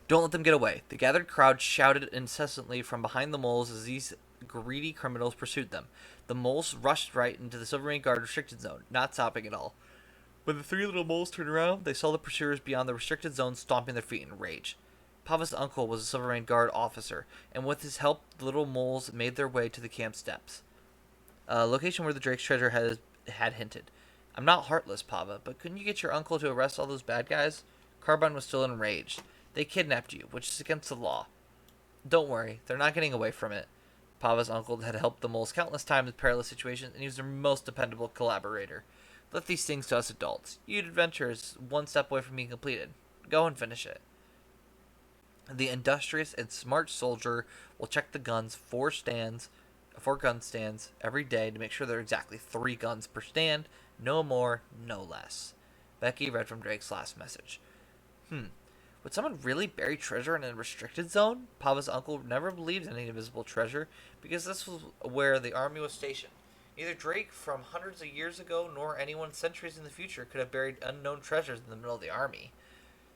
Don't let them get away. The gathered crowd shouted incessantly from behind the moles as these greedy criminals pursued them. The moles rushed right into the Silvermane Guard restricted zone, not stopping at all. When the three little moles turned around, they saw the pursuers beyond the restricted zone stomping their feet in rage. Pava's uncle was a Silvermane Guard officer, and with his help, the little moles made their way to the camp steps. A location where the Drake's treasure had hinted. I'm not heartless, Pava, but couldn't you get your uncle to arrest all those bad guys? Carbine was still enraged. They kidnapped you, which is against the law. Don't worry, they're not getting away from it. Pava's uncle had helped the moles countless times in perilous situations, and he was their most dependable collaborator. Left these things to us adults. You'd adventure is one step away from being completed. Go and finish it. The industrious and smart soldier will check the guns four gun stands every day to make sure there are exactly 3 guns per stand, no more, no less. Becky read from Drake's last message. Would someone really bury treasure in a restricted zone? Pava's uncle never believed in any invisible treasure because this was where the army was stationed. Neither Drake from hundreds of years ago nor anyone centuries in the future could have buried unknown treasures in the middle of the army.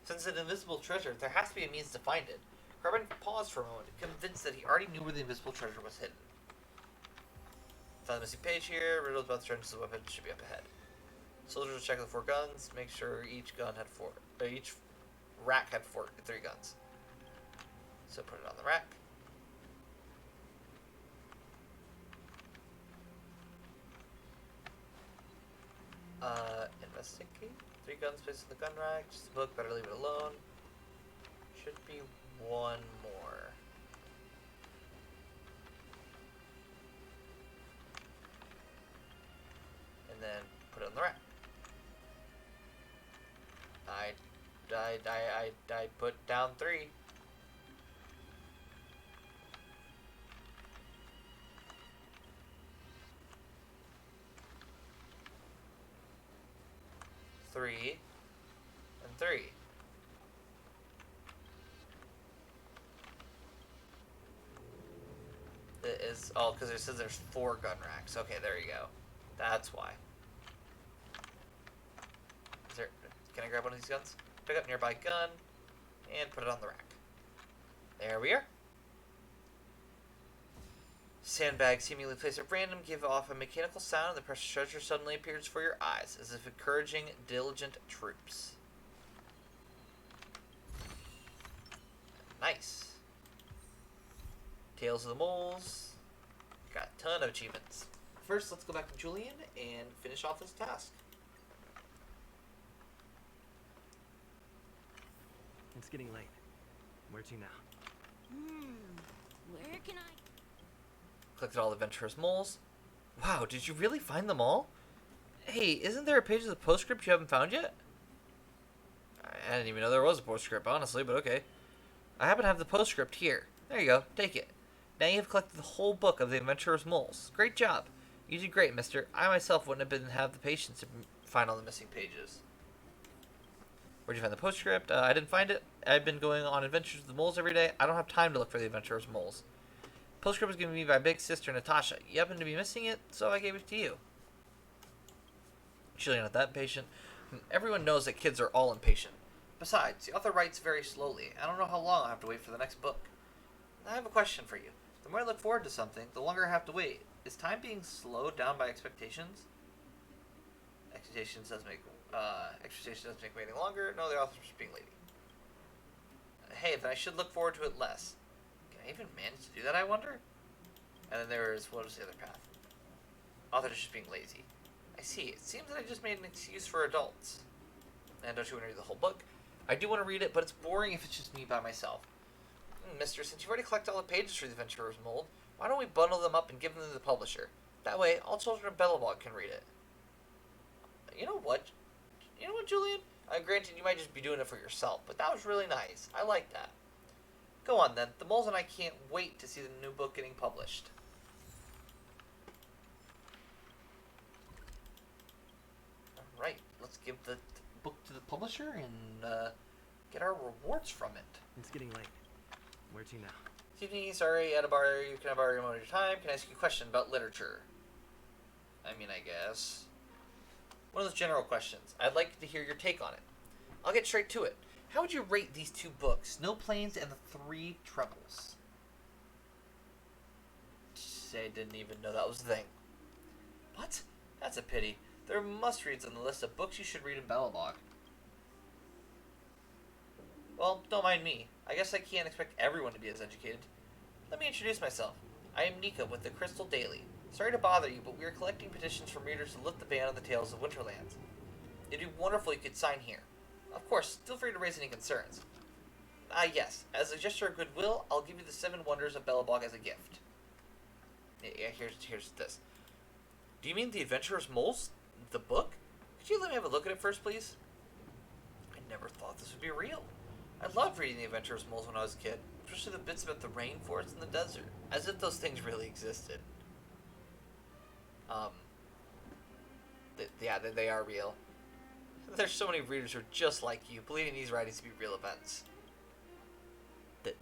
Since an invisible treasure, there has to be a means to find it. Carbon paused for a moment, convinced that he already knew where the invisible treasure was hidden. Found the missing page here. Riddles about the trenches of weapons should be up ahead. Soldiers will check the 4 guns. Make sure each rack had 3 guns. So put it on the rack. Investigate. 3 guns placed in the gun rack. Just a book, better leave it alone. Should be one more. And then put it on the rack. I put down 3. Three and 3. It is because it says there's 4 gun racks. Okay, there you go. That's why. Can I grab one of these guns? Pick up nearby gun and put it on the rack. There we are. Sandbag seemingly placed at random give off a mechanical sound, and the precious treasure suddenly appears for your eyes, as if encouraging diligent troops. Nice. Tales of the Moles. Got a ton of achievements. First, let's go back to Julian and finish off this task.
It's getting late. Where to now?
Where can I...
Collected all the adventurous moles. Wow, did you really find them all? Hey, isn't there a page of the postscript you haven't found yet? I didn't even know there was a postscript, honestly, but okay. I happen to have the postscript here. There you go, take it. Now you have collected the whole book of the adventurous moles. Great job. You did great, mister. I myself wouldn't have the patience to find all the missing pages. Where'd you find the postscript? I didn't find it. I've been going on adventures with the moles every day. I don't have time to look for the adventurous moles. Postscript was given to me by big sister Natasha. You happen to be missing it, so I gave it to you. Surely not that impatient. Everyone knows that kids are all impatient. Besides, the author writes very slowly. I don't know how long I'll have to wait for the next book. I have a question for you. The more I look forward to something, the longer I have to wait. Is time being slowed down by expectations? Expectations does make waiting longer. No, the author's just being lazy. Hey, then I should look forward to it less. Can I even manage to do that, I wonder? And then there's, what was the other path? Author's just being lazy. I see. It seems that I just made an excuse for adults. And don't you want to read the whole book? I do want to read it, but it's boring if it's just me by myself. Mister, since you've already collected all the pages for the Adventurer's Mold, why don't we bundle them up and give them to the publisher? That way, all children of Belobog can read it. You know what? Julian? Granted, you might just be doing it for yourself, but that was really nice. I like that. Go on, then. The moles and I can't wait to see the new book getting published. Alright, let's give the book to the publisher and get our rewards from it.
It's getting late. Where to now?
Excuse me, sorry, at a bar, you can borrow your moment of your time. Can I ask you a question about literature? I mean, I guess. One of those general questions. I'd like to hear your take on it. I'll get straight to it. How would you rate these 2 books, Snow Plains and the 3 Trebles? I didn't even know that was a thing. What? That's a pity. There are must-reads on the list of books you should read in Belobog. Well, don't mind me. I guess I can't expect everyone to be as educated. Let me introduce myself. I am Nika with the Crystal Daily. Sorry to bother you, but we are collecting petitions from readers to lift the ban on the Tales of Winterlands. It'd be wonderful if you could sign here. Of course, feel free to raise any concerns. Yes. As a gesture of goodwill, I'll give you the 7 Wonders of Belobog as a gift. Yeah, here's this. Do you mean The Adventurer's Moles? The book? Could you let me have a look at it first, please? I never thought this would be real. I loved reading The Adventurer's Moles when I was a kid, especially the bits about the rainforest and the desert, as if those things really existed. They are real. There's so many readers who are just like you, believing these writings to be real events.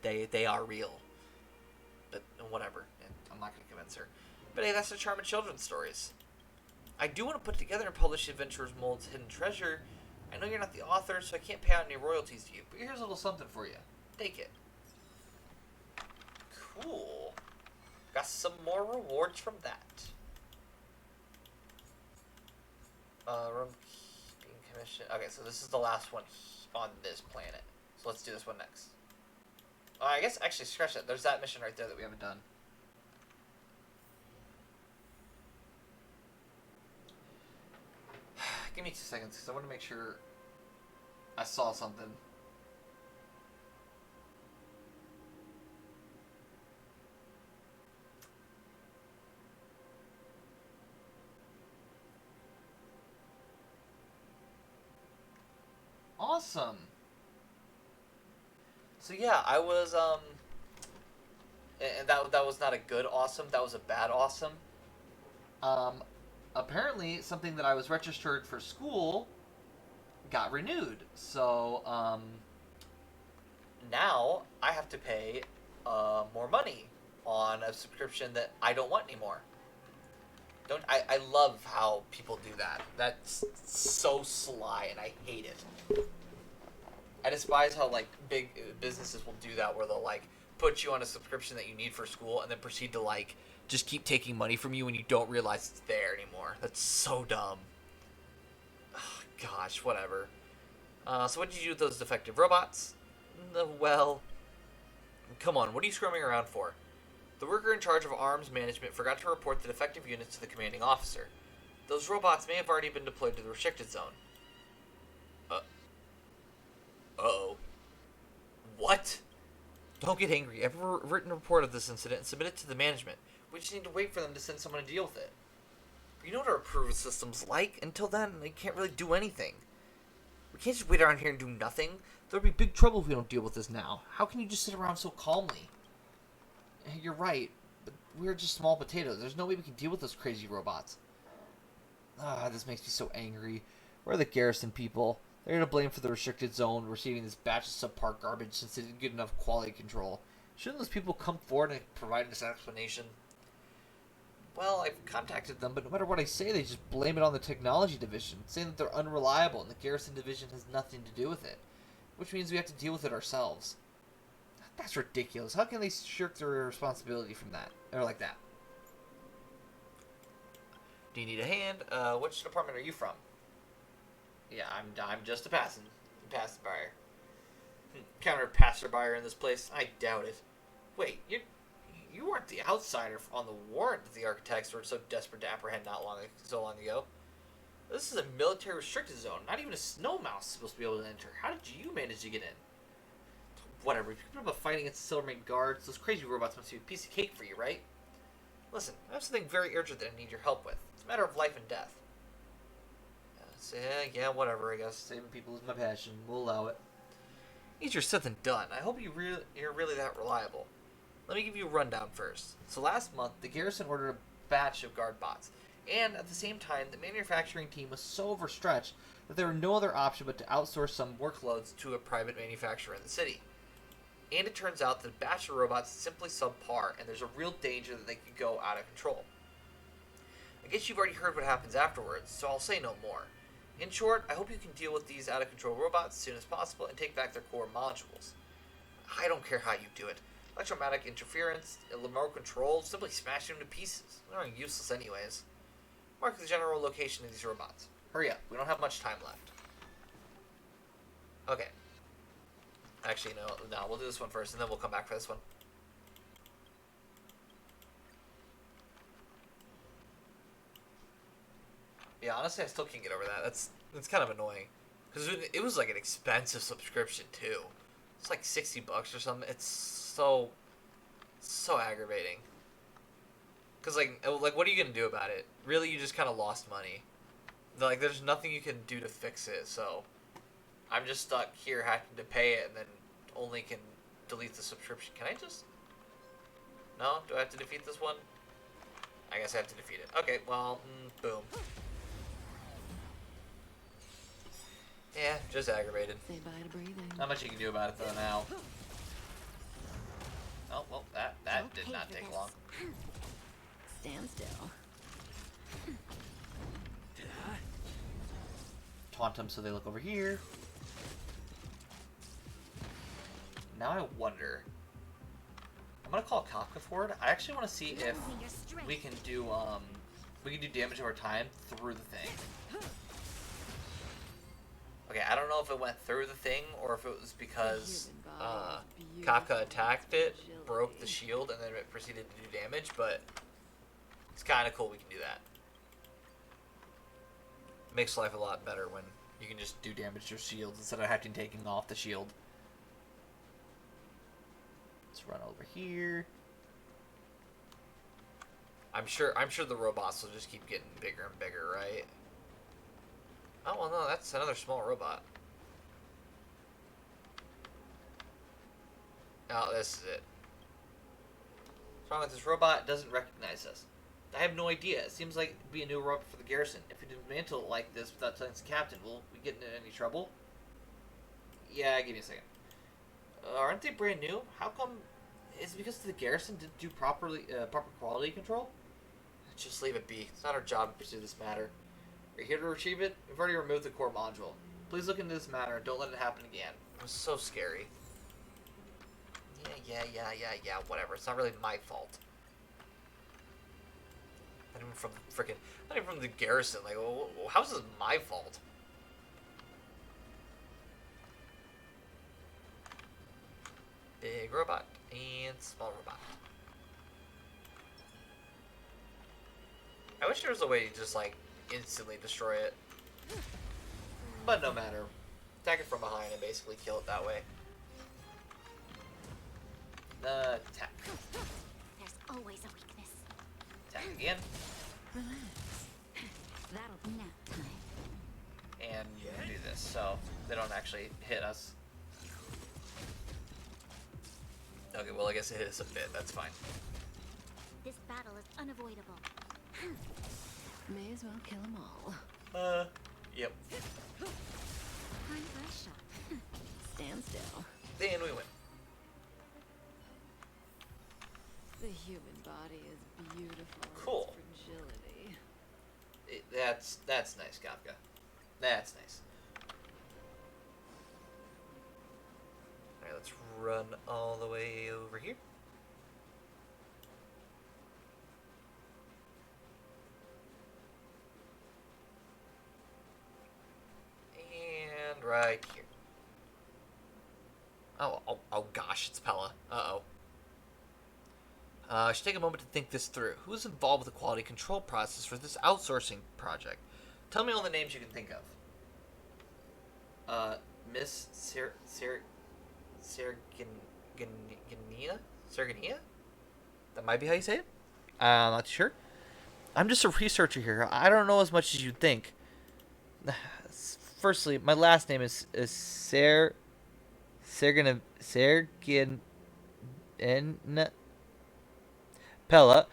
They are real. But whatever. I'm not going to convince her. But hey, that's the charm of children's stories. I do want to put together and publish the Adventurer's Mold's Hidden Treasure. I know you're not the author, so I can't pay out any royalties to you, but here's a little something for you. Take it. Cool. Got some more rewards from that. Room keeping commission. Okay, so this is the last one on this planet. So let's do this one next. I guess, actually, scratch that. There's that mission right there that we haven't done. Give
me 2 seconds because I want to make sure I saw something. Awesome. So yeah, I was and that was not a good awesome. That was a bad awesome. Apparently something that I was registered for school got renewed. So now I have to pay more money on a subscription that I don't want anymore. I love how people do that. That's so sly, and I hate it. I despise how like big businesses will do that, where they'll like put you on a subscription that you need for school, and then proceed to like just keep taking money from you when you don't realize it's there anymore. That's so dumb. Ugh, gosh, whatever. So what did you do with those defective robots? Well, come on, what are you squirming around for? The worker in charge of arms management forgot to report the defective units to the commanding officer. Those robots may have already been deployed to the restricted zone. Uh-oh. What? Don't get angry. I've a written report of this incident and submit it to the management. We just need to wait for them to send someone to deal with it. You know what our approval system's like. Until then, they can't really do anything. We can't just wait around here and do nothing. There'll be big trouble if we don't deal with this now. How can you just sit around so calmly? You're right, but we're just small potatoes. There's no way we can deal with those crazy robots. This makes me so angry. Where are the garrison people? They're to blame for the restricted zone receiving this batch of subpar garbage since they didn't get enough quality control. Shouldn't those people come forward and provide us an explanation? Well, I've contacted them, but no matter what I say, they just blame it on the technology division, saying that they're unreliable and the garrison division has nothing to do with it, which means we have to deal with it ourselves. That's ridiculous. How can they shirk their responsibility from that? Or like that? Do you need a hand? Which department are you from? Yeah, I'm just a passerby. Counter passerby in this place? I doubt it. Wait, you weren't the outsider on the warrant that the architects were so desperate to apprehend so long ago. This is a military restricted zone. Not even a snow mouse is supposed to be able to enter. How did you manage to get in? Whatever. If you put up a fight against the Silvermane guards, those crazy robots must be a piece of cake for you, right? Listen, I have something very urgent that I need your help with. It's a matter of life and death. Yeah, whatever, I guess. Saving people is my passion. We'll allow it. Easier said than done. I hope you're really that reliable. Let me give you a rundown first. So last month, the garrison ordered a batch of guard bots. And at the same time, the manufacturing team was so overstretched that there was no other option but to outsource some workloads to a private manufacturer in the city. And it turns out that the batch of robots is simply subpar, and there's a real danger that they could go out of control. I guess you've already heard what happens afterwards, so I'll say no more. In short, I hope you can deal with these out-of-control robots as soon as possible and take back their core modules. I don't care how you do it. Electromagnetic interference, remote control, simply smash them to pieces. They're useless anyways. Mark the general location of these robots. Hurry up, we don't have much time left. Okay. Actually, no, we'll do this one first, and then we'll come back for this one. Yeah, honestly, I still can't get over that. That's kind of annoying. Because it was like an expensive subscription, too. It's like $60 or something. It's so aggravating. Because, like, what are you going to do about it? Really, you just kind of lost money. Like, there's nothing you can do to fix it, so I'm just stuck here having to pay it and then only can delete the subscription. Can I just... No? Do I have to defeat this one? I guess I have to defeat it. Okay, well, boom. Yeah, just aggravated.
Say bye to breathing.
Not much you can do about it, though, now. Oh, well, that did not take long.
Stand still.
Taunt them so they look over here. Now I wonder. I'm gonna call Kafka for it. I actually want to see if we can do damage over time through the thing. Okay, I don't know if it went through the thing or if it was because Kafka attacked it, broke the shield, and then it proceeded to do damage, but it's kind of cool we can do that.
Makes life a lot better when you can just do damage to your shields instead of having taking off the shield. Let's run over here. I'm sure the robots will just keep getting bigger and bigger, right? Oh well, no, that's another small robot. Oh, this is it. What's wrong with this robot? It doesn't recognize us. I have no idea. It seems like it'd be a new robot for the garrison. If we dismantle it like this without telling the captain, will we get into any trouble? Yeah, give me a second. Aren't they brand new? How come? Is it because the garrison didn't do proper quality control? Just leave it be. It's not our job to pursue this matter. Are you here to retrieve it? We've already removed the core module. Please look into this matter and don't let it happen again. It was so scary. Yeah, whatever. It's not really my fault. Not even from the garrison. Like, how's this my fault? Big robot and small robot. I wish there was a way to just, like, instantly destroy it. But no matter. Attack it from behind and basically kill it that way. Attack.
There's always a weakness.
Attack again.
Relax. That'll nap time.
And you do this, so they don't actually hit us. Okay, well, I guess it hit us a bit. That's fine.
This battle is unavoidable.
May as well kill them all.
Yep.
Time for a shot.
Stand still.
And we win.
The human body is beautiful. in
Cool.
its fragility.
That's nice, Kafka. That's nice. Alright, let's run all the way over here. And right here. Oh gosh, it's Pella. Uh-oh. I should take a moment to think this through. Who is involved with the quality control process for this outsourcing project? Tell me all the names you can think of. Miss Sergania? That might be how you say it? I'm not sure. I'm just a researcher here. I don't know as much as you'd think. Firstly, my last name is Sergin Pella.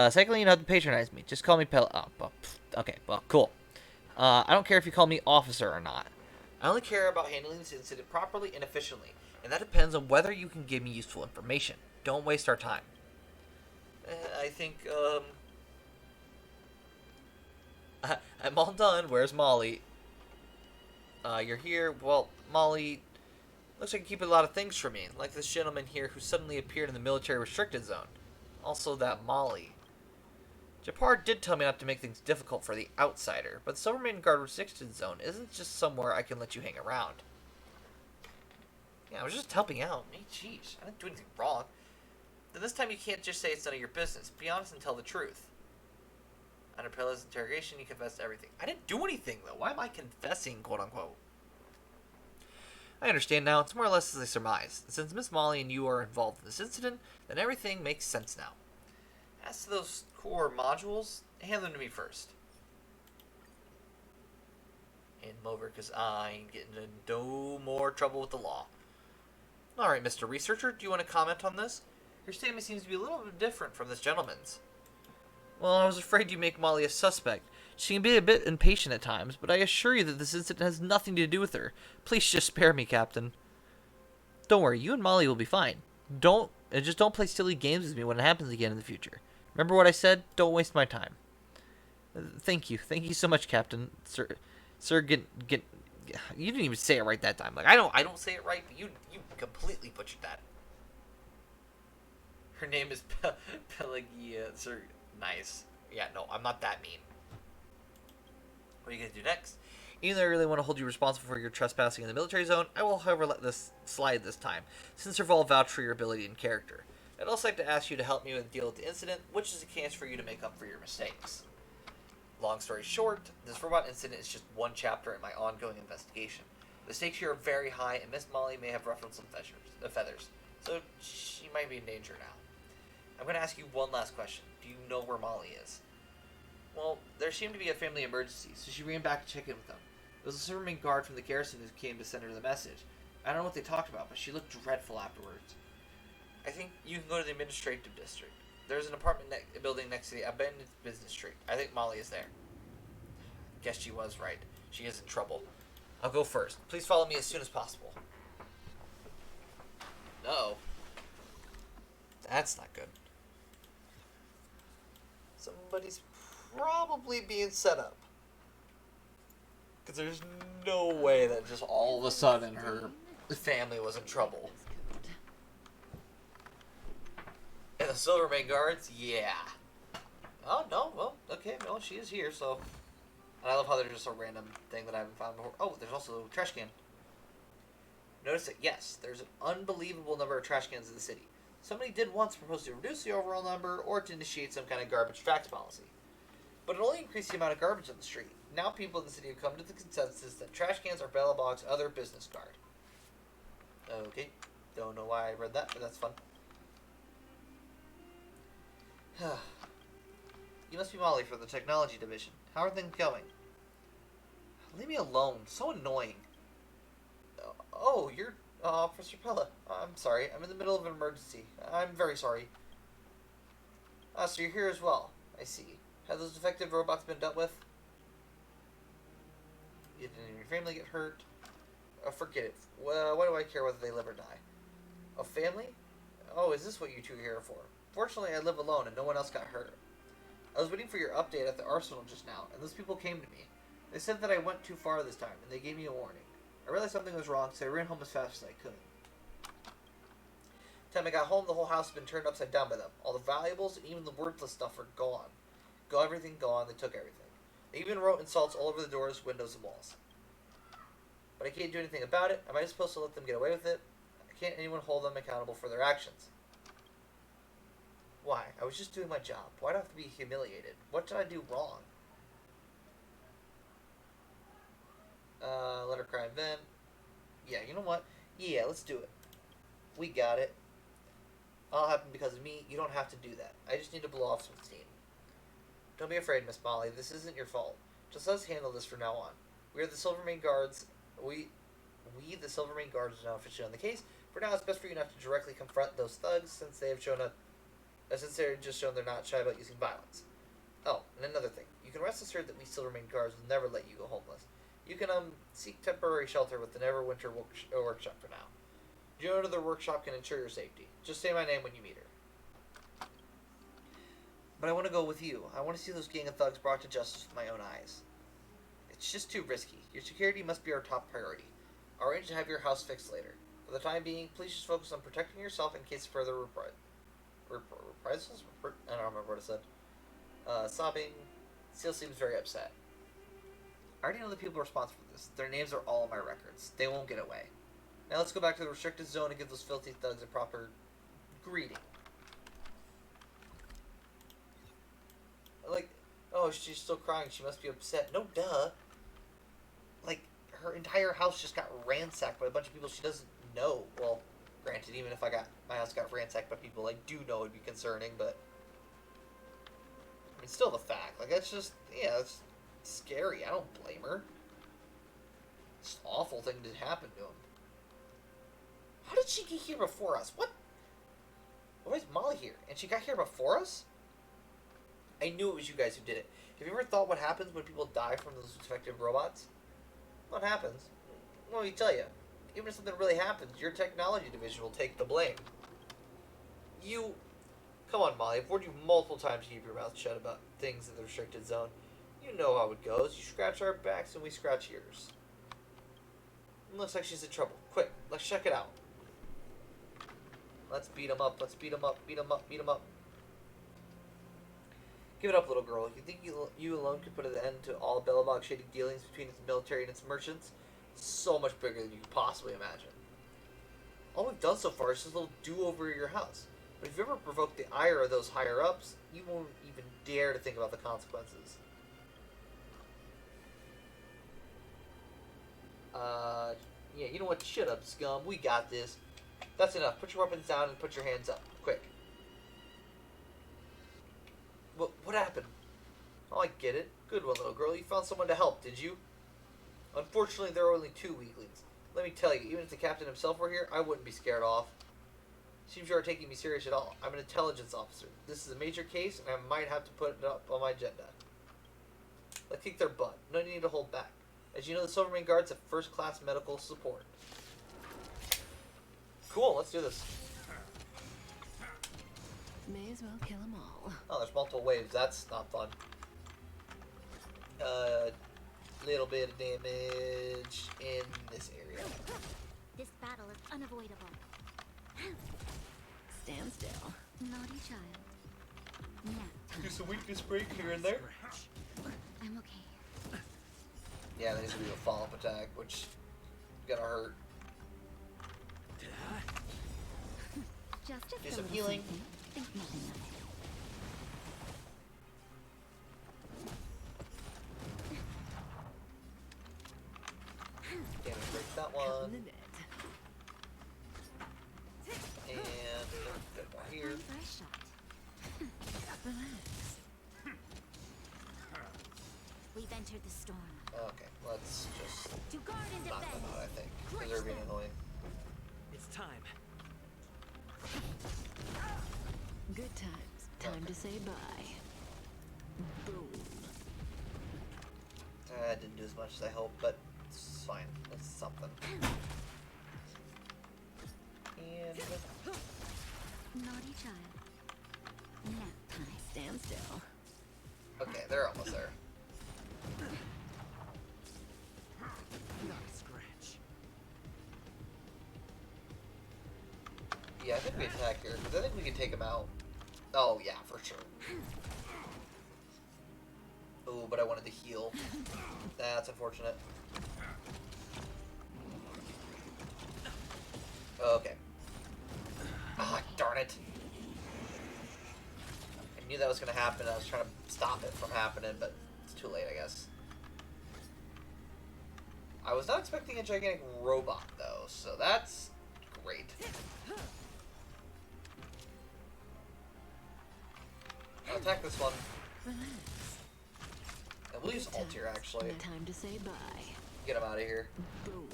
Secondly, you don't have to patronize me. Just call me Pella. Oh, well, okay, well, cool. I don't care if you call me officer or not. I only care about handling this incident properly and efficiently, and that depends on whether you can give me useful information. Don't waste our time. I think, I'm all done. Where's Molly? You're here. Well, Molly looks like you keep a lot of things from me, like this gentleman here who suddenly appeared in the military restricted zone. Also that Molly. Japar did tell me not to make things difficult for the outsider, but the Silvermane Guard restricted zone isn't just somewhere I can let you hang around. Yeah, I was just helping out. Hey, jeez, I didn't do anything wrong. Then this time you can't just say it's none of your business. Be honest and tell the truth. Under Pella's interrogation, you confessed everything. I didn't do anything, though. Why am I confessing, quote-unquote? I understand now. It's more or less as I surmised. Since Miss Molly and you are involved in this incident, then everything makes sense now. As to those core modules, hand them to me first. Hand them over, because I ain't getting into no more trouble with the law. Alright, Mr. Researcher, do you want to comment on this? Your statement seems to be a little bit different from this gentleman's. Well, I was afraid you'd make Molly a suspect. She can be a bit impatient at times, but I assure you that this incident has nothing to do with her. Please just spare me, Captain. Don't worry, you and Molly will be fine. Just don't play silly games with me when it happens again in the future. Remember what I said? Don't waste my time. Thank you so much, Captain. Sir, you didn't even say it right that time. Like I don't say it right, but you completely butchered that. Her name is Pelagia. Sir, nice. Yeah, no, I'm not that mean. What are you gonna do next? Even though I really want to hold you responsible for your trespassing in the military zone, I will, however, let this slide this time, since you've all vouched for your ability and character. I'd also like to ask you to help me deal with the incident, which is a chance for you to make up for your mistakes. Long story short, this robot incident is just one chapter in my ongoing investigation. The stakes here are very high, and Miss Molly may have ruffled some feathers, so she might be in danger now. I'm going to ask you one last question. Do you know where Molly is? Well, there seemed to be a family emergency, so she ran back to check in with them. It was a Silvermane guard from the garrison who came to send her the message. I don't know what they talked about, but she looked dreadful afterwards. I think you can go to the administrative district. There's an apartment building next to the abandoned business street. I think Molly is there. Guess she was right. She is in trouble. I'll go first. Please follow me as soon as possible. No. That's not good. Somebody's probably being set up. Because there's no way that just all of a sudden her family was in trouble. And the Silvermane guards? Yeah. Oh, no. Well, okay. No, she is here, so... And I love how there's just a random thing that I haven't found before. Oh, there's also a trash can. Notice that, yes, there's an unbelievable number of trash cans in the city. Somebody did once propose to reduce the overall number or to initiate some kind of garbage tax policy. But it only increased the amount of garbage on the street. Now people in the city have come to the consensus that trash cans are Bella Bog's other business card. Okay. Don't know why I read that, but that's fun. You must be Molly from the technology division. How are things going? Leave me alone. So annoying. Oh, you're Officer Pella. I'm sorry. I'm in the middle of an emergency. I'm very sorry. So you're here as well. I see. Have those defective robots been dealt with? Did any of your family get hurt? Forget it. Well, why do I care whether they live or die? A family? Oh, is this what you two are here for? Fortunately, I live alone and no one else got hurt. I was waiting for your update at the arsenal just now, and those people came to me. They said that I went too far this time, and they gave me a warning. I realized something was wrong, so I ran home as fast as I could. By the time I got home, the whole house had been turned upside down by them. All the valuables and even the worthless stuff were gone. Everything gone, they took everything. They even wrote insults all over the doors, windows, and walls. But I can't do anything about it. Am I just supposed to let them get away with it? Can't anyone hold them accountable for their actions? Why? I was just doing my job. Why do I have to be humiliated? What did I do wrong? Let her cry and vent. Yeah, you know what? Yeah, let's do it. We got it. All happened because of me. You don't have to do that. I just need to blow off some steam. Don't be afraid, Miss Molly. This isn't your fault. Just let us handle this from now on. We are the Silvermane Guards. We the Silvermane Guards, are now officially on the case. For now, it's best for you not to directly confront those thugs since they've just shown they're not shy about using violence. Oh, and another thing. You can rest assured that we Silvermane Guards will never let you go homeless. You can seek temporary shelter with the Neverwinter Workshop for now. Your owner of the workshop can ensure your safety. Just say my name when you meet her. But I want to go with you. I want to see those gang of thugs brought to justice with my own eyes. It's just too risky. Your security must be our top priority. I'll arrange to have your house fixed later. For the time being, please just focus on protecting yourself in case of further reprisals? I don't remember what it said. Sobbing. Seal seems very upset. I already know the people responsible for this. Their names are all in my records. They won't get away. Now let's go back to the restricted zone and give those filthy thugs a proper greeting. Like, oh, she's still crying. She must be upset. No, duh. Like, her entire house just got ransacked by a bunch of people she doesn't know. Well, granted, even if my house got ransacked by people I do know, it'd be concerning, but I mean, still the fact. Like, that's just, yeah, that's scary. I don't blame her. It's an awful thing to happen to him. How did she get here before us? What? Why is Molly here? And she got here before us? I knew it was you guys who did it. Have you ever thought what happens when people die from those defective robots? What happens? Well, let me tell you. Even if something really happens, your technology division will take the blame. You... Come on, Molly. I've warned you multiple times to keep your mouth shut about things in the restricted zone. You know how it goes. You scratch our backs and we scratch yours. It looks like she's in trouble. Quick, let's check it out. Let's beat him up. Let's beat him up. Beat him up. Beat him up. Give it up, little girl. You think you alone could put an end to all Bellabog shady dealings between its military and its merchants? It's so much bigger than you could possibly imagine. All we've done so far is just a little do-over at your house. But if you ever provoke the ire of those higher-ups, you won't even dare to think about the consequences. Yeah, you know what? Shut up, scum. We got this. That's enough. Put your weapons down and put your hands up. Quick. What happened? Oh, I get it. Good one, little girl. You found someone to help, did you? Unfortunately, there are only 2 weaklings. Let me tell you, even if the captain himself were here, I wouldn't be scared off. Seems you aren't taking me serious at all. I'm an intelligence officer. This is a major case, and I might have to put it up on my agenda. Let's kick their butt. No need to hold back. As you know, the Silvermane Guards have first-class medical support. Cool, let's do this.
May as well kill them all.
Oh, there's multiple waves. That's not fun. Little bit of damage in this area.
This battle is unavoidable.
Stand still.
Naughty child. Nap time.
Do some weakness break here and there.
I'm okay.
Yeah, there needs to be a follow-up attack, which is gonna hurt.
Just
Do
a
some
little
healing.
something. Think nothing of it.
Damage break that
Cut in
one.
the net.
And a bit more here.
Time for a shot.
Relax.
We've entered the storm.
Okay, let's just
To guard and
knock them
defend.
out, I think. Because they're being annoying.
It's time.
Good times. Time to say bye. Boom.
Didn't do as much as I hoped, but it's fine. It's something. And
Naughty child. Nap time.
Stand still.
okay, they're almost there.
Not a scratch.
Yeah, I think we attack here because I think we can take them out. Oh yeah, for sure. Oh, but I wanted to heal. That's unfortunate. Okay. Ah, darn it. I knew that was going to happen. I was trying to stop it from happening, but it's too late, I guess. I was not expecting a gigantic robot, though, so that's great. I'll attack this one.
Relax.
And we'll use
Good
ult here,
times.
actually.
Time to say bye.
Get him out of here.
Boom.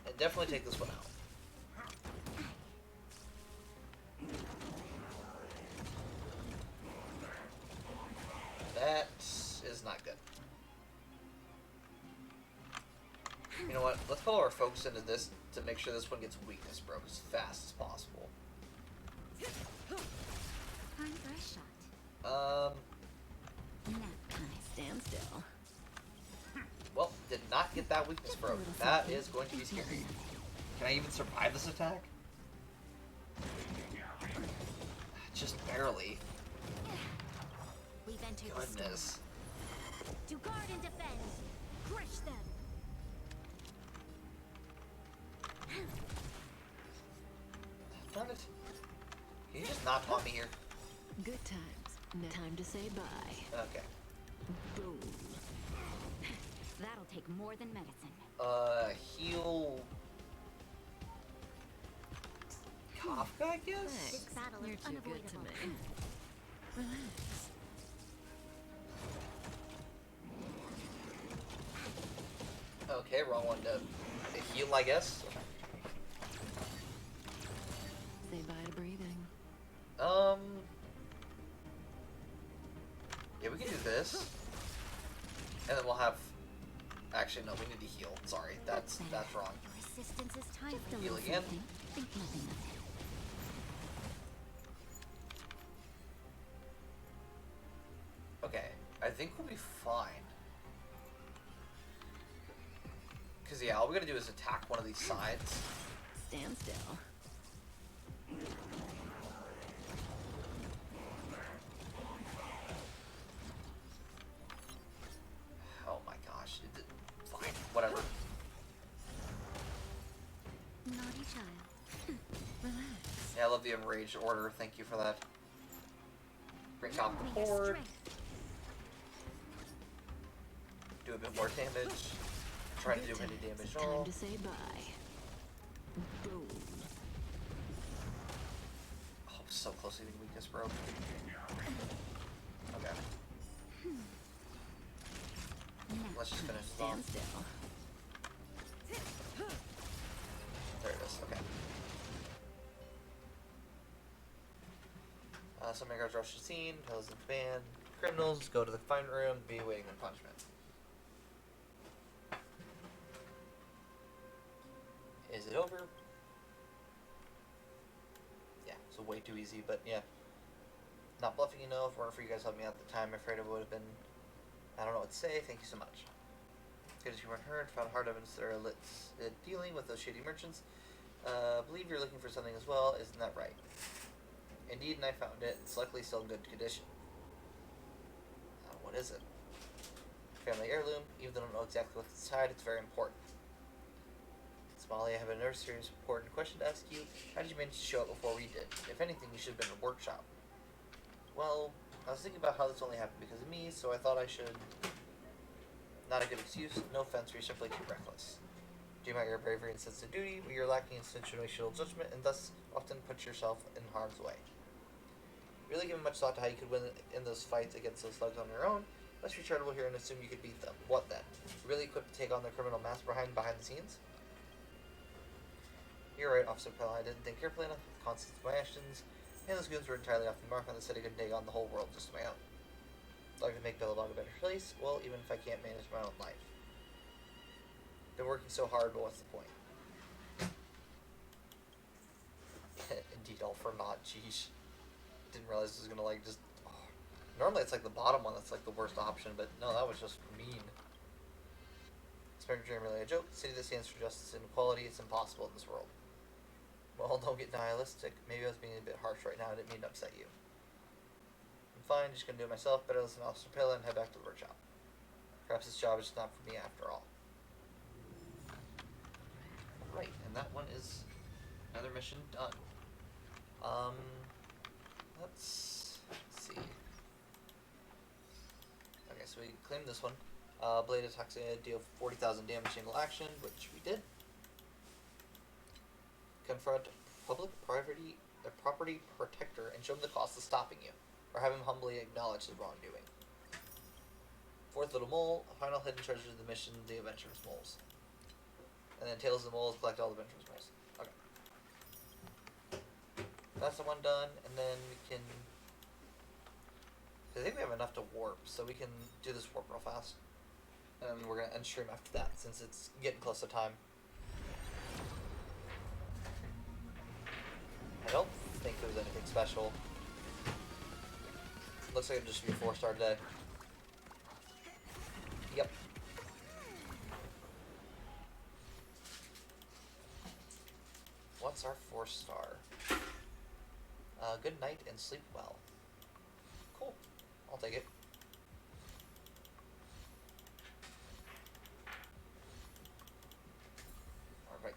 And definitely take this one out. That is not good. You know what? Let's put all our focus into this to make sure this one gets weakness broke as fast as possible.
Time for a shot. Nap time.
Stand still.
Well, did not get that weakness broke. That is going to be scary. Can I even survive this attack? Just barely.
We've entered the storm.
Goodness.
To guard and defend. Crush them.
Darn it. Can you just not taunt me here?
Good times. Time to say bye.
Okay.
Boom.
That'll take more than medicine.
Heal... Kafka, I guess?
This battle
You're
is
too good to
unavoidable.
me. Relax.
Okay, wrong one to heal, I guess.
Say bye to breathing.
Yeah, we can do this. And then we'll have... Actually, no, we need to heal. Sorry, that's wrong.
Your assistance is time. Just a
Heal
little
again.
something. Think nothing of it.
Okay, I think we'll be fine. Because, yeah, all we gotta do is attack one of these sides.
Stand still.
Oh my gosh. Fine, whatever.
Naughty child.
Relax.
Yeah, I love the enraged order. Thank you for that. Bring
Lend
top
me your
forward.
strength.
do a bit more damage. Try to do any damage at all.
Time to say bye. Boom.
Oh, so close to getting weakness broke. Okay. Let's just finish this off.
Stand still.
There it is. Okay. Some guards rush the scene, tells the command. Criminals go to the confinement room, be awaiting their punishment. Is it over? Yeah, so way too easy, but yeah. Not bluffing enough. If it weren't for you guys helping me out at the time, I'm afraid it would have been... I don't know what to say. Thank you so much. Good as you weren't hurt. Found hard evidence that are dealing with those shady merchants. Believe you're looking for something as well. Isn't that right? Indeed, and I found it. It's luckily still in good condition. What is it? Family heirloom. Even though I don't know exactly what's inside, it's very important. Smalley, I have a serious important question to ask you. How did you manage to show up before we did? If anything, you should have been in a workshop. Well, I was thinking about how this only happened because of me, so I thought I should... Not a good excuse. No offense, you're simply too reckless. Do you admire your bravery and sense of duty, but you're lacking in situational judgment, and thus often put yourself in harm's way. Really given much thought to how you could win in those fights against those thugs on your own? Let's be charitable here and assume you could beat them. What then? Really equipped to take on the criminal master behind the scenes? You're right, Officer Pell. I didn't think carefully enough of the consequences of my actions, and those goons were entirely off the mark on the said I could take on the whole world just on my own. I'd like to make Billabong a better place, well, even if I can't manage my own life. Been working so hard, but what's the point? Indeed, all for naught, geez. Didn't realize this was gonna, like, just... Oh. Normally it's, like, the bottom one that's, like, the worst option, but no, that was just mean. Is my dream really a joke? The city that stands for justice and equality is impossible in this world. Well, don't get nihilistic. Maybe I was being a bit harsh right now. I didn't mean to upset you. I'm fine, just gonna do it myself. Better listen to Officer Pilla and head back to the workshop. Perhaps this job is not for me after all. Right, and that one is another mission done. Let's see. Okay, so we claimed this one. Blade attacks deal 40,000 damage single action, which we did. Confront property protector and show him the cost of stopping you, or have him humbly acknowledge his wrongdoing. Fourth little mole, final hidden treasure of the mission, the adventurous moles. And then Tales of the Moles, collect all the adventurous moles. Okay. That's the one done, and then we can... I think we have enough to warp, so we can do this warp real fast. And we're going to end stream after that, since it's getting close to time. I don't think there was anything special. Looks like it'll just be a 4-star day. Yep. What's our 4-star? Good night and sleep well. Cool. I'll take it. Alright.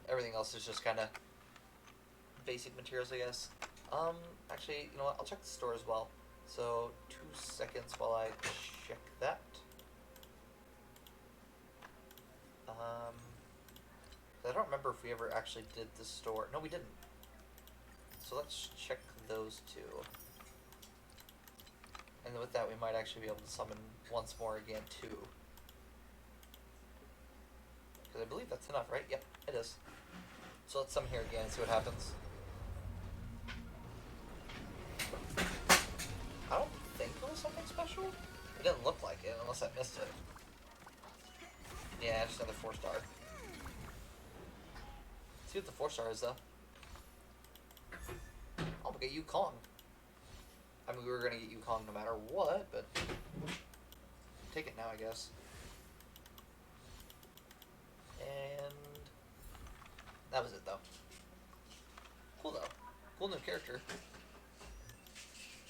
Everything else is just kind of basic materials, I guess. Actually, you know what? I'll check the store as well. So, 2 seconds while I check that. I don't remember if we ever actually did the store. No, we didn't. So let's check those two. And with that, we might actually be able to summon once more again, too. Because I believe that's enough, right? Yep, it is. So let's summon here again and see what happens. I don't think it was something special. It didn't look like it, unless I missed it. Yeah, just another 4-star. See what the 4-star is, though. I'll get Yukong. I mean, we were gonna get Yukong no matter what, but... take it now, I guess. And... that was it, though. Cool, though. Cool new character.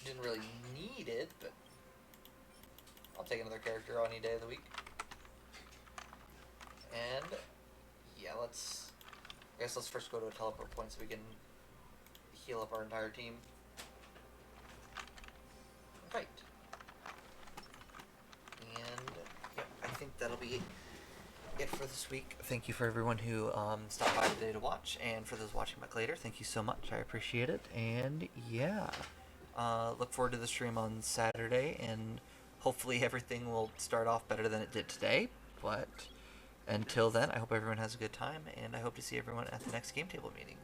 Didn't really need it, but... I'll take another character any day of the week. And... yeah, let's... I guess let's first go to a teleport point so we can heal up our entire team. Right. And, yep. that'll be it for this week. Thank you for everyone who stopped by today to watch, and for those watching back later, thank you so much. I appreciate it. And yeah, look forward to the stream on Saturday, and hopefully everything will start off better than it did today. But until then, I hope everyone has a good time, and I hope to see everyone at the next game table meeting.